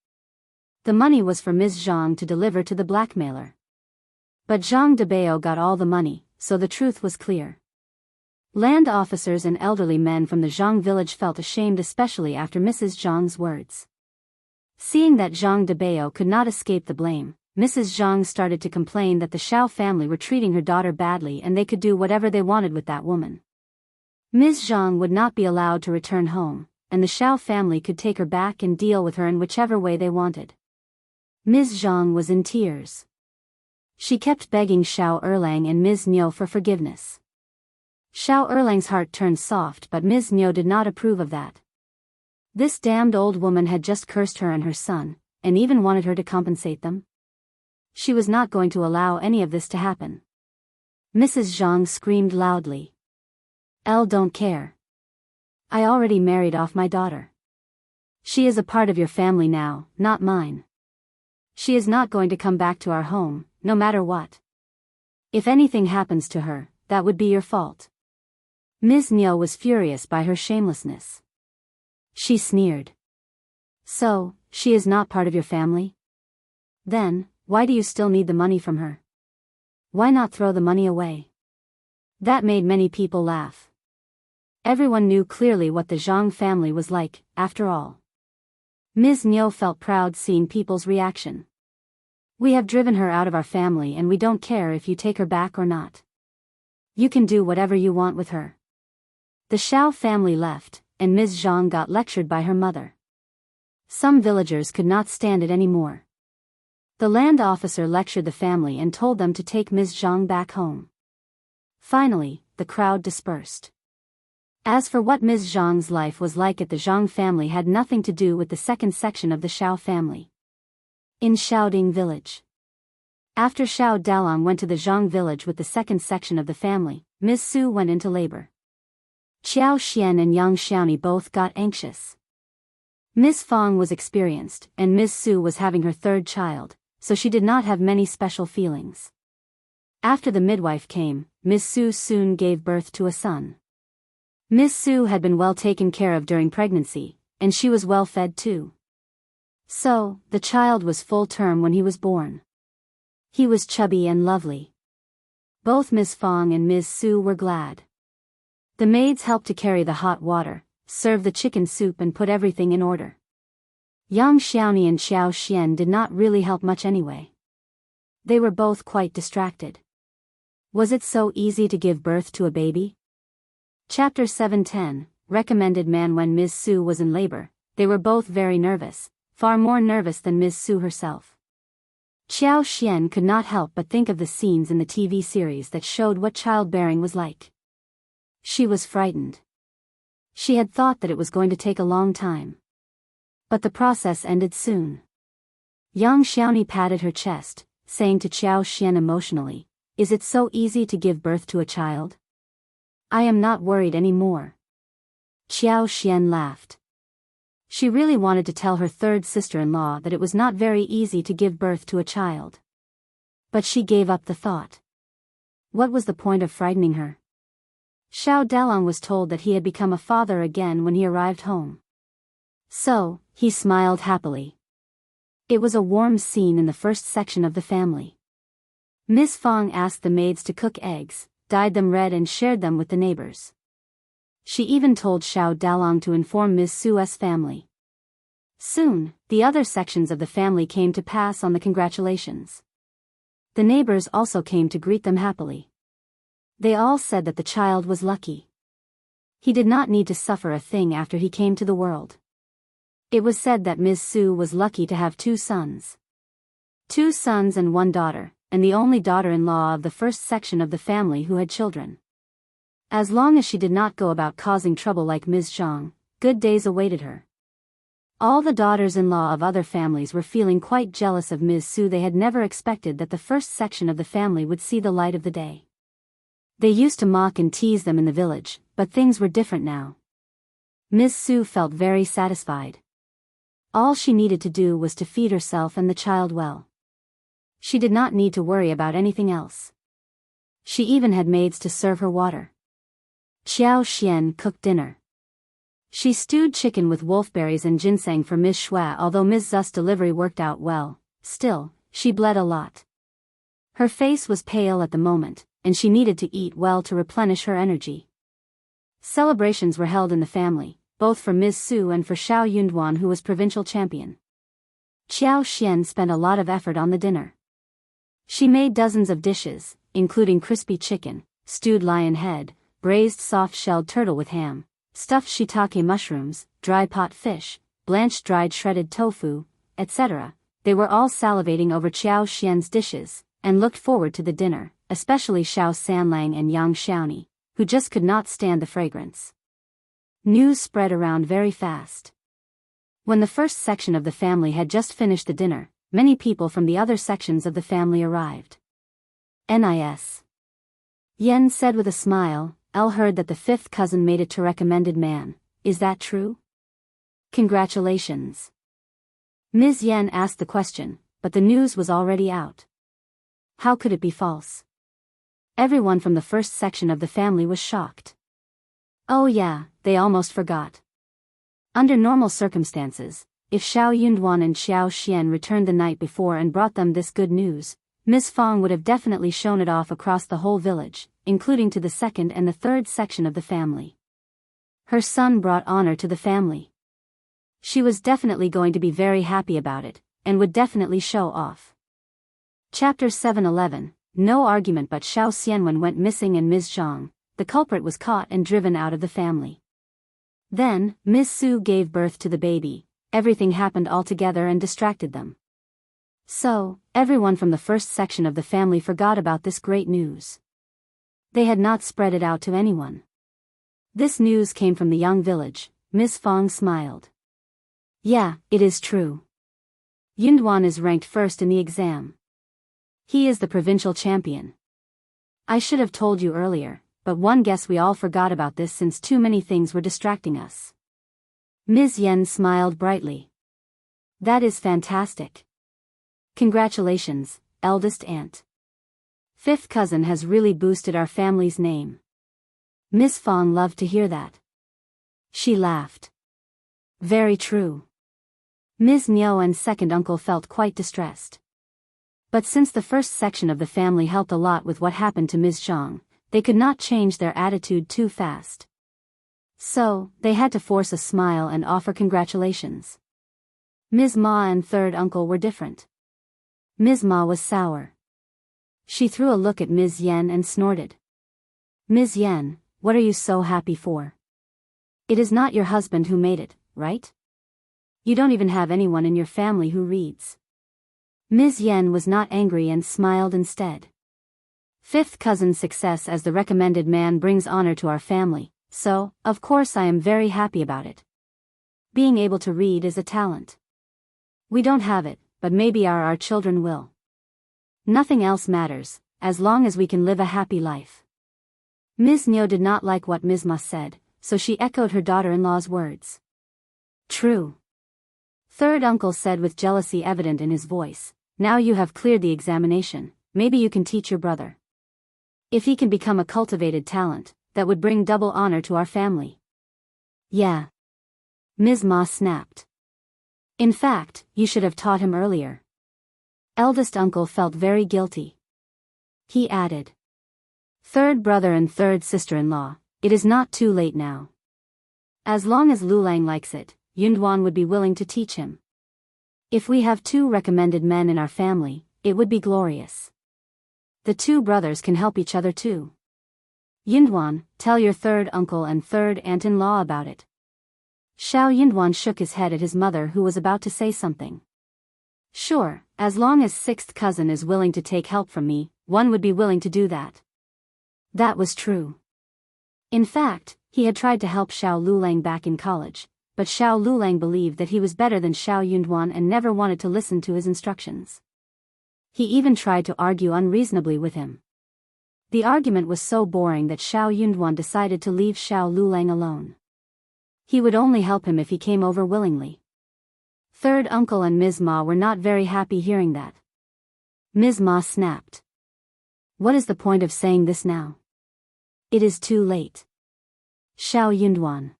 The money was for Ms. Zhang to deliver to the blackmailer. But Zhang Debao got all the money, so the truth was clear. Land officers and elderly men from the Zhang village felt ashamed, especially after Mrs. Zhang's words. Seeing that Zhang Debao could not escape the blame, Mrs. Zhang started to complain that the Shao family were treating her daughter badly and they could do whatever they wanted with that woman. Ms. Zhang would not be allowed to return home, and the Shao family could take her back and deal with her in whichever way they wanted. Ms. Zhang was in tears. She kept begging Shao Erlang and Ms. Niu for forgiveness. Shao Erlang's heart turned soft, but Ms. Niu did not approve of that. This damned old woman had just cursed her and her son, and even wanted her to compensate them. She was not going to allow any of this to happen. Mrs. Zhang screamed loudly. Don't care. I already married off my daughter. She is a part of your family now, not mine. She is not going to come back to our home, no matter what. If anything happens to her, that would be your fault. Ms. Niu was furious by her shamelessness. She sneered. So, she is not part of your family? Then, why do you still need the money from her? Why not throw the money away? That made many people laugh. Everyone knew clearly what the Zhang family was like, after all. Ms. Niu felt proud seeing people's reaction. We have driven her out of our family and we don't care if you take her back or not. You can do whatever you want with her. The Shao family left, and Ms. Zhang got lectured by her mother. Some villagers could not stand it anymore. The land officer lectured the family and told them to take Ms. Zhang back home. Finally, the crowd dispersed. As for what Ms. Zhang's life was like at the Zhang family had nothing to do with the second section of the Shao family. In Shaoding village. After Shao Dalong went to the Zhang village with the second section of the family, Ms. Su went into labor. Qiao Xian and Yang Xiaoni both got anxious. Ms. Fong was experienced, and Ms. Su was having her third child, so she did not have many special feelings. After the midwife came, Ms. Su soon gave birth to a son. Ms. Su had been well taken care of during pregnancy, and she was well fed too. So, the child was full term when he was born. He was chubby and lovely. Both Ms. Fong and Ms. Su were glad. The maids helped to carry the hot water, serve the chicken soup and put everything in order. Yang Xiaoni and Xiao Xian did not really help much anyway. They were both quite distracted. Was it so easy to give birth to a baby? Chapter 710, Recommended Man. When Ms. Su was in labor, they were both very nervous, far more nervous than Ms. Su herself. Xiao Xian could not help but think of the scenes in the TV series that showed what childbearing was like. She was frightened. She had thought that it was going to take a long time. But the process ended soon. Yang Xiaoni patted her chest, saying to Xiao Xian emotionally, "Is it so easy to give birth to a child? I am not worried anymore." Xiao Xian laughed. She really wanted to tell her third sister-in-law that it was not very easy to give birth to a child. But she gave up the thought. What was the point of frightening her? Shao Dalong was told that he had become a father again when he arrived home. So, he smiled happily. It was a warm scene in the first section of the family. Miss Fong asked the maids to cook eggs, dyed them red and shared them with the neighbors. She even told Shao Dalong to inform Ms. Su's family. Soon, the other sections of the family came to pass on the congratulations. The neighbors also came to greet them happily. They all said that the child was lucky. He did not need to suffer a thing after he came to the world. It was said that Ms. Su was lucky to have 2 sons. 2 sons and 1 daughter, and the only daughter-in-law of the first section of the family who had children. As long as she did not go about causing trouble like Ms. Zhang, good days awaited her. All the daughters-in-law of other families were feeling quite jealous of Ms. Su. They had never expected that the first section of the family would see the light of the day. They used to mock and tease them in the village, but things were different now. Ms. Su felt very satisfied. All she needed to do was to feed herself and the child well. She did not need to worry about anything else. She even had maids to serve her water. Xianxia cooked dinner. She stewed chicken with wolfberries and ginseng for Ms. Shui. Although Ms. Zu's delivery worked out well, still, she bled a lot. Her face was pale at the moment, and she needed to eat well to replenish her energy. Celebrations were held in the family, both for Ms. Su and for Shao Yunduan, who was provincial champion. Xianxia spent a lot of effort on the dinner. She made dozens of dishes, including crispy chicken, stewed lion head, braised soft-shelled turtle with ham, stuffed shiitake mushrooms, dry pot fish, blanched dried shredded tofu, etc. They were all salivating over Xiaoxian's dishes, and looked forward to the dinner, especially Shao Sanlang and Yang Xiaoni, who just could not stand the fragrance. News spread around very fast. When the first section of the family had just finished the dinner, many people from the other sections of the family arrived. Nis. Yen said with a smile, "El heard that the fifth cousin made it to recommended man, is that true?" "Congratulations." Ms. Yen asked the question, but the news was already out. How could it be false? Everyone from the first section of the family was shocked. Oh yeah, they almost forgot. Under normal circumstances, if Shao Yunduan and Xiaoxian returned the night before and brought them this good news, Ms. Fong would have definitely shown it off across the whole village, including to the second and the third section of the family. Her son brought honor to the family. She was definitely going to be very happy about it, and would definitely show off. Chapter 711, No argument, but Shao Xianwen went missing and Ms. Zhang, the culprit, was caught and driven out of the family. Then, Ms. Su gave birth to the baby. Everything happened all together and distracted them. So, everyone from the first section of the family forgot about this great news. They had not spread it out to anyone. This news came from the young village. Ms. Fong smiled. Yeah, it is true. Yunduan is ranked first in the exam. He is the provincial champion. I should have told you earlier, but one guess we all forgot about this since too many things were distracting us. Ms. Yen smiled brightly. That is fantastic. Congratulations, eldest aunt. Fifth cousin has really boosted our family's name. Ms. Fong loved to hear that. She laughed. Very true. Ms. Niu and second uncle felt quite distressed. But since the first section of the family helped a lot with what happened to Ms. Zhang, they could not change their attitude too fast. So, they had to force a smile and offer congratulations. Ms. Ma and third uncle were different. Ms. Ma was sour. She threw a look at Ms. Yen and snorted. Ms. Yen, what are you so happy for? It is not your husband who made it, right? You don't even have anyone in your family who reads. Ms. Yen was not angry and smiled instead. Fifth cousin's success as the recommended man brings honor to our family, so, of course, I am very happy about it. Being able to read is a talent. We don't have it, but maybe our children will. Nothing else matters, as long as we can live a happy life. Ms. Niu did not like what Ms. Ma said, so she echoed her daughter-in-law's words. True. Third uncle said with jealousy evident in his voice, now you have cleared the examination, maybe you can teach your brother. If he can become a cultivated talent, that would bring double honor to our family. Yeah. Ms. Ma snapped. In fact, you should have taught him earlier. Eldest uncle felt very guilty. He added. Third brother and third sister-in-law, it is not too late now. As long as Lulang likes it, Yunduan would be willing to teach him. If we have two recommended men in our family, it would be glorious. The two brothers can help each other too. Yunduan, tell your third uncle and third aunt-in-law about it. Shao Yunduan shook his head at his mother, who was about to say something. Sure, as long as sixth cousin is willing to take help from me, one would be willing to do that. That was true. In fact, he had tried to help Shao Lulang back in college, but Shao Lulang believed that he was better than Shao Yunduan and never wanted to listen to his instructions. He even tried to argue unreasonably with him. The argument was so boring that Shao Yunduan decided to leave Shao Lulang alone. He would only help him if he came over willingly. Third uncle and Ms. Ma were not very happy hearing that. Ms. Ma snapped. What is the point of saying this now? It is too late. Shao Yunduan.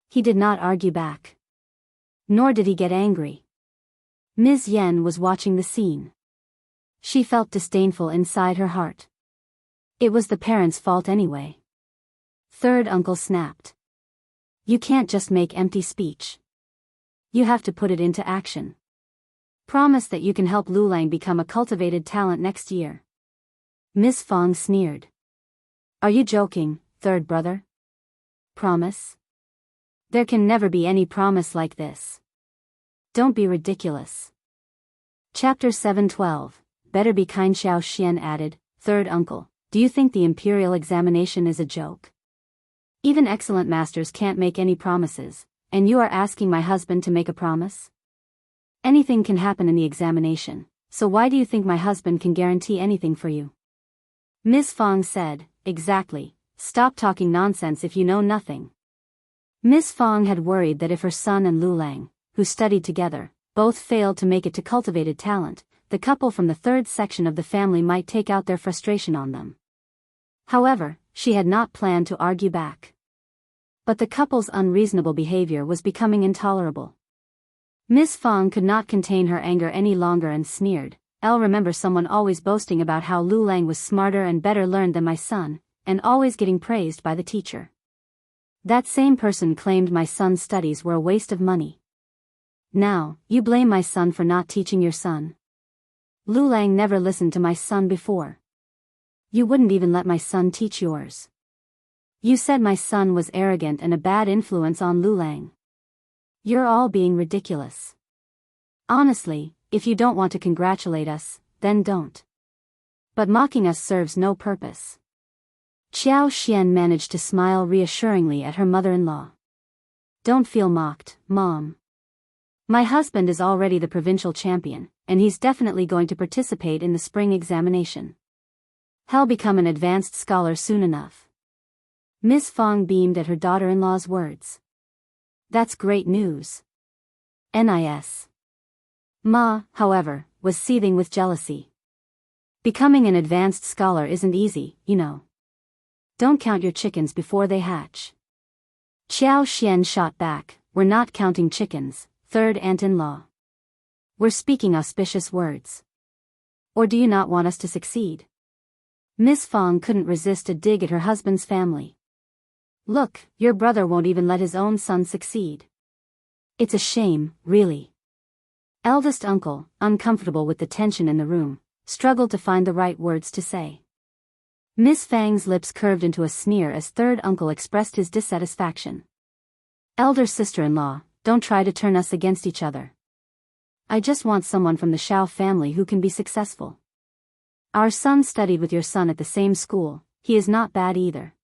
He did not argue back. Nor did he get angry. Ms. Yen was watching the scene. She felt disdainful inside her heart. It was the parents' fault anyway. Third uncle snapped. You can't just make empty speech. You have to put it into action. Promise that you can help Lulang become a cultivated talent next year. Miss Fong sneered. Are you joking, third brother? Promise? There can never be any promise like this. Don't be ridiculous. Chapter 712. Better be kind. Xiao Xian added, third uncle, do you think the imperial examination is a joke? Even excellent masters can't make any promises, and you are asking my husband to make a promise? Anything can happen in the examination, so why do you think my husband can guarantee anything for you? Miss Fong said, exactly, stop talking nonsense if you know nothing. Miss Fong had worried that if her son and Lulang, who studied together, both failed to make it to cultivated talent, the couple from the third section of the family might take out their frustration on them. However, she had not planned to argue back. But the couple's unreasonable behavior was becoming intolerable. Miss Fong could not contain her anger any longer and sneered, I'll remember someone always boasting about how Lulang was smarter and better learned than my son, and always getting praised by the teacher. That same person claimed my son's studies were a waste of money. Now, you blame my son for not teaching your son. Lulang never listened to my son before. You wouldn't even let my son teach yours. You said my son was arrogant and a bad influence on Lulang. You're all being ridiculous. Honestly, if you don't want to congratulate us, then don't. But mocking us serves no purpose. Qiao Xian managed to smile reassuringly at her mother-in-law. Don't feel mocked, Mom. My husband is already the provincial champion, and he's definitely going to participate in the spring examination. He'll become an advanced scholar soon enough. Miss Fong beamed at her daughter-in-law's words. That's great news. NIS. Ma, however, was seething with jealousy. Becoming an advanced scholar isn't easy, you know. Don't count your chickens before they hatch. Qiao Xian shot back, we're not counting chickens, third aunt-in-law. We're speaking auspicious words. Or do you not want us to succeed? Miss Fong couldn't resist a dig at her husband's family. Look, your brother won't even let his own son succeed. It's a shame, really. Eldest uncle, uncomfortable with the tension in the room, struggled to find the right words to say. Miss Fang's lips curved into a sneer as third uncle expressed his dissatisfaction. Elder sister-in-law, don't try to turn us against each other. I just want someone from the Shao family who can be successful. Our son studied with your son at the same school, he is not bad either.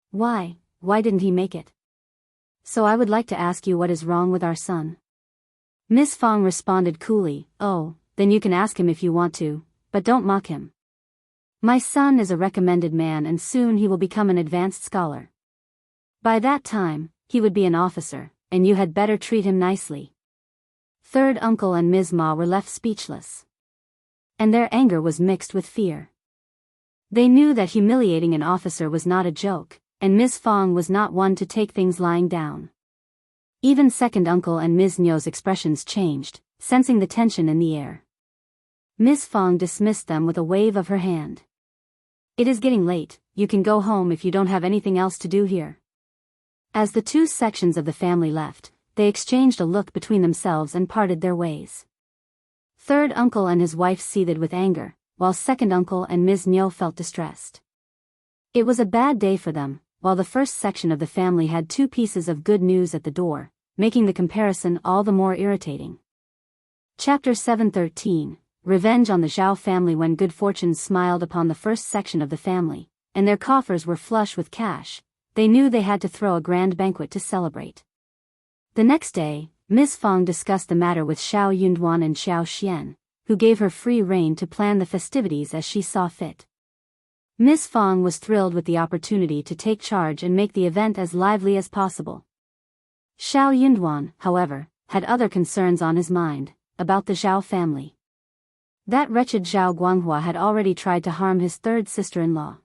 Why didn't he make it? So I would like to ask you what is wrong with our son. Miss Fong responded coolly, oh, then you can ask him if you want to, but don't mock him. My son is a recommended man and soon he will become an advanced scholar. By that time, he would be an officer, and you had better treat him nicely. Third uncle and Ms. Ma were left speechless. And their anger was mixed with fear. They knew that humiliating an officer was not a joke, and Ms. Fong was not one to take things lying down. Even second uncle and Ms. Nyo's expressions changed, sensing the tension in the air. Ms. Fong dismissed them with a wave of her hand. It is getting late, you can go home if you don't have anything else to do here. As the two sections of the family left, they exchanged a look between themselves and parted their ways. Third uncle and his wife seethed with anger, while second uncle and Ms. Nyo felt distressed. It was a bad day for them, while the first section of the family had two pieces of good news at the door, making the comparison all the more irritating. Chapter 713. Revenge on the Zhao family. When good fortune smiled upon the first section of the family, and their coffers were flush with cash, they knew they had to throw a grand banquet to celebrate. The next day, Miss Fong discussed the matter with Shao Yunduan and Xiao Xian, who gave her free rein to plan the festivities as she saw fit. Miss Fong was thrilled with the opportunity to take charge and make the event as lively as possible. Shao Yunduan, however, had other concerns on his mind, about the Zhao family. That wretched Zhao Guanghua had already tried to harm his third sister-in-law.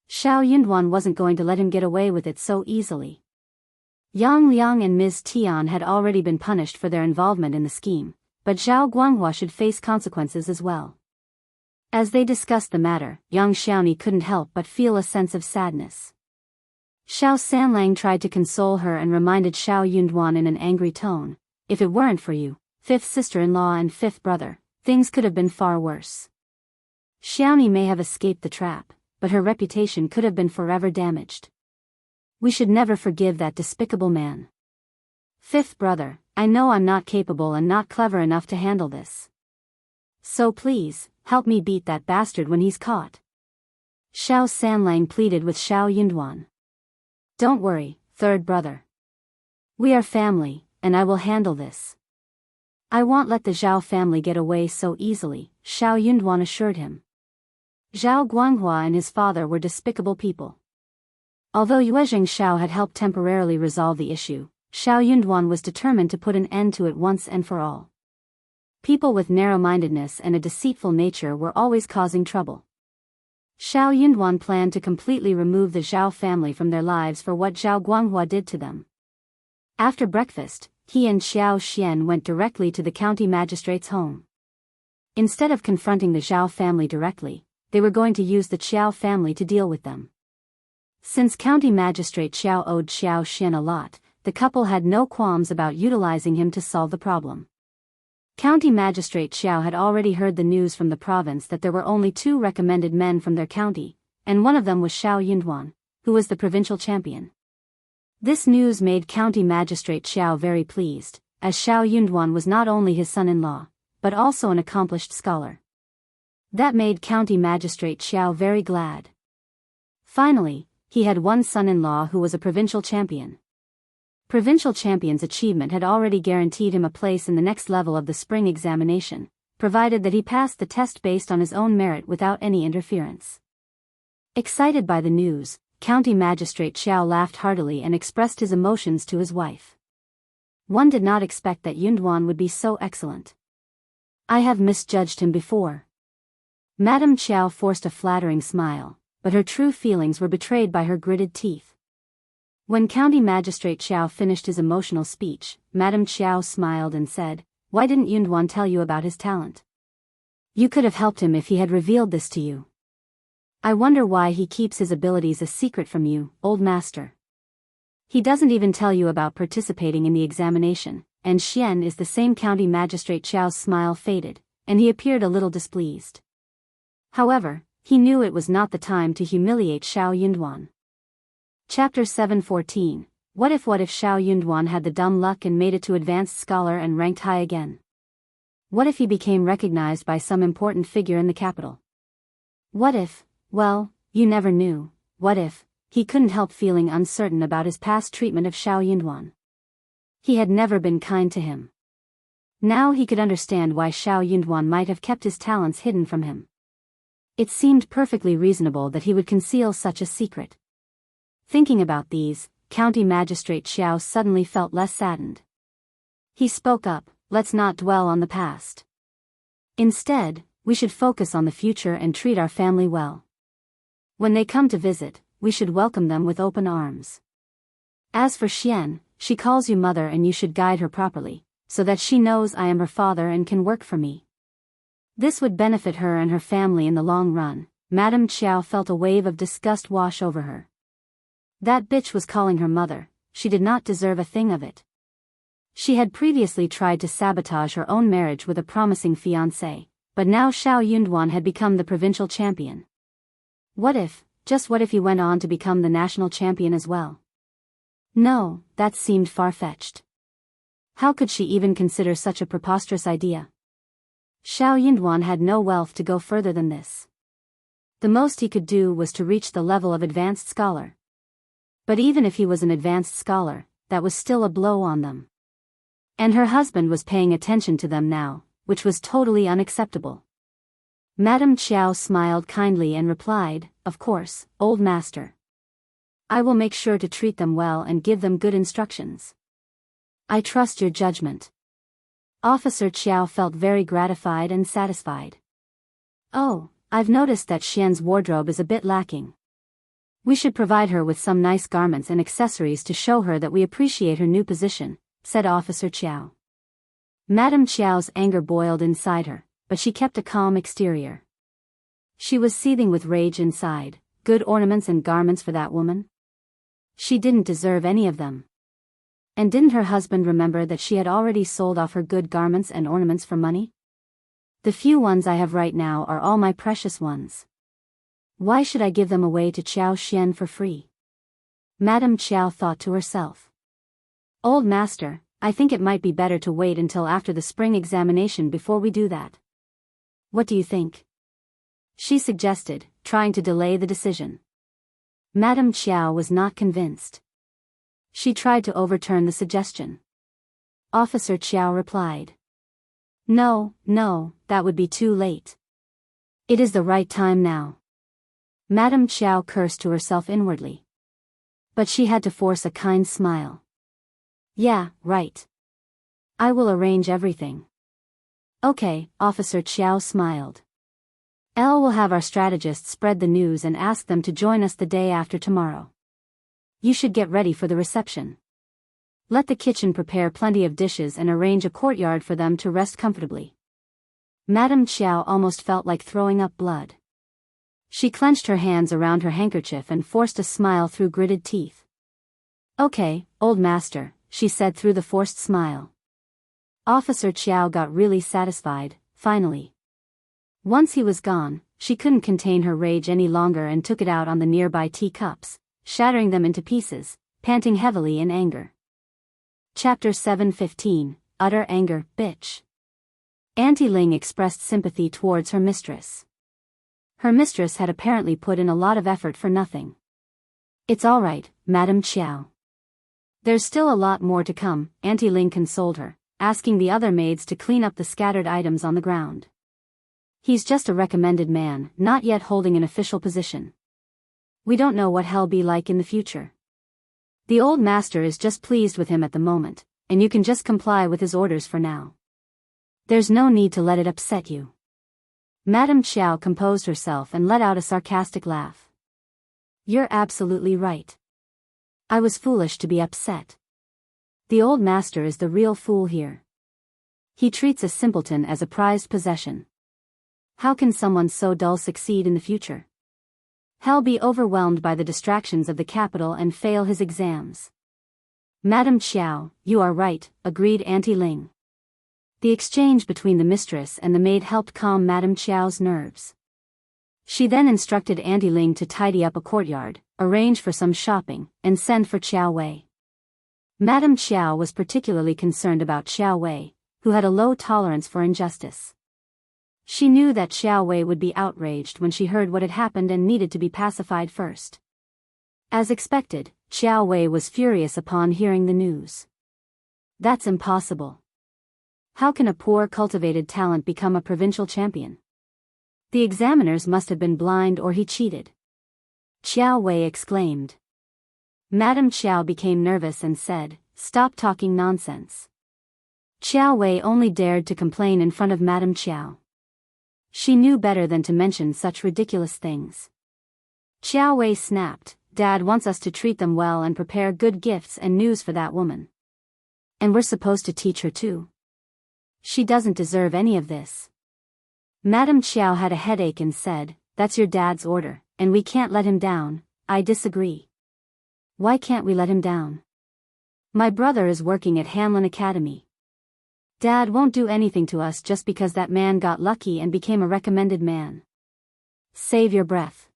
Xiao Yunduan wasn't going to let him get away with it so easily. Yang Liang and Ms. Tian had already been punished for their involvement in the scheme, but Zhao Guanghua should face consequences as well. As they discussed the matter, young Xiaoni couldn't help but feel a sense of sadness. Xiao Sanlang tried to console her and reminded Xiao Yunduan in an angry tone, "If it weren't for you, fifth sister-in-law and fifth brother, things could have been far worse. Xiaoni may have escaped the trap, but her reputation could have been forever damaged. We should never forgive that despicable man. Fifth brother, I know I'm not capable and not clever enough to handle this. So please, help me beat that bastard when he's caught." Xiao Sanlang pleaded with Xiao Yunduan. "Don't worry, third brother. We are family, and I will handle this. I won't let the Zhao family get away so easily," Xiao Yunduan assured him. Zhao Guanghua and his father were despicable people. Although Yuezheng Shao had helped temporarily resolve the issue, Xiao Yunduan was determined to put an end to it once and for all. People with narrow-mindedness and a deceitful nature were always causing trouble. Xiao Yunduan planned to completely remove the Zhao family from their lives for what Zhao Guanghua did to them. After breakfast, he and Xiao Xian went directly to the county magistrate's home. Instead of confronting the Zhao family directly, they were going to use the Qiao family to deal with them. Since County Magistrate Qiao owed Xiao Xian a lot, the couple had no qualms about utilizing him to solve the problem. County Magistrate Qiao had already heard the news from the province that there were only 2 recommended men from their county, and one of them was Xiao Yunduan, who was the provincial champion. This news made County Magistrate Qiao very pleased, as Xiao Yunduan was not only his son-in-law, but also an accomplished scholar. That made County Magistrate Qiao very glad. Finally, he had one son-in-law who was a provincial champion. Provincial champion's achievement had already guaranteed him a place in the next level of the spring examination, provided that he passed the test based on his own merit without any interference. Excited by the news, County Magistrate Qiao laughed heartily and expressed his emotions to his wife. One did not expect that Yunduan would be so excellent. I have misjudged him before. Madame Qiao forced a flattering smile, but her true feelings were betrayed by her gritted teeth. When County Magistrate Qiao finished his emotional speech, Madame Qiao smiled and said, "Why didn't Yunduan tell you about his talent? You could have helped him if he had revealed this to you. I wonder why he keeps his abilities a secret from you, old master. He doesn't even tell you about participating in the examination," and Xian is the same County Magistrate Qiao's smile faded, and he appeared a little displeased. However, he knew it was not the time to humiliate Xiao Yunduan. Chapter 7:14. What if Xiao Yunduan had the dumb luck and made it to advanced scholar and ranked high again? What if he became recognized by some important figure in the capital? What if, well, you never knew, what if, he couldn't help feeling uncertain about his past treatment of Xiao Yunduan. He had never been kind to him. Now he could understand why Xiao Yunduan might have kept his talents hidden from him. It seemed perfectly reasonable that he would conceal such a secret. Thinking about these, County Magistrate Qiao suddenly felt less saddened. He spoke up, "Let's not dwell on the past. Instead, we should focus on the future and treat our family well. When they come to visit, we should welcome them with open arms. As for Xian, she calls you mother and you should guide her properly, so that she knows I am her father and can work for me. This would benefit her and her family in the long run." Madame Qiao felt a wave of disgust wash over her. That bitch was calling her mother, she did not deserve a thing of it. She had previously tried to sabotage her own marriage with a promising fiancé, but now Xiao Yunduan had become the provincial champion. Just what if he went on to become the national champion as well? No, that seemed far-fetched. How could she even consider such a preposterous idea? Xiao Yunduan had no wealth to go further than this. The most he could do was to reach the level of advanced scholar. But even if he was an advanced scholar, that was still a blow on them. And her husband was paying attention to them now, which was totally unacceptable. Madame Qiao smiled kindly and replied, "Of course, old master. I will make sure to treat them well and give them good instructions. I trust your judgment." Officer Qiao felt very gratified and satisfied. "Oh, I've noticed that Xian's wardrobe is a bit lacking. We should provide her with some nice garments and accessories to show her that we appreciate her new position, said Officer Qiao. Madame Qiao's anger boiled inside her, but she kept a calm exterior. She was seething with rage inside. Good ornaments and garments for that woman? She didn't deserve any of them. And didn't her husband remember that she had already sold off her good garments and ornaments for money? The few ones I have right now are all my precious ones. Why should I give them away to Qiao Xian for free? Madame Qiao thought to herself. Old master, I think it might be better to wait until after the spring examination before we do that. What do you think? She suggested, trying to delay the decision. Madame Qiao was not convinced. She tried to overturn the suggestion. Officer Qiao replied. No, that would be too late. It is the right time now. Madame Qiao cursed to herself inwardly. But she had to force a kind smile. Yeah, right. I will arrange everything. Okay, Officer Qiao smiled. Will have our strategists spread the news and ask them to join us the day after tomorrow. You should get ready for the reception. Let the kitchen prepare plenty of dishes and arrange a courtyard for them to rest comfortably. Madame Qiao almost felt like throwing up blood. She clenched her hands around her handkerchief and forced a smile through gritted teeth. Okay, old master, she said through the forced smile. Officer Qiao got really satisfied, finally. Once he was gone, she couldn't contain her rage any longer and took it out on the nearby teacups, shattering them into pieces, panting heavily in anger. Chapter 7:15, Utter Anger, Bitch. Auntie Ling expressed sympathy towards her mistress. Her mistress had apparently put in a lot of effort for nothing. It's all right, Madame Qiao. There's still a lot more to come, Auntie Ling consoled her, asking the other maids to clean up the scattered items on the ground. He's just a recommended man, not yet holding an official position. We don't know what he'll be like in the future. The old master is just pleased with him at the moment, and you can just comply with his orders for now. There's no need to let it upset you. Madame Qiao composed herself and let out a sarcastic laugh. You're absolutely right. I was foolish to be upset. The old master is the real fool here. He treats a simpleton as a prized possession. How can someone so dull succeed in the future? He'll be overwhelmed by the distractions of the capital and fail his exams. Madame Qiao, you are right, agreed Auntie Ling. The exchange between the mistress and the maid helped calm Madame Qiao's nerves. She then instructed Auntie Ling to tidy up a courtyard, arrange for some shopping, and send for Qiao Wei. Madame Qiao was particularly concerned about Qiao Wei, who had a low tolerance for injustice. She knew that Qiao Wei would be outraged when she heard what had happened and needed to be pacified first. As expected, Qiao Wei was furious upon hearing the news. That's impossible. How can a poor cultivated talent become a provincial champion? The examiners must have been blind or he cheated. Qiao Wei exclaimed. Madame Qiao became nervous and said, Stop talking nonsense. Qiao Wei only dared to complain in front of Madame Qiao. She knew better than to mention such ridiculous things. Qiao Wei snapped, Dad wants us to treat them well and prepare good gifts and news for that woman. And we're supposed to teach her too. She doesn't deserve any of this. Madame Qiao had a headache and said, That's your dad's order, and we can't let him down. I disagree. Why can't we let him down? My brother is working at Hanlin Academy. Dad won't do anything to us just because that man got lucky and became a recommended man. Save your breath.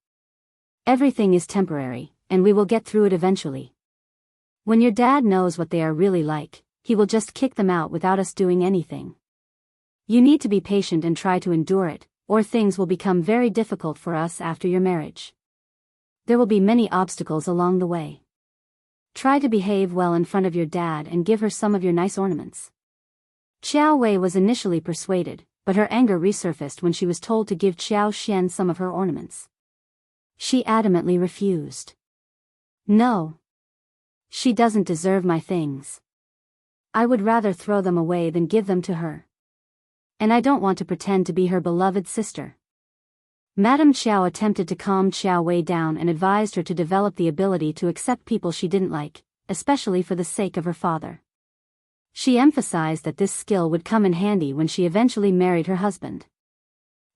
Everything is temporary, and we will get through it eventually. When your dad knows what they are really like, he will just kick them out without us doing anything. You need to be patient and try to endure it, or things will become very difficult for us after your marriage. There will be many obstacles along the way. Try to behave well in front of your dad and give her some of your nice ornaments. Qiao Wei was initially persuaded, but her anger resurfaced when she was told to give Qiao Xian some of her ornaments. She adamantly refused. No. She doesn't deserve my things. I would rather throw them away than give them to her. And I don't want to pretend to be her beloved sister. Madame Qiao attempted to calm Qiao Wei down and advised her to develop the ability to accept people she didn't like, especially for the sake of her father. She emphasized that this skill would come in handy when she eventually married her husband.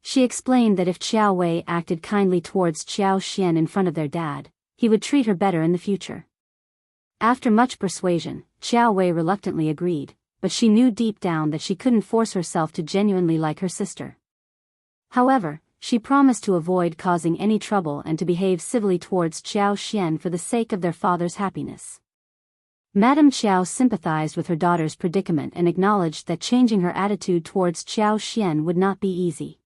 She explained that if Qiao Wei acted kindly towards Qiao Xian in front of their dad, he would treat her better in the future. After much persuasion, Qiao Wei reluctantly agreed, but she knew deep down that she couldn't force herself to genuinely like her sister. However, she promised to avoid causing any trouble and to behave civilly towards Qiao Xian for the sake of their father's happiness. Madame Qiao sympathized with her daughter's predicament and acknowledged that changing her attitude towards Qiao Xian would not be easy.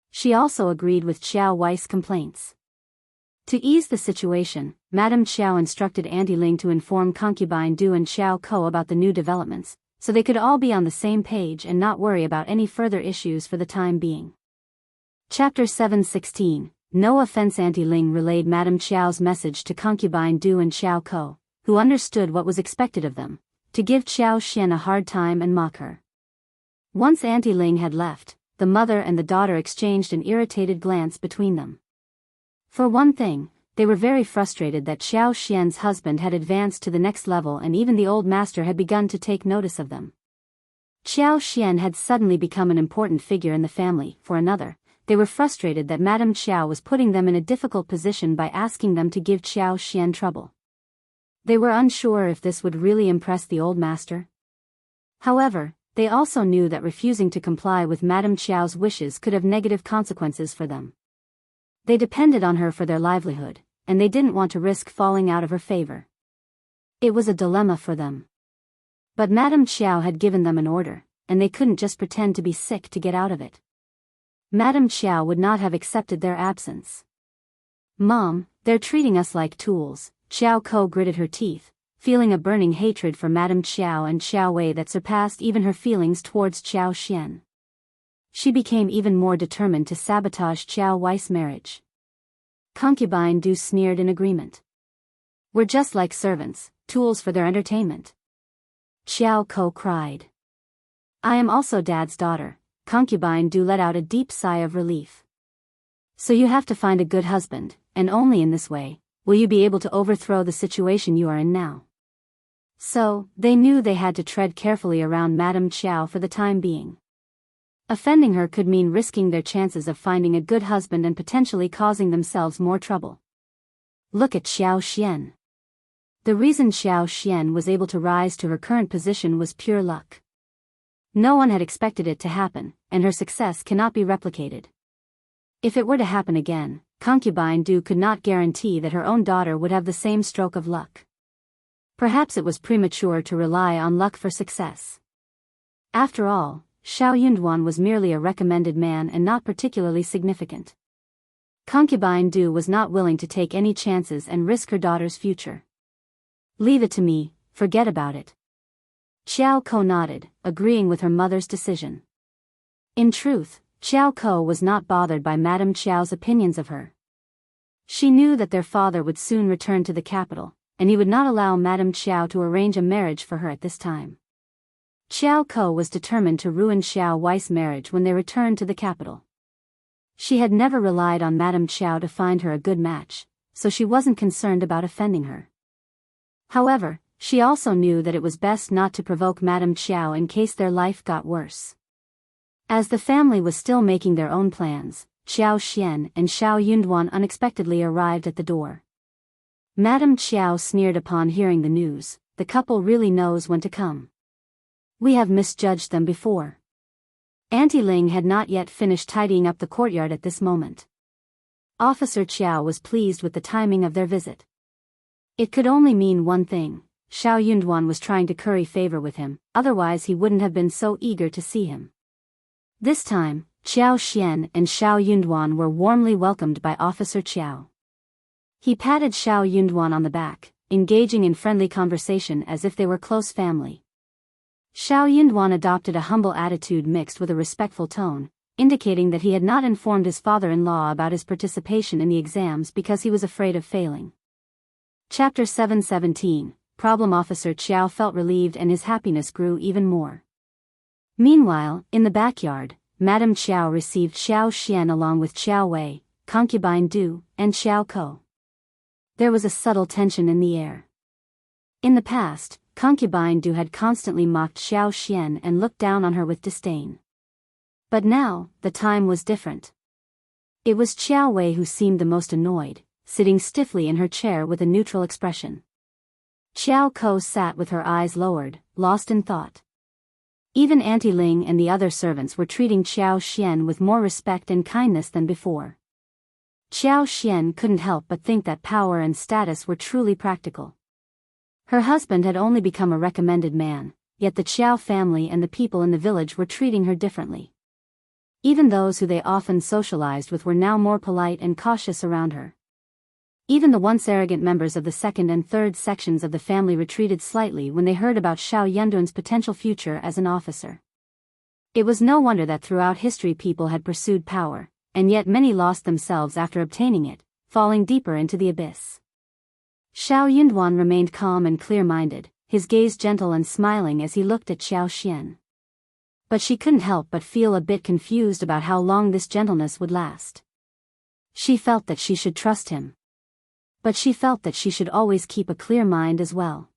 She also agreed with Qiao Wei's complaints. To ease the situation, Madame Qiao instructed Auntie Ling to inform concubine Du and Xiao Ko about the new developments, so they could all be on the same page and not worry about any further issues for the time being. Chapter 7:16. No offense. Auntie Ling relayed Madame Qiao's message to concubine Du and Xiao Ko, who understood what was expected of them, to give Qiao Xian a hard time and mock her. Once Auntie Ling had left, the mother and the daughter exchanged an irritated glance between them. For one thing, they were very frustrated that Xiao Xian's husband had advanced to the next level and even the old master had begun to take notice of them. Xiao Xian had suddenly become an important figure in the family. For another, they were frustrated that Madame Qiao was putting them in a difficult position by asking them to give Xiao Xian trouble. They were unsure if this would really impress the old master. However, they also knew that refusing to comply with Madame Qiao's wishes could have negative consequences for them. They depended on her for their livelihood, and they didn't want to risk falling out of her favor. It was a dilemma for them. But Madame Qiao had given them an order, and they couldn't just pretend to be sick to get out of it. Madame Qiao would not have accepted their absence. "Mom, they're treating us like tools," Xiao Ko gritted her teeth, feeling a burning hatred for Madame Qiao and Xiao Wei that surpassed even her feelings towards Qiao Xian. She became even more determined to sabotage Qiao Wei's marriage. Concubine Du sneered in agreement. "We're just like servants, tools for their entertainment." Xiao Ko cried. "I am also Dad's daughter." Concubine Du let out a deep sigh of relief. "So you have to find a good husband, and only in this way will you be able to overthrow the situation you are in now." So, they knew they had to tread carefully around Madame Qiao for the time being. Offending her could mean risking their chances of finding a good husband and potentially causing themselves more trouble. Look at Xiao Xian. The reason Xiao Xian was able to rise to her current position was pure luck. No one had expected it to happen, and her success cannot be replicated. If it were to happen again, concubine Du could not guarantee that her own daughter would have the same stroke of luck. Perhaps it was premature to rely on luck for success. After all, Shao Yunduan was merely a recommended man and not particularly significant. Concubine Du was not willing to take any chances and risk her daughter's future. "Leave it to me, forget about it." Xiao Ko nodded, agreeing with her mother's decision. In truth, Xiao Ko was not bothered by Madame Qiao's opinions of her. She knew that their father would soon return to the capital, and he would not allow Madame Qiao to arrange a marriage for her at this time. Xiao Ko was determined to ruin Xiao Wei's marriage when they returned to the capital. She had never relied on Madame Qiao to find her a good match, so she wasn't concerned about offending her. However, she also knew that it was best not to provoke Madame Qiao in case their life got worse. As the family was still making their own plans, Xiao Xian and Shao Yunduan unexpectedly arrived at the door. Madame Qiao sneered upon hearing the news. "The couple really knows when to come. We have misjudged them before." Auntie Ling had not yet finished tidying up the courtyard at this moment. Officer Qiao was pleased with the timing of their visit. It could only mean one thing: Shao Yunduan was trying to curry favor with him, otherwise he wouldn't have been so eager to see him. This time, Xiao Xian and Shao Yunduan were warmly welcomed by Officer Qiao. He patted Shao Yunduan on the back, engaging in friendly conversation as if they were close family. Shao Yunduan adopted a humble attitude mixed with a respectful tone, indicating that he had not informed his father-in-law about his participation in the exams because he was afraid of failing. Chapter 7:17. Problem. Officer Qiao felt relieved and his happiness grew even more. Meanwhile, in the backyard, Madame Qiao received Xiao along with Qiao Wei, concubine Du, and Xiao. There was a subtle tension in the air. In the past, concubine Du had constantly mocked Xiao and looked down on her with disdain. But now, the time was different. It was Qiao Wei who seemed the most annoyed, sitting stiffly in her chair with a neutral expression. Xiao sat with her eyes lowered, lost in thought. Even Auntie Ling and the other servants were treating Xiao with more respect and kindness than before. Xiao couldn't help but think that power and status were truly practical. Her husband had only become a recommended man, yet the Qiao family and the people in the village were treating her differently. Even those who they often socialized with were now more polite and cautious around her. Even the once arrogant members of the second and third sections of the family retreated slightly when they heard about Shao Yundun's potential future as an officer. It was no wonder that throughout history people had pursued power, and yet many lost themselves after obtaining it, falling deeper into the abyss. Shao Yunduan remained calm and clear-minded, his gaze gentle and smiling as he looked at Xiao. But she couldn't help but feel a bit confused about how long this gentleness would last. She felt that she should trust him. But she felt that she should always keep a clear mind as well.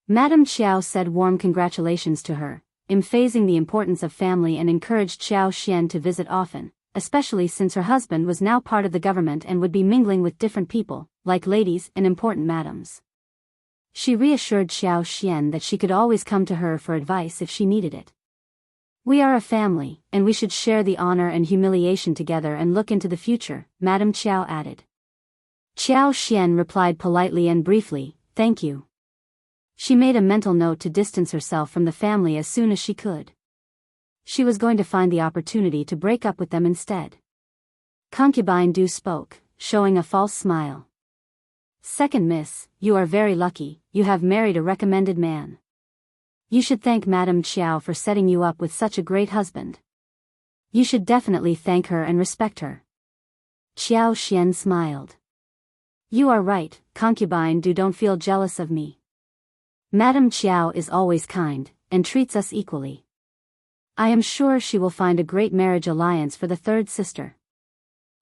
Madame Qiao said warm congratulations to her, emphasizing the importance of family and encouraged Xiao to visit often, especially since her husband was now part of the government and would be mingling with different people, like ladies and important madams. She reassured Xiao that she could always come to her for advice if she needed it. We are a family, and we should share the honor and humiliation together and look into the future, Madame Qiao added. Xiao replied politely and briefly, thank you. She made a mental note to distance herself from the family as soon as she could. She was going to find the opportunity to break up with them instead. Concubine Du spoke, showing a false smile. Second miss, you are very lucky, you have married a recommended man. You should thank Madame Qiao for setting you up with such a great husband. You should definitely thank her and respect her. Xiao smiled. You are right, concubine Du, don't feel jealous of me. Madame Qiao is always kind, and treats us equally. I am sure she will find a great marriage alliance for the third sister.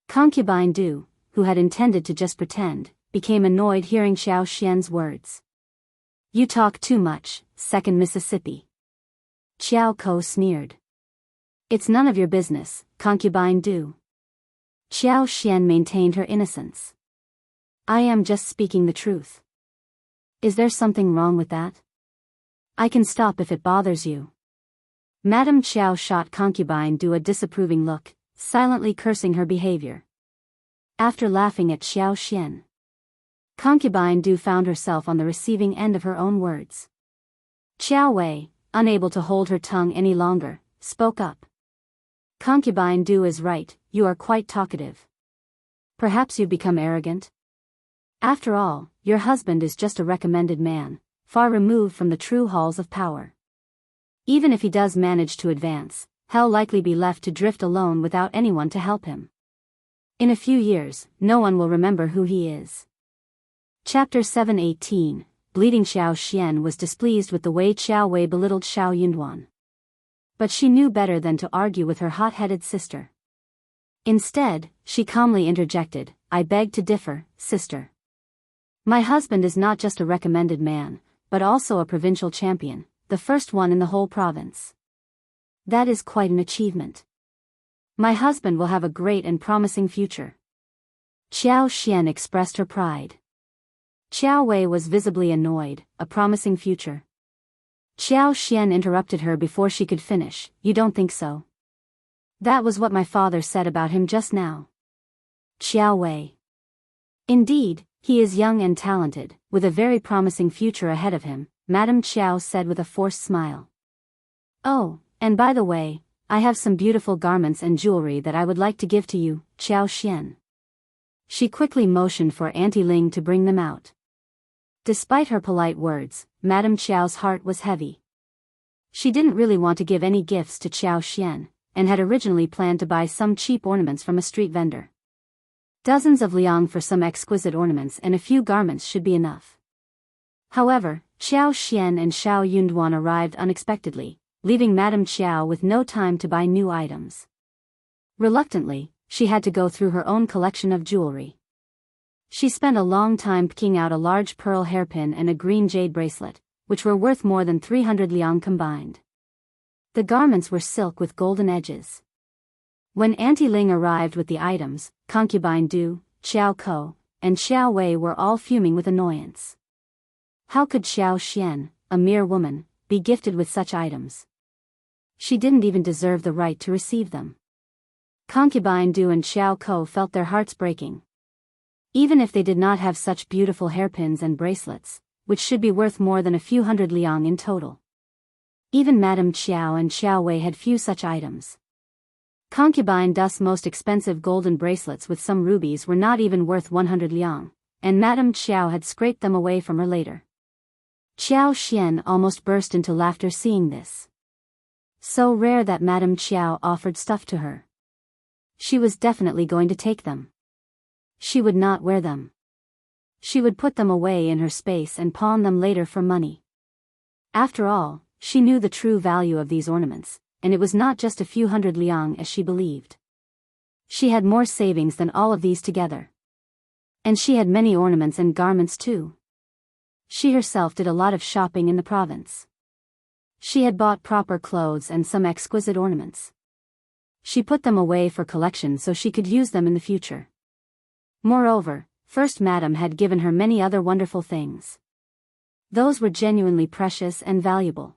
Concubine Du, who had intended to just pretend, became annoyed hearing Xiao's words. You talk too much, second Mississippi. Qiao sneered. It's none of your business, concubine Du. Xiao maintained her innocence. I am just speaking the truth. Is there something wrong with that? I can stop if it bothers you. Madame Qiao shot concubine Du a disapproving look, silently cursing her behavior. After laughing at Xiao, concubine Du found herself on the receiving end of her own words. Qiao Wei, unable to hold her tongue any longer, spoke up. Concubine Du is right, you are quite talkative. Perhaps you've become arrogant? After all, your husband is just a recommended man, far removed from the true halls of power. Even if he does manage to advance, he'll likely be left to drift alone without anyone to help him. In a few years, no one will remember who he is. Chapter 7:18, Bleeding Xiao was displeased with the way Qiao Wei belittled Shao Yunduan. But she knew better than to argue with her hot-headed sister. Instead, she calmly interjected, I beg to differ, sister. My husband is not just a recommended man, but also a provincial champion, the first one in the whole province. That is quite an achievement. My husband will have a great and promising future. Xiao expressed her pride. Qiao Wei was visibly annoyed, a promising future. Xiao interrupted her before she could finish, you don't think so? That was what my father said about him just now. Qiao Wei. Indeed, he is young and talented, with a very promising future ahead of him, Madame Qiao said with a forced smile. Oh, and by the way, I have some beautiful garments and jewelry that I would like to give to you, Xiao. She quickly motioned for Auntie Ling to bring them out. Despite her polite words, Madame Qiao's heart was heavy. She didn't really want to give any gifts to Xiao, and had originally planned to buy some cheap ornaments from a street vendor. Dozens of liang for some exquisite ornaments and a few garments should be enough. However, Xiao and Shao Yunduan arrived unexpectedly, leaving Madame Qiao with no time to buy new items. Reluctantly, she had to go through her own collection of jewelry. She spent a long time picking out a large pearl hairpin and a green jade bracelet, which were worth more than 300 liang combined. The garments were silk with golden edges. When Auntie Ling arrived with the items, concubine Du, Xiao Ko, and Xiao Wei were all fuming with annoyance. How could Xiao Xian, a mere woman, be gifted with such items? She didn't even deserve the right to receive them. Concubine Du and Xiao Ko felt their hearts breaking. Even if they did not have such beautiful hairpins and bracelets, which should be worth more than a few hundred liang in total. Even Madame Qiao and Xiao Wei had few such items. Concubine Du's most expensive golden bracelets with some rubies were not even worth 100 liang, and Madame Qiao had scraped them away from her later. Xiao Xian almost burst into laughter seeing this. So rare that Madame Qiao offered stuff to her. She was definitely going to take them. She would not wear them. She would put them away in her space and pawn them later for money. After all, she knew the true value of these ornaments, and it was not just a few hundred liang as she believed. She had more savings than all of these together. And she had many ornaments and garments too. She herself did a lot of shopping in the province. She had bought proper clothes and some exquisite ornaments. She put them away for collection so she could use them in the future. Moreover, First Madam had given her many other wonderful things. Those were genuinely precious and valuable.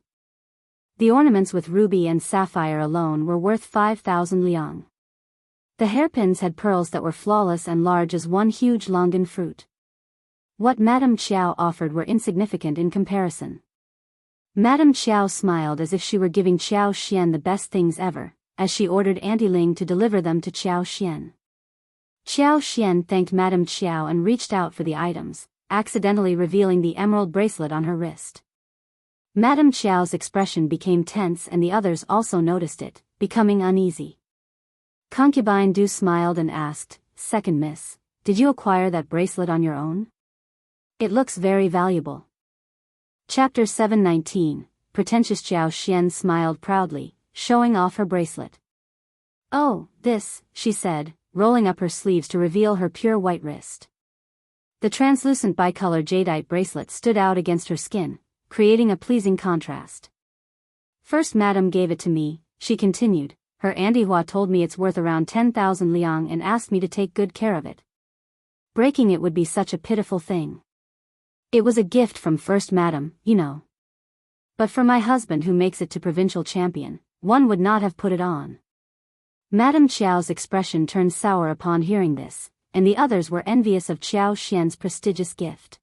The ornaments with ruby and sapphire alone were worth 5,000 liang. The hairpins had pearls that were flawless and large as one huge longan fruit. What Madame Qiao offered were insignificant in comparison. Madame Qiao smiled as if she were giving Xiao Xian the best things ever, as she ordered Auntie Ling to deliver them to Xiao Xian. Xiao Xian thanked Madame Qiao and reached out for the items, accidentally revealing the emerald bracelet on her wrist. Madame Qiao's expression became tense and the others also noticed it, becoming uneasy. Concubine Du smiled and asked, "Second miss, did you acquire that bracelet on your own? It looks very valuable." Chapter 719, Pretentious. Xiao Xian smiled proudly, showing off her bracelet. "Oh, this," she said, rolling up her sleeves to reveal her pure white wrist. The translucent bicolor jadeite bracelet stood out against her skin, creating a pleasing contrast. "First Madam gave it to me," she continued. "Her Auntie Hua told me it's worth around 10,000 liang and asked me to take good care of it. Breaking it would be such a pitiful thing. It was a gift from First Madam, you know. But for my husband who makes it to provincial champion, one would not have put it on." Madame Qiao's expression turned sour upon hearing this, and the others were envious of Xiao Xian's prestigious gift.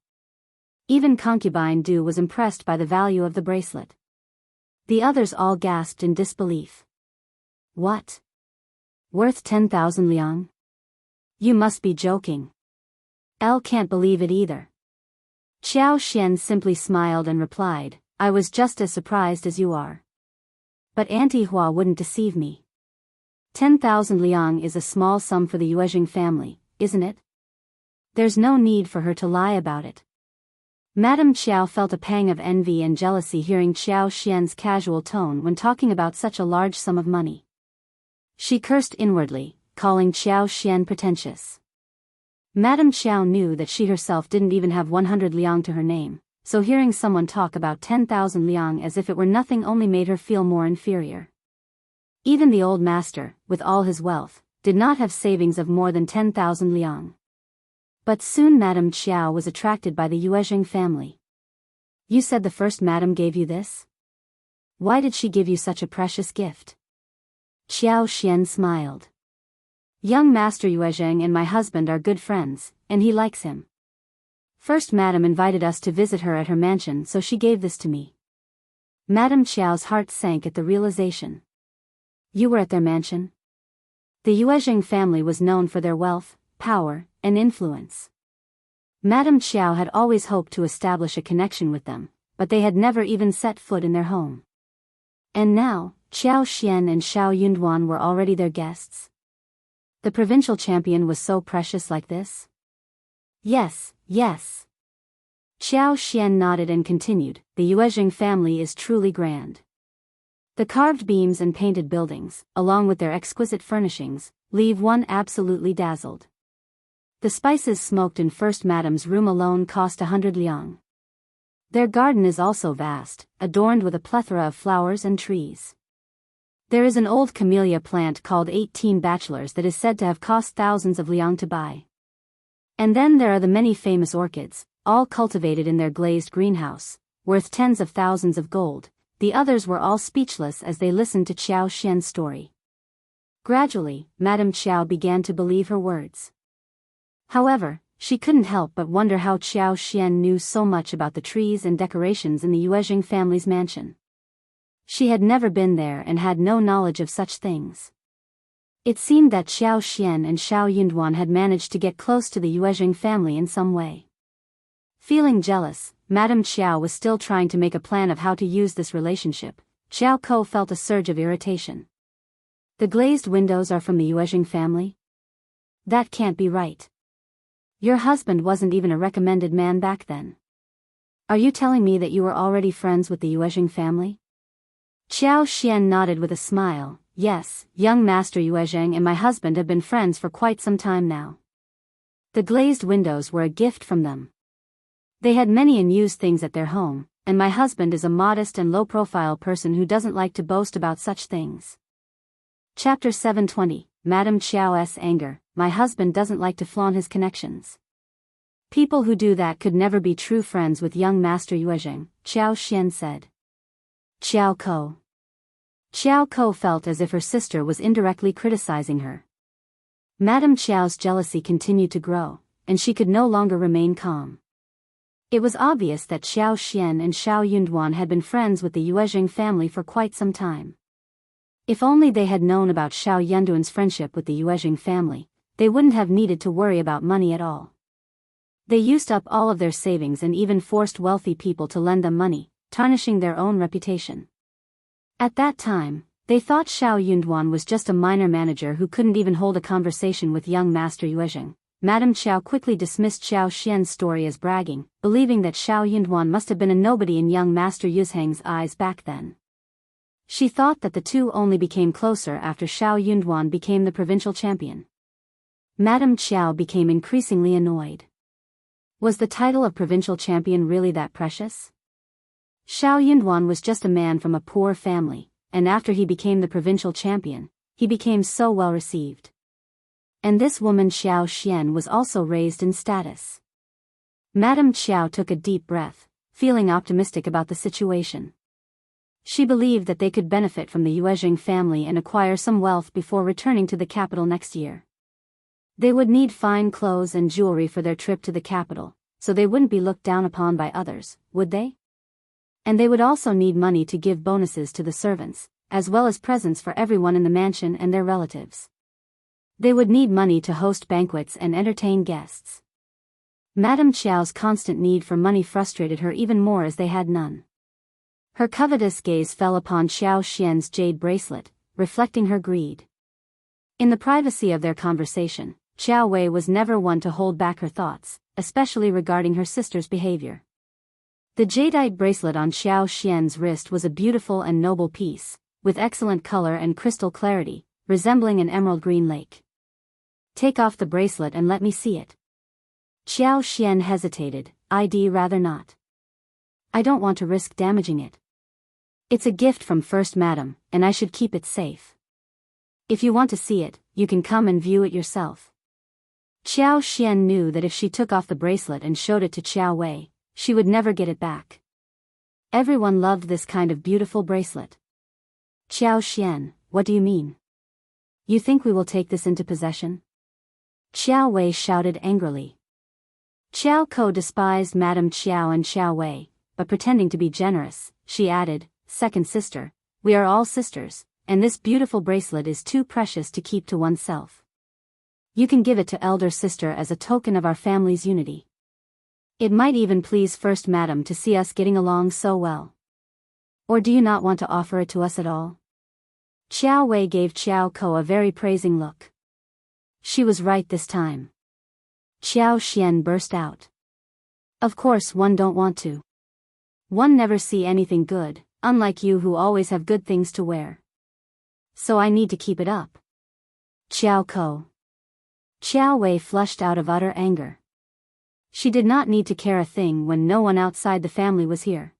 Even concubine Du was impressed by the value of the bracelet. The others all gasped in disbelief. "What? Worth 10,000 liang? You must be joking." Elle can't believe it either. Xiao Xian simply smiled and replied, "I was just as surprised as you are. But Auntie Hua wouldn't deceive me. 10,000 liang is a small sum for the Yuezheng family, isn't it? There's no need for her to lie about it." Madame Qiao felt a pang of envy and jealousy hearing Xiao Xian's casual tone when talking about such a large sum of money. She cursed inwardly, calling Xiao Xian pretentious. Madame Qiao knew that she herself didn't even have 100 liang to her name, so hearing someone talk about 10,000 liang as if it were nothing only made her feel more inferior. Even the old master, with all his wealth, did not have savings of more than 10,000 liang. But soon Madame Qiao was attracted by the Yuezheng family. "You said the First Madam gave you this? Why did she give you such a precious gift?" Xiao Xian smiled. "Young Master Yuezheng and my husband are good friends, and he likes him. First Madam invited us to visit her at her mansion, so she gave this to me." Madame Qiao's heart sank at the realization. "You were at their mansion?" The Yuezheng family was known for their wealth, power, and influence. Madame Qiao had always hoped to establish a connection with them, but they had never even set foot in their home. And now, Xiao Xian and Shao Yunduan were already their guests. The provincial champion was so precious like this? Yes, yes. Xiao Xian nodded and continued, "The Yuezheng family is truly grand. The carved beams and painted buildings, along with their exquisite furnishings, leave one absolutely dazzled. The spices smoked in First Madam's room alone cost 100 liang. Their garden is also vast, adorned with a plethora of flowers and trees. There is an old camellia plant called 18 Bachelors that is said to have cost thousands of liang to buy. And then there are the many famous orchids, all cultivated in their glazed greenhouse, worth tens of thousands of gold. The others were all speechless as they listened to Qiao Xian's story. Gradually, Madame Qiao began to believe her words. However, she couldn't help but wonder how Qiao Xian knew so much about the trees and decorations in the Yuezheng family's mansion. She had never been there and had no knowledge of such things. It seemed that Qiao Xian and Shao Yunduan had managed to get close to the Yuezheng family in some way. Feeling jealous, Madame Qiao was still trying to make a plan of how to use this relationship. Qiao Ko felt a surge of irritation. The glazed windows are from the Yuezheng family? That can't be right. Your husband wasn't even a recommended man back then. Are you telling me that you were already friends with the Yuezheng family? Qiao Xian nodded with a smile. Yes, young Master Yuezheng and my husband have been friends for quite some time now. The glazed windows were a gift from them. They had many unused things at their home, and my husband is a modest and low-profile person who doesn't like to boast about such things. Chapter 720, Madame Qiao's anger. My husband doesn't like to flaunt his connections. People who do that could never be true friends with young Master Yuezheng, Qiao Xian said. Qiao Ko. Qiao Ko felt as if her sister was indirectly criticizing her. Madame Qiao's jealousy continued to grow, and she could no longer remain calm. It was obvious that Qiao Xian and Shao Yunduan had been friends with the Yuezheng family for quite some time. If only they had known about Shao Yunduan's friendship with the Yuezheng family, they wouldn't have needed to worry about money at all. They used up all of their savings and even forced wealthy people to lend them money, tarnishing their own reputation. At that time, they thought Shao Yunduan was just a minor manager who couldn't even hold a conversation with young Master Yuezheng. Madame Qiao quickly dismissed Qiao Xian's story as bragging, believing that Shao Yunduan must have been a nobody in young Master Yuezheng's eyes back then. She thought that the two only became closer after Shao Yunduan became the provincial champion. Madame Qiao became increasingly annoyed. Was the title of provincial champion really that precious? Shao Yunduan was just a man from a poor family, and after he became the provincial champion, he became so well received. And this woman Qiao Xian was also raised in status. Madame Qiao took a deep breath, feeling optimistic about the situation. She believed that they could benefit from the Yuezheng family and acquire some wealth before returning to the capital next year. They would need fine clothes and jewelry for their trip to the capital, so they wouldn't be looked down upon by others, would they? And they would also need money to give bonuses to the servants, as well as presents for everyone in the mansion and their relatives. They would need money to host banquets and entertain guests. Madame Qiao's constant need for money frustrated her even more as they had none. Her covetous gaze fell upon Qiao Xian's jade bracelet, reflecting her greed. In the privacy of their conversation, Qiao Wei was never one to hold back her thoughts, especially regarding her sister's behavior. The jadeite bracelet on Qiao Xian's wrist was a beautiful and noble piece, with excellent color and crystal clarity, resembling an emerald green lake. Take off the bracelet and let me see it. Qiao Xian hesitated. I'd rather not. I don't want to risk damaging it. It's a gift from First Madam, and I should keep it safe. If you want to see it, you can come and view it yourself. Qiao Xian knew that if she took off the bracelet and showed it to Qiao Wei, she would never get it back. Everyone loved this kind of beautiful bracelet. Qiao Xian, what do you mean? You think we will take this into possession? Qiao Wei shouted angrily. Qiao Ko despised Madame Qiao and Qiao Wei, but pretending to be generous, she added, "Second sister, we are all sisters, and this beautiful bracelet is too precious to keep to oneself. You can give it to elder sister as a token of our family's unity. It might even please First Madam to see us getting along so well. Or do you not want to offer it to us at all?" Qiao Wei gave Qiao Ko a very praising look. She was right this time. Qiao Xian burst out. Of course one don't want to. One never see anything good, unlike you who always have good things to wear. So I need to keep it up. Qiao Ko. Qiao Wei flushed out of utter anger. She did not need to care a thing when no one outside the family was here.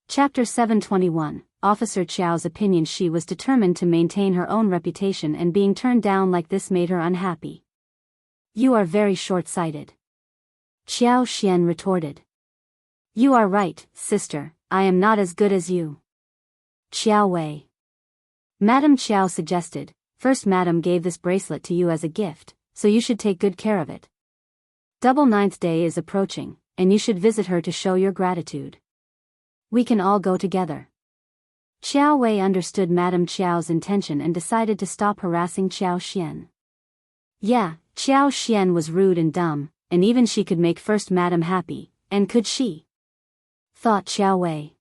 Chapter 721, Officer Qiao's opinion. She was determined to maintain her own reputation, and being turned down like this made her unhappy. You are very short-sighted. Qiao Xian retorted. You are right, sister, I am not as good as you. Qiao Wei. Madame Qiao suggested, first Madame gave this bracelet to you as a gift, so you should take good care of it. Double Ninth Day is approaching, and you should visit her to show your gratitude. We can all go together. Qiao Wei understood Madame Qiao's intention and decided to stop harassing Qiao Xian. Yeah, Qiao Xian was rude and dumb, and even she could make first Madame happy, and could she? Thought Qiao Wei.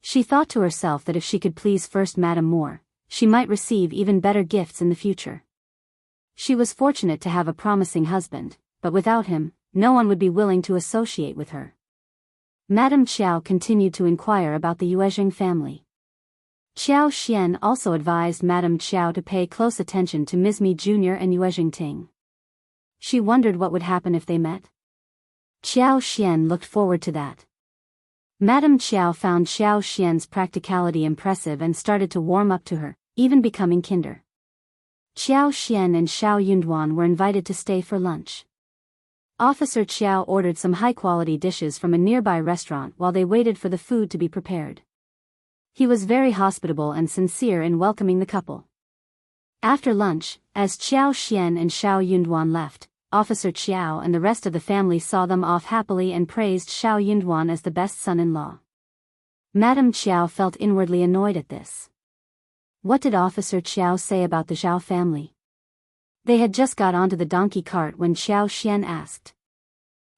She thought to herself that if she could please first Madame more, she might receive even better gifts in the future. She was fortunate to have a promising husband, but without him, no one would be willing to associate with her. Madame Qiao continued to inquire about the Yuezheng family. Qiao Xian also advised Madame Qiao to pay close attention to Ms. Mi Jr. and Yuezheng Ting. She wondered what would happen if they met. Qiao Xian looked forward to that. Madame Qiao found Qiao Xian's practicality impressive and started to warm up to her, even becoming kinder. Qiao Xian and Shao Yunduan were invited to stay for lunch. Officer Qiao ordered some high-quality dishes from a nearby restaurant while they waited for the food to be prepared. He was very hospitable and sincere in welcoming the couple. After lunch, as Qiao Xian and Shao Yunduan left, Officer Qiao and the rest of the family saw them off happily and praised Shao Yunduan as the best son-in-law. Madame Qiao felt inwardly annoyed at this. What did Officer Qiao say about the Zhao family? They had just got onto the donkey cart when Qiao Xian asked.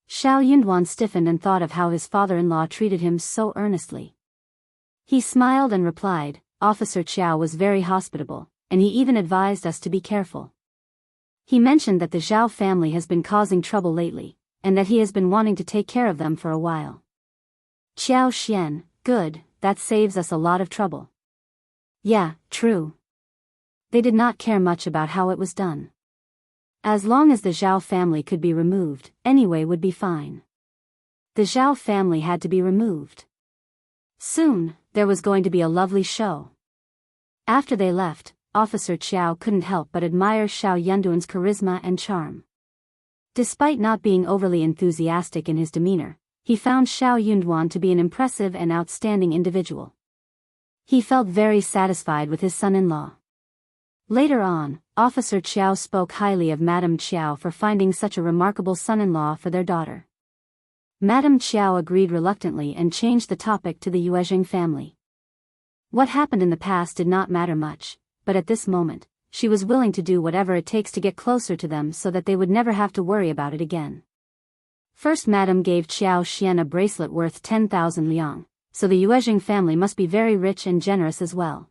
Shao Yunduan stiffened and thought of how his father-in-law treated him so earnestly. He smiled and replied, Officer Qiao was very hospitable, and he even advised us to be careful. He mentioned that the Zhao family has been causing trouble lately, and that he has been wanting to take care of them for a while. Qiao Xian, good, that saves us a lot of trouble. Yeah, true. They did not care much about how it was done. As long as the Zhao family could be removed, anyway would be fine. The Zhao family had to be removed. Soon, there was going to be a lovely show. After they left, Officer Qiao couldn't help but admire Shao Yunduan's charisma and charm. Despite not being overly enthusiastic in his demeanor, he found Shao Yunduan to be an impressive and outstanding individual. He felt very satisfied with his son-in-law. Later on, Officer Qiao spoke highly of Madame Qiao for finding such a remarkable son-in-law for their daughter. Madame Qiao agreed reluctantly and changed the topic to the Yuezheng family. What happened in the past did not matter much, but at this moment, she was willing to do whatever it takes to get closer to them so that they would never have to worry about it again. First Madame gave Qiao Xian a bracelet worth 10,000 liang, so the Yuezheng family must be very rich and generous as well.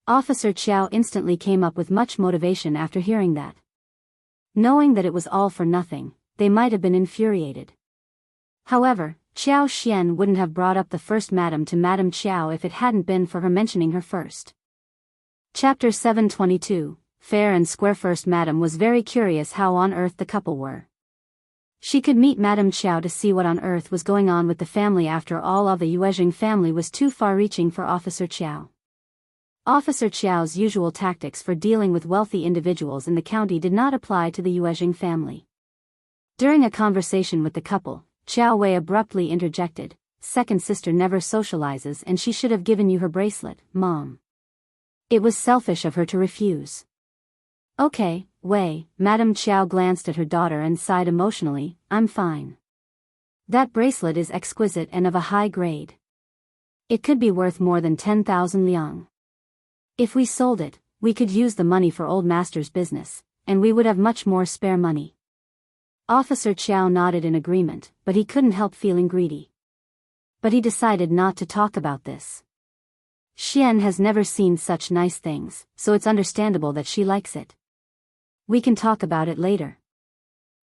Officer Qiao instantly came up with much motivation after hearing that. Knowing that it was all for nothing, they might have been infuriated. However, Qiao Xian wouldn't have brought up the first Madame to Madame Qiao if it hadn't been for her mentioning her first. Chapter 722, Fair and Square. First Madame was very curious how on earth the couple were. She could meet Madame Qiao to see what on earth was going on with the family. After all, the Yuezheng family was too far-reaching for Officer Qiao. Officer Qiao's usual tactics for dealing with wealthy individuals in the county did not apply to the Yuezheng family. During a conversation with the couple, Qiao Wei abruptly interjected, "Second sister never socializes and she should have given you her bracelet, Mom. It was selfish of her to refuse." Okay, Wei, Madame Qiao glanced at her daughter and sighed emotionally, "I'm fine. That bracelet is exquisite and of a high grade. It could be worth more than 10,000 liang. If we sold it, we could use the money for old master's business, and we would have much more spare money." Officer Qiao nodded in agreement, but he couldn't help feeling greedy. But he decided not to talk about this. Xian has never seen such nice things, so it's understandable that she likes it. We can talk about it later.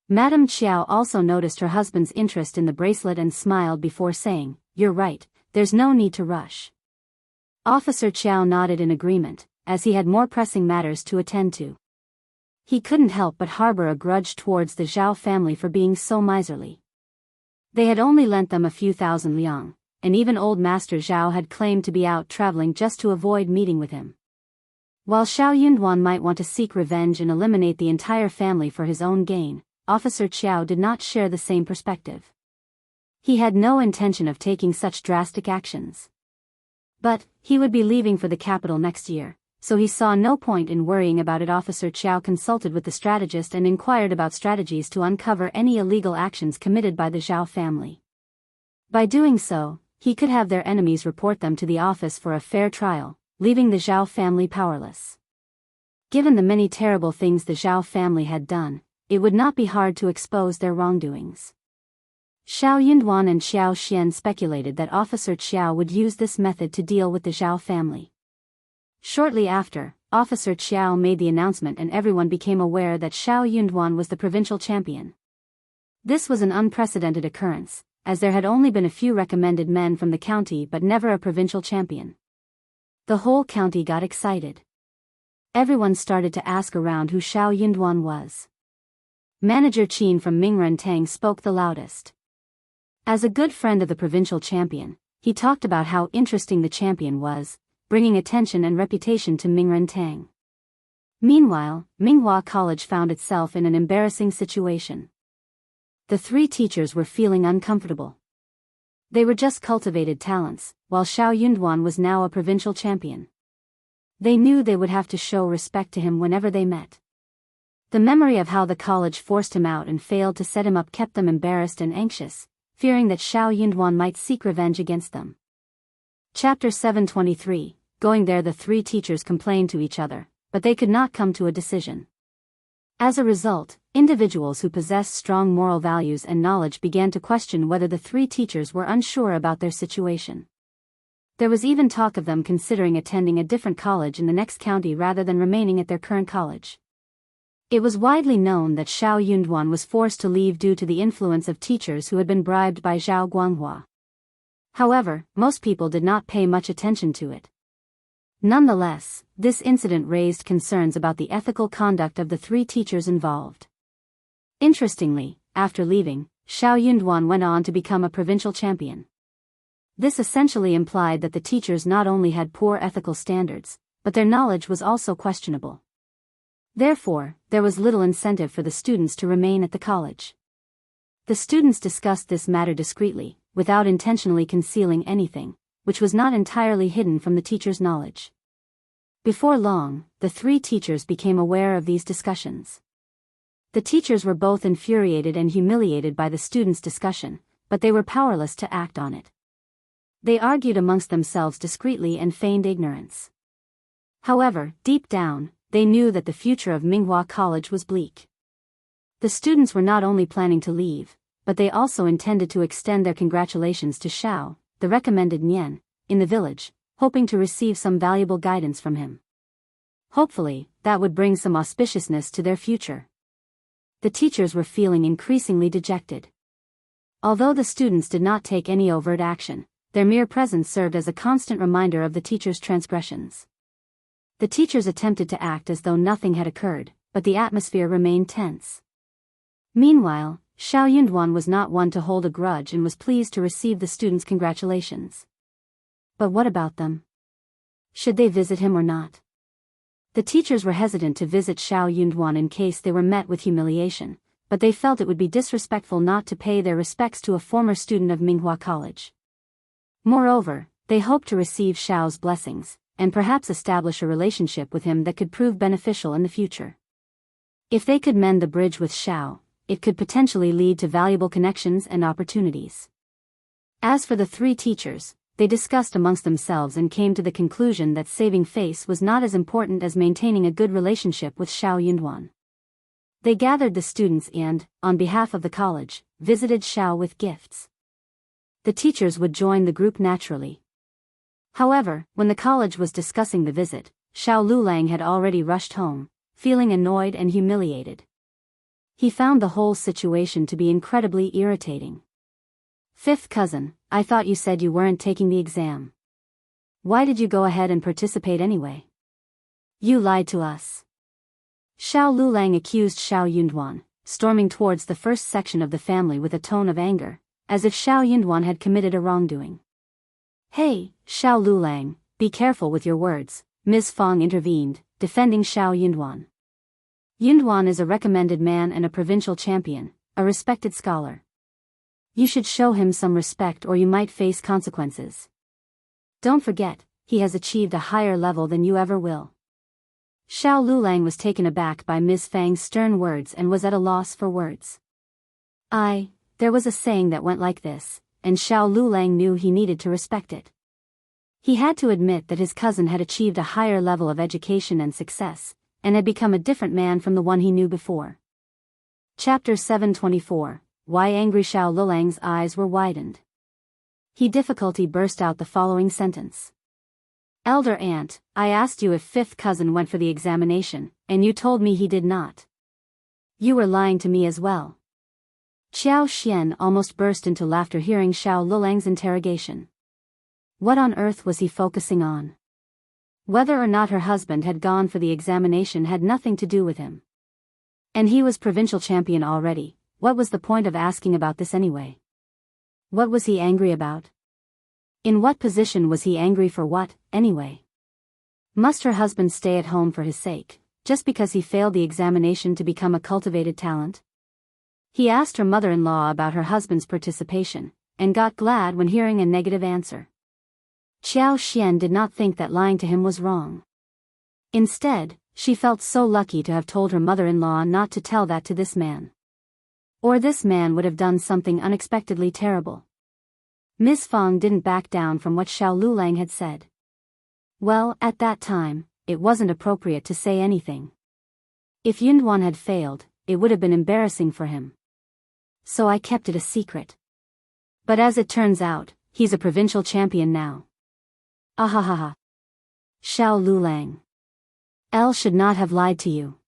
Madame Qiao also noticed her husband's interest in the bracelet and smiled before saying, "You're right, there's no need to rush. Officer Qiao nodded in agreement, as he had more pressing matters to attend to. He couldn't help but harbor a grudge towards the Zhao family for being so miserly. They had only lent them a few thousand liang, and even old Master Zhao had claimed to be out traveling just to avoid meeting with him. While Shao Yunduan might want to seek revenge and eliminate the entire family for his own gain, Officer Qiao did not share the same perspective. He had no intention of taking such drastic actions. But he would be leaving for the capital next year, so he saw no point in worrying about it. Officer Qiao consulted with the strategist and inquired about strategies to uncover any illegal actions committed by the Zhao family. By doing so, he could have their enemies report them to the office for a fair trial, leaving the Zhao family powerless. Given the many terrible things the Zhao family had done, it would not be hard to expose their wrongdoings. Shao Yunduan and Xiao Xian speculated that Officer Qiao would use this method to deal with the Zhao family. Shortly after, Officer Qiao made the announcement and everyone became aware that Shao Yunduan was the provincial champion. This was an unprecedented occurrence, as there had only been a few recommended men from the county but never a provincial champion. The whole county got excited. Everyone started to ask around who Shao Yunduan was. Manager Qin from Mingrentang spoke the loudest. As a good friend of the provincial champion, he talked about how interesting the champion was, bringing attention and reputation to Mingrentang. Meanwhile, Minghua College found itself in an embarrassing situation. The three teachers were feeling uncomfortable. They were just cultivated talents, while Shao Yunduan was now a provincial champion. They knew they would have to show respect to him whenever they met. The memory of how the college forced him out and failed to set him up kept them embarrassed and anxious, fearing that Shao Yunduan might seek revenge against them. Chapter 723. Going there, the three teachers complained to each other, but they could not come to a decision. As a result, individuals who possessed strong moral values and knowledge began to question whether the three teachers were unsure about their situation. There was even talk of them considering attending a different college in the next county rather than remaining at their current college. It was widely known that Shao Yunduan was forced to leave due to the influence of teachers who had been bribed by Zhao Guanghua. However, most people did not pay much attention to it. Nonetheless, this incident raised concerns about the ethical conduct of the three teachers involved. Interestingly, after leaving, Shao Yunduan went on to become a provincial champion. This essentially implied that the teachers not only had poor ethical standards, but their knowledge was also questionable. Therefore, there was little incentive for the students to remain at the college. The students discussed this matter discreetly, without intentionally concealing anything, which was not entirely hidden from the teachers' knowledge. Before long, the three teachers became aware of these discussions. The teachers were both infuriated and humiliated by the students' discussion, but they were powerless to act on it. They argued amongst themselves discreetly and feigned ignorance. However, deep down, they knew that the future of Minghua College was bleak. The students were not only planning to leave, but they also intended to extend their congratulations to Shao, the recommended Nian, in the village, hoping to receive some valuable guidance from him. Hopefully, that would bring some auspiciousness to their future. The teachers were feeling increasingly dejected. Although the students did not take any overt action, their mere presence served as a constant reminder of the teachers' transgressions. The teachers attempted to act as though nothing had occurred, but the atmosphere remained tense. Meanwhile, Shao Yunduan was not one to hold a grudge and was pleased to receive the students' congratulations. But what about them? Should they visit him or not? The teachers were hesitant to visit Shao Yunduan in case they were met with humiliation, but they felt it would be disrespectful not to pay their respects to a former student of Minghua College. Moreover, they hoped to receive Shao's blessings, and perhaps establish a relationship with him that could prove beneficial in the future. If they could mend the bridge with Shao, it could potentially lead to valuable connections and opportunities. As for the three teachers, they discussed amongst themselves and came to the conclusion that saving face was not as important as maintaining a good relationship with Shao Yunduan. They gathered the students and, on behalf of the college, visited Shao with gifts. The teachers would join the group naturally. However, when the college was discussing the visit, Shao Lulang had already rushed home, feeling annoyed and humiliated. He found the whole situation to be incredibly irritating. Fifth cousin, I thought you said you weren't taking the exam. Why did you go ahead and participate anyway? You lied to us. Xiao Lulang accused Shao Yunduan, storming towards the first section of the family with a tone of anger, as if Shao Yunduan had committed a wrongdoing. Hey, Xiao Lulang, be careful with your words, Ms. Fong intervened, defending Shao Yunduan. Yunduan is a recommended man and a provincial champion, a respected scholar. You should show him some respect or you might face consequences. Don't forget, he has achieved a higher level than you ever will. Xiao Lulang was taken aback by Ms. Fang's stern words and was at a loss for words. There was a saying that went like this, and Xiao Lulang knew he needed to respect it. He had to admit that his cousin had achieved a higher level of education and success, and had become a different man from the one he knew before. Chapter 724, Why Angry Xiao Lulang's eyes were widened. He difficulty burst out the following sentence. Elder aunt, I asked you if fifth cousin went for the examination, and you told me he did not. You were lying to me as well. Qiao Xian almost burst into laughter hearing Xiao Lulang's interrogation. What on earth was he focusing on? Whether or not her husband had gone for the examination had nothing to do with him. And he was provincial champion already, what was the point of asking about this anyway? What was he angry about? In what position was he angry for what, anyway? Must her husband stay at home for his sake, just because he failed the examination to become a cultivated talent? He asked her mother-in-law about her husband's participation, and got glad when hearing a negative answer. Qiao Xian did not think that lying to him was wrong. Instead, she felt so lucky to have told her mother-in-law not to tell that to this man. Or this man would have done something unexpectedly terrible. Ms. Fong didn't back down from what Xiao Lulang had said. Well, at that time, it wasn't appropriate to say anything. If Yunduan had failed, it would have been embarrassing for him. So I kept it a secret. But as it turns out, he's a provincial champion now. Ahahaha. Xiao Lulang. Elle should not have lied to you.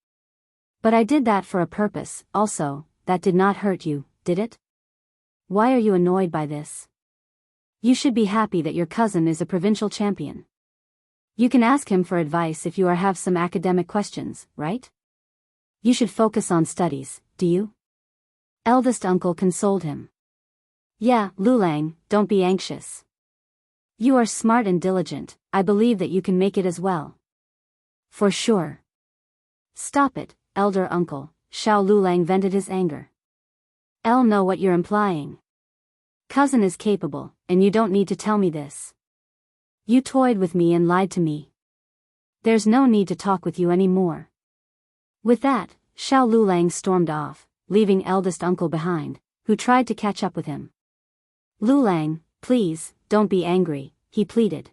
But I did that for a purpose, also, that did not hurt you, did it? Why are you annoyed by this? You should be happy that your cousin is a provincial champion. You can ask him for advice if you have some academic questions, right? You should focus on studies, do you? Eldest uncle consoled him. Yeah, Lulang, don't be anxious. You are smart and diligent, I believe that you can make it as well. For sure. Stop it, elder uncle, Xiao Lulang vented his anger. I'll know what you're implying. Cousin is capable, and you don't need to tell me this. You toyed with me and lied to me. There's no need to talk with you anymore. With that, Xiao Lulang stormed off, leaving eldest uncle behind, who tried to catch up with him. Lulang, please, don't be angry, he pleaded.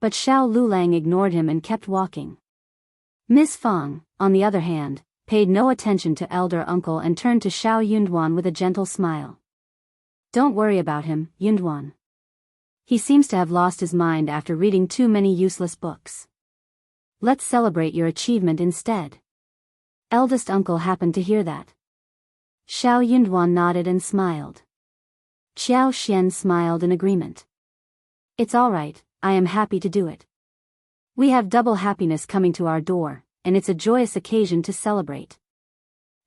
But Xiao Lulang ignored him and kept walking. Ms. Fong, on the other hand, paid no attention to elder uncle and turned to Xiao Yunduan with a gentle smile. Don't worry about him, Yunduan. He seems to have lost his mind after reading too many useless books. Let's celebrate your achievement instead. Eldest uncle happened to hear that. Xiao Yunduan nodded and smiled. Qiao Xian smiled in agreement. It's all right, I am happy to do it. We have double happiness coming to our door, and it's a joyous occasion to celebrate.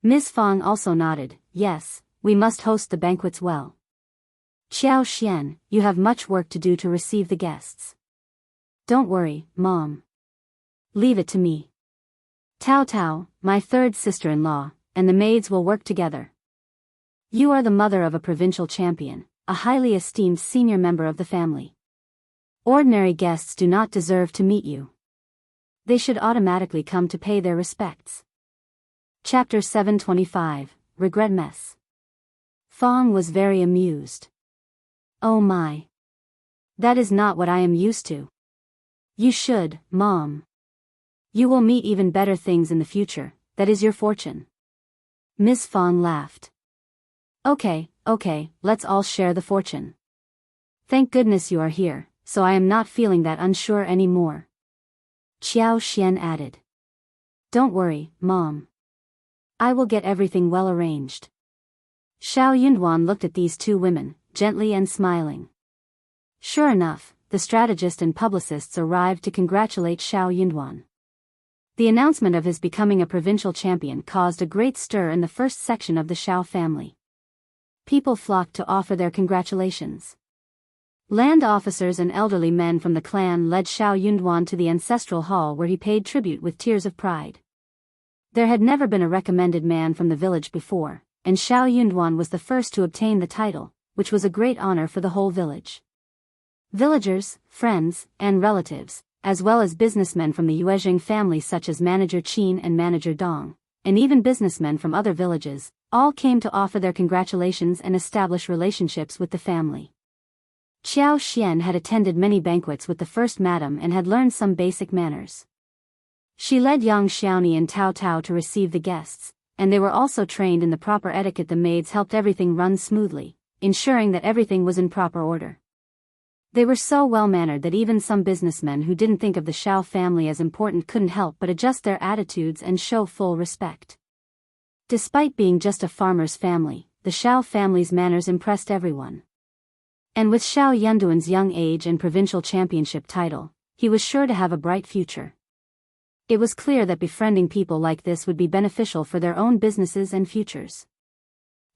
Ms. Fong also nodded, yes, we must host the banquets well. Qiao Xian, you have much work to do to receive the guests. Don't worry, Mom. Leave it to me. Tao Tao, my third sister-in-law, and the maids will work together. You are the mother of a provincial champion, a highly esteemed senior member of the family. Ordinary guests do not deserve to meet you. They should automatically come to pay their respects. Chapter 725, Regret Mess. Fong was very amused. Oh my. That is not what I am used to. You should, Mom. You will meet even better things in the future, that is your fortune. Miss Fong laughed. Okay, let's all share the fortune. Thank goodness you are here, so I am not feeling that unsure anymore. Qiao Xian added. Don't worry, Mom. I will get everything well arranged. Xiao Yunduan looked at these two women, gently and smiling. Sure enough, the strategist and publicists arrived to congratulate Shao Yunduan. The announcement of his becoming a provincial champion caused a great stir in the first section of the Shao family. People flocked to offer their congratulations. Land officers and elderly men from the clan led Shao Yunduan to the ancestral hall where he paid tribute with tears of pride. There had never been a recommended man from the village before, and Shao Yunduan was the first to obtain the title, which was a great honor for the whole village. Villagers, friends, and relatives, as well as businessmen from the Yuezheng family such as Manager Qin and Manager Dong, and even businessmen from other villages, all came to offer their congratulations and establish relationships with the family. Qiao Xian had attended many banquets with the first madam and had learned some basic manners. She led Yang Xiaoni and Tao Tao to receive the guests, and they were also trained in the proper etiquette. The maids helped everything run smoothly, ensuring that everything was in proper order. They were so well-mannered that even some businessmen who didn't think of the Shao family as important couldn't help but adjust their attitudes and show full respect. Despite being just a farmer's family, the Shao family's manners impressed everyone. And with Shao Yunduan's young age and provincial championship title, he was sure to have a bright future. It was clear that befriending people like this would be beneficial for their own businesses and futures.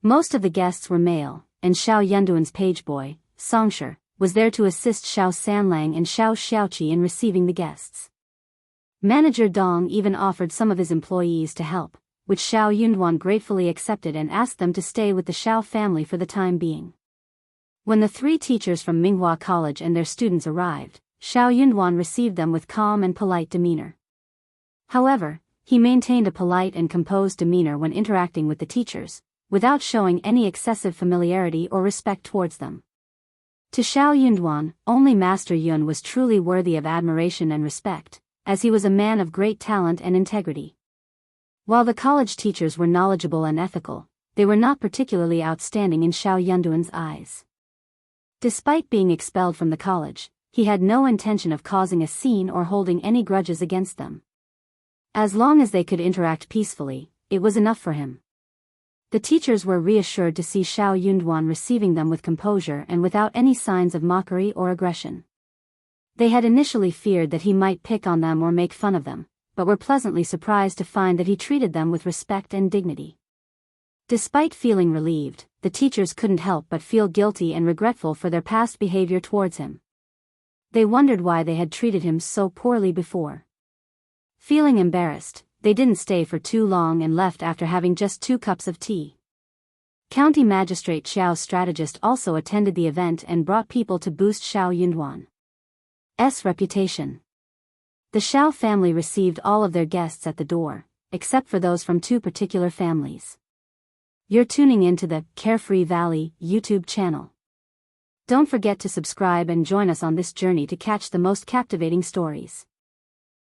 Most of the guests were male, and Shao Yunduan's page boy, Songshi, was there to assist Shao Sanlang and Shao Xiaoqi in receiving the guests. Manager Dong even offered some of his employees to help, which Shao Yunduan gratefully accepted and asked them to stay with the Shao family for the time being. When the 3 teachers from Minghua College and their students arrived, Shao Yunduan received them with calm and polite demeanor. However, he maintained a polite and composed demeanor when interacting with the teachers, without showing any excessive familiarity or respect towards them. To Shao Yunduan, only Master Yun was truly worthy of admiration and respect, as he was a man of great talent and integrity. While the college teachers were knowledgeable and ethical, they were not particularly outstanding in Shao Yunduan's eyes. Despite being expelled from the college, he had no intention of causing a scene or holding any grudges against them. As long as they could interact peacefully, it was enough for him. The teachers were reassured to see Shao Yunduan receiving them with composure and without any signs of mockery or aggression. They had initially feared that he might pick on them or make fun of them, but were pleasantly surprised to find that he treated them with respect and dignity. Despite feeling relieved, the teachers couldn't help but feel guilty and regretful for their past behavior towards him. They wondered why they had treated him so poorly before. Feeling embarrassed, they didn't stay for too long and left after having just 2 cups of tea. County Magistrate Qiao's strategist also attended the event and brought people to boost Shao Yunduan's reputation. The Shao family received all of their guests at the door, except for those from 2 particular families. You're tuning into the Carefree Valley YouTube channel. Don't forget to subscribe and join us on this journey to catch the most captivating stories.